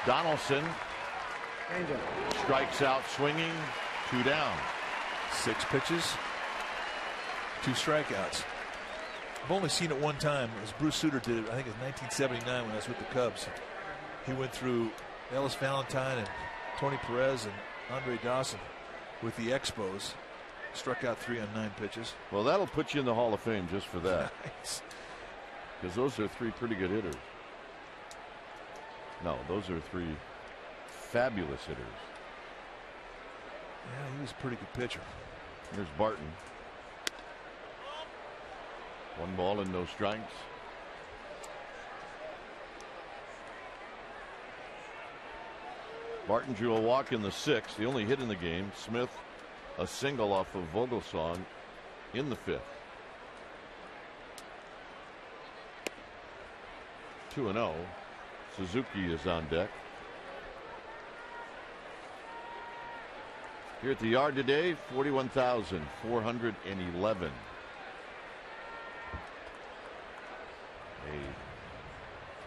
Donaldson strikes out swinging, 2 down. 6 pitches, 2 strikeouts. I've only seen it one time. It was Bruce Sutter did it. I think it was 1979 when I was with the Cubs. He went through Ellis Valentine and Tony Perez and Andre Dawson with the Expos. Struck out 3 on 9 pitches. Well, that'll put you in the Hall of Fame just for that. Nice. Because those are 3 pretty good hitters. No, those are 3 fabulous hitters. Yeah, he was a pretty good pitcher. Here's Barton. 1 ball and no strikes. Barton drew a walk in the 6th, the only hit in the game. Smith a single off of Vogelsong in the 5th. 2-0. Suzuki is on deck. Here at the yard today, 41,411. A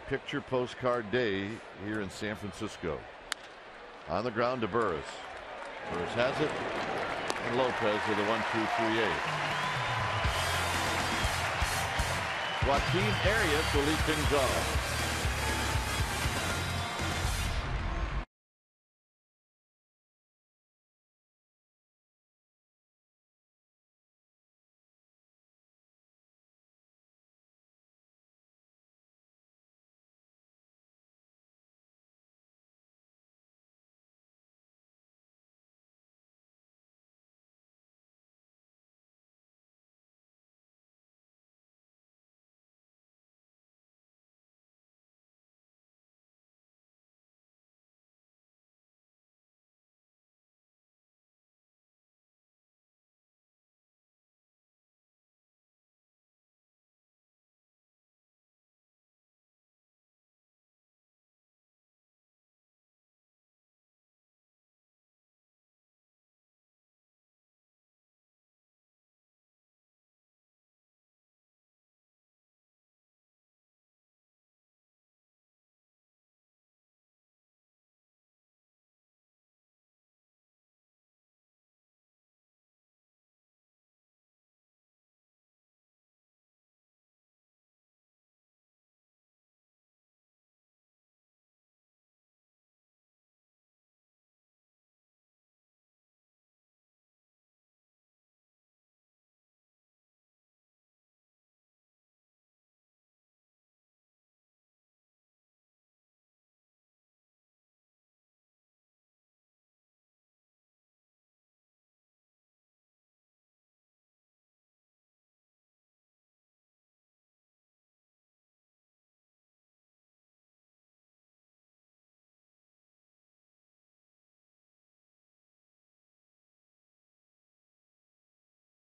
picture postcard day here in San Francisco. On the ground to Burris. Burris has it. And Lopez with a 1-2-3-8. Joaquin Arias will lead things off.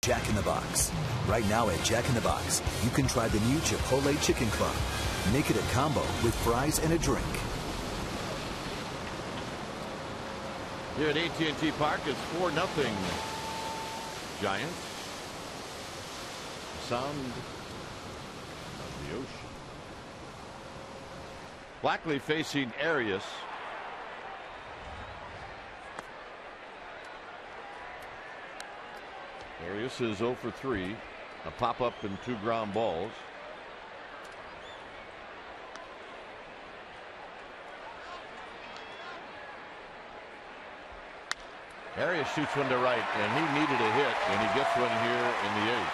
Jack in the Box. Right now at Jack in the Box, you can try the new Chipotle Chicken Club. Make it a combo with fries and a drink. Here at AT Park, it's 4-0 Giants. The sound of the ocean. Blackley facing Arias. Arias is 0 for 3. A pop-up and 2 ground balls. Arias shoots one to right, and he needed a hit, and he gets one here in the 8th.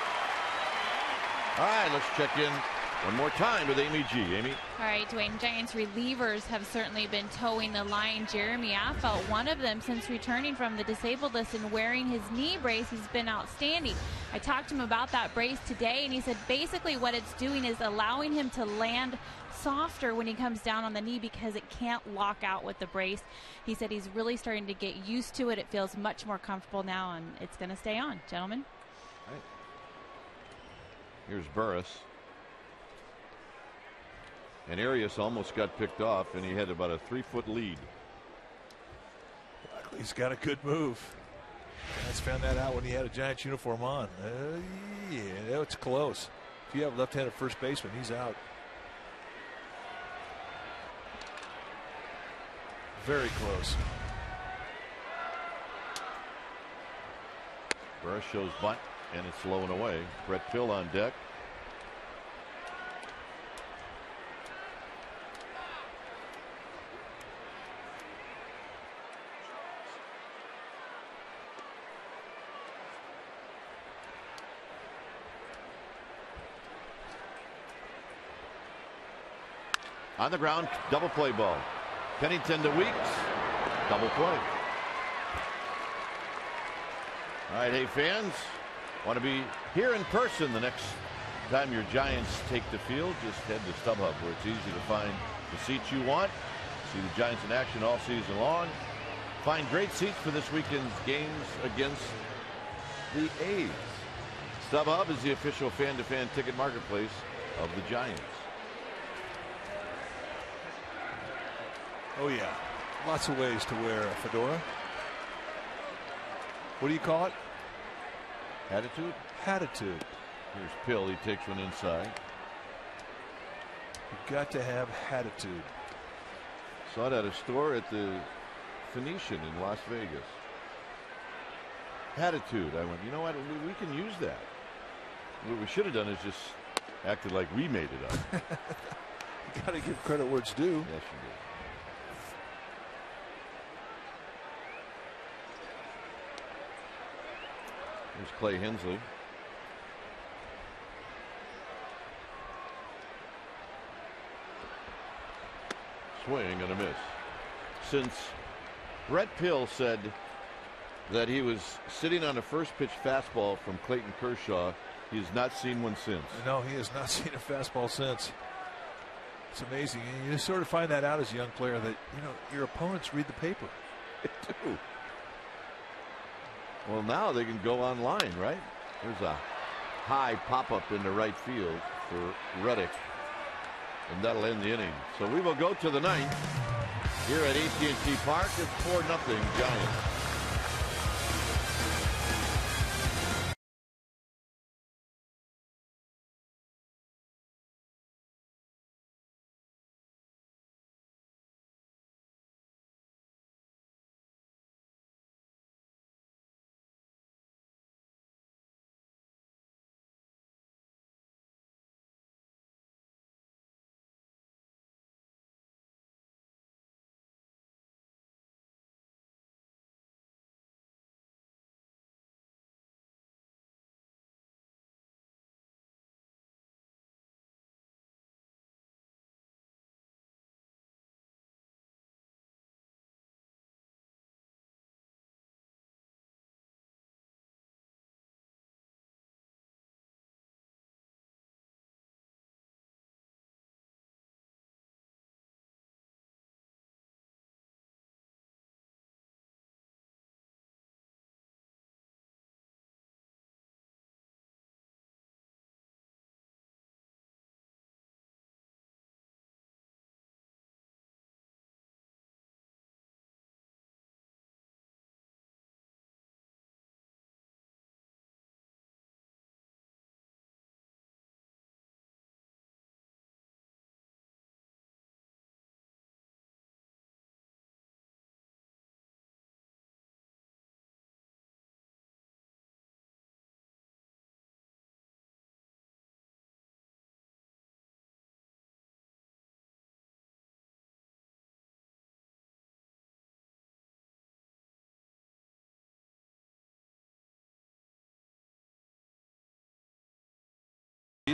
All right, let's check in one more time with Amy G. Amy. All right, Dwayne, Giants relievers have certainly been towing the line. Jeremy Affeldt, one of them since returning from the disabled list and wearing his knee brace, he's been outstanding. I talked to him about that brace today, and he said basically what it's doing is allowing him to land softer when he comes down on the knee because it can't lock out with the brace. He said he's really starting to get used to it. It feels much more comfortable now, and it's going to stay on. Gentlemen. All right. Here's Burris. And Arias almost got picked off, and he had about a 3-foot lead. He's got a good move. Giants found that out when he had a Giants uniform on. Yeah, it's close. If you have a left-handed first baseman, he's out. Very close. Burris shows bunt, and it's low and away. Brett Pill on deck. On the ground, double play ball. Pennington to Weeks, double play. All right, hey fans, want to be here in person the next time your Giants take the field? Just head to StubHub, where it's easy to find the seats you want. See the Giants in action all season long. Find great seats for this weekend's games against the A's. StubHub is the official fan-to-fan ticket marketplace of the Giants. Oh, yeah. Lots of ways to wear a fedora. What do you call it? Attitude? Attitude. Here's Pill. He takes one inside. You've got to have attitude. Saw it at a store at the Phoenician in Las Vegas. Attitude. I went, you know what? We can use that. What we should have done is just acted like we made it up. You got to give credit where it's due. Yes, you did. Here's Clay Hensley. Swing and a miss. Since Brett Pill said that he was sitting on a first pitch fastball from Clayton Kershaw, he has not seen one since. No, he has not seen a fastball since. It's amazing. And you just sort of find that out as a young player that, you know, your opponents read the paper. They do. Well, now they can go online, right? There's a high pop-up into right field for Reddick, and that'll end the inning. So we will go to the 9th here at AT Park. It's 4-0 Giants.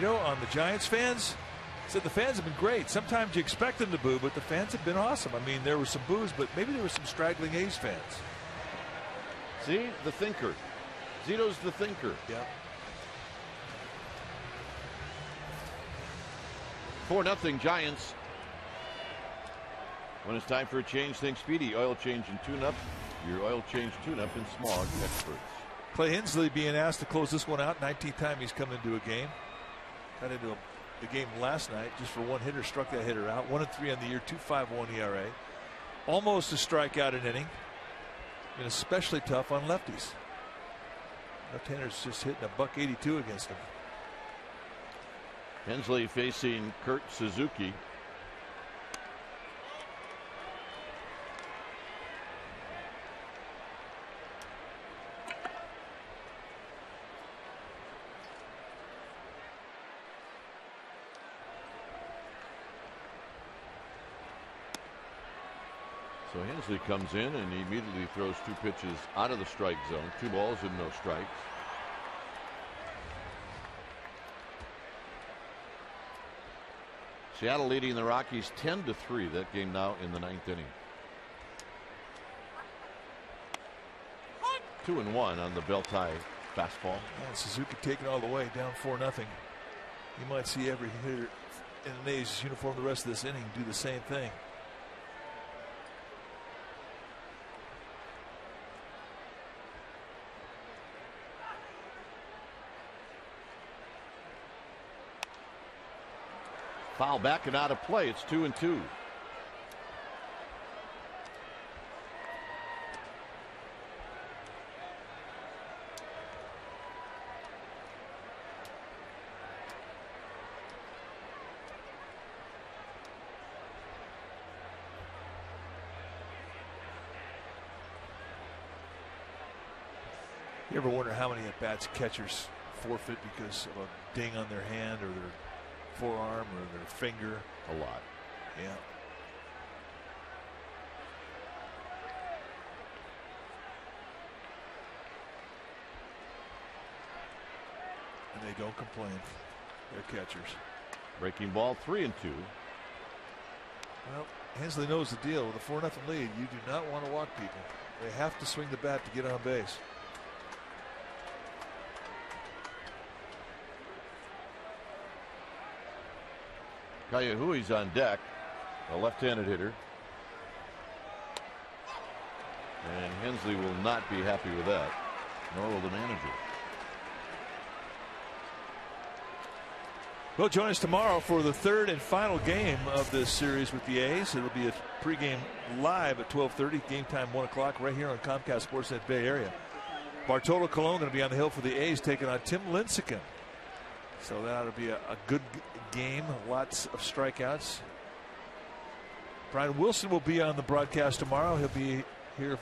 On the Giants fans, said the fans have been great. Sometimes you expect them to boo, but the fans have been awesome. I mean, there were some boos, but maybe there were some straggling A's fans. See, the thinker. Zito's the thinker. Yeah. 4-0 Giants. When it's time for a change, think Speedy. Oil change and tune-up. Your oil change tune-up and smog experts. Clay Hensley being asked to close this one out. 19th time he's come into a game. Got into the game last night just for one hitter. Struck that hitter out. 1-3 on the year. 2.51 ERA. Almost a strikeout an inning. And especially tough on lefties. Left-handers just hitting $182 against him. Hensley facing Kurt Suzuki. So Hensley comes in and he immediately throws 2 pitches out of the strike zone. 2 balls and no strikes. Seattle leading the Rockies 10-3. That game now in the 9th inning. 2-1 on the belt-high fastball. And Suzuki taking all the way down 4-0. You might see every hitter in an A's uniform the rest of this inning do the same thing. Foul back and out of play. It's 2-2. You ever wonder how many at-bats catchers forfeit because of a ding on their hand or their forearm or their finger? A lot. Yeah. And they don't complain. They're catchers. Breaking ball 3-2. Well, Hensley knows the deal. With a 4-0 lead, you do not want to walk people. They have to swing the bat to get on base. Kayahui's on deck, a left-handed hitter. And Hensley will not be happy with that, nor will the manager. Well, join us tomorrow for the 3rd and final game of this series with the A's. It'll be a pregame live at 12:30. Game time 1 o'clock right here on Comcast Sportsnet Bay Area. Bartolo Colon going to be on the hill for the A's, taking on Tim Lincecum. So that'll be a good game. Lots of strikeouts. Brian Wilson will be on the broadcast tomorrow. He'll be here at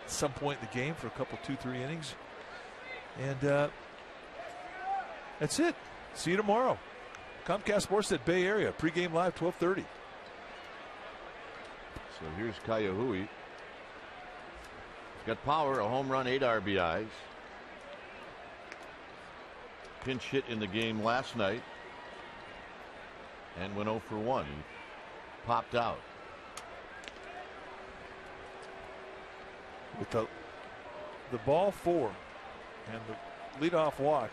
some point in the game for a couple, 2-3 innings. And that's it. See you tomorrow. Comcast Sportsnet Bay Area. Pregame live 12:30. So here's Kayahui. He's got power, a home run, 8 RBIs. Pinch hit in the game last night and went 0 for 1. He popped out. With the ball 4 and the leadoff walk,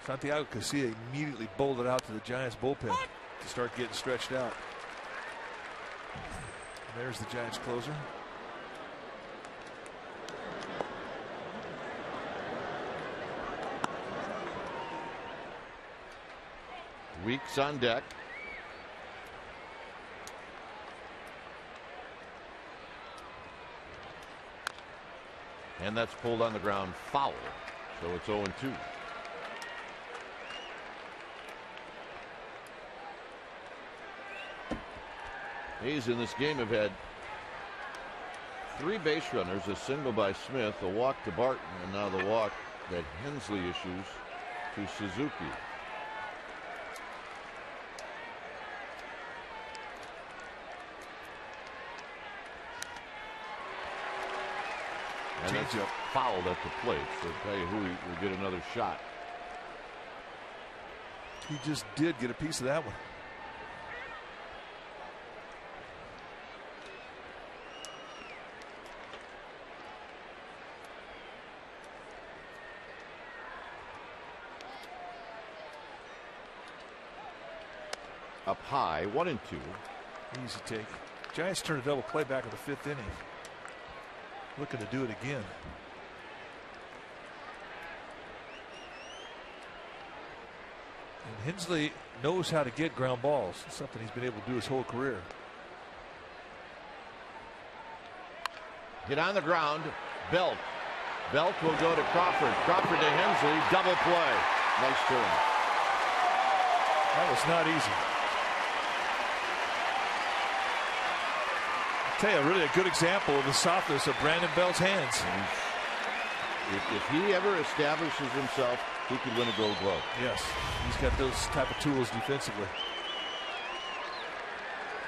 Santiago Casilla immediately bolted out to the Giants bullpen to start getting stretched out. And there's the Giants closer. Weeks on deck. And that's pulled on the ground foul. So it's 0-2. A's in this game have had 3 base runners, a single by Smith, a walk to Barton, and now the walk that Hensley issues to Suzuki. And that's fouled at the plate, so Kayahui will get another shot. He just did get a piece of that one. Up high, 1-2. Easy take. Giants turn a double play back in the 5th inning. Looking to do it again. And Hensley knows how to get ground balls. It's something he's been able to do his whole career. Hit on the ground. Belt. Belt will go to Crawford. Crawford to Hensley. Double play. Nice turn. That was not easy. I'll tell you, really a good example of the softness of Brandon Belt's hands. If he ever establishes himself, he could win a Gold Glove. Yes, he's got those type of tools defensively.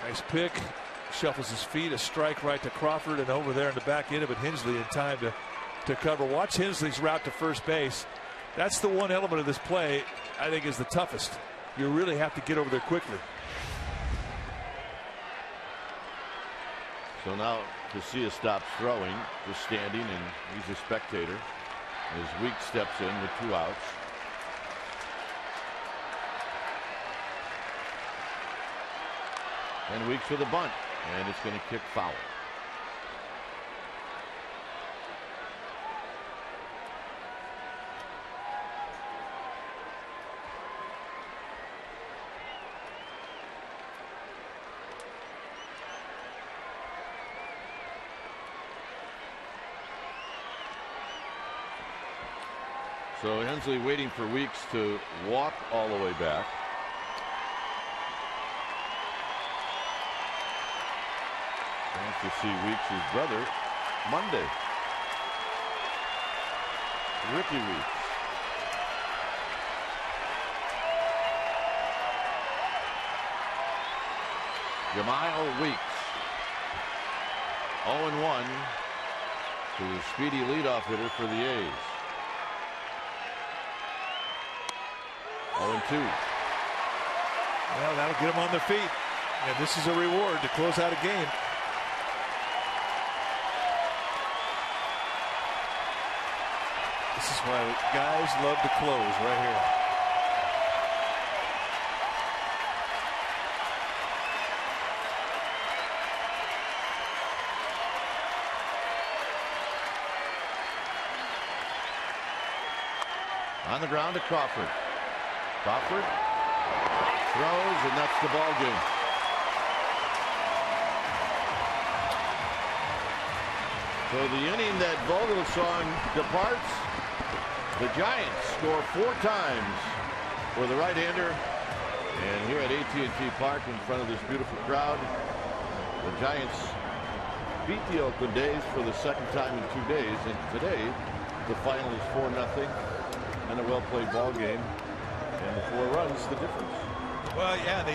Nice pick. Shuffles his feet. A strike right to Crawford, and over there in the back end of it, Hensley in time to cover. Watch Hensley's route to first base. That's the one element of this play I think is the toughest. You really have to get over there quickly. So now Casilla stops throwing, just standing, and he's a spectator. As Weeks steps in with 2 outs. And Weeks with a bunt, and it's going to kick foul. So Hensley waiting for Weeks to walk all the way back. Wants to see Weeks' brother Monday. Ricky Weeks. Jamiel Weeks. 0-1 to the speedy leadoff hitter for the A's. 0-2. Well, that'll get them on their feet. And this is a reward to close out a game. This is why guys love to close right here. On the ground to Crawford. Crawford throws, and that's the ball game. So the inning that Vogelsong departs, the Giants score 4 times for the right-hander. And here at AT Park in front of this beautiful crowd, the Giants beat the Oakland A's for the 2nd time in 2 days. And today, the final is 4-0 and a well-played ball game. And the 4 runs, the difference. Well, yeah, they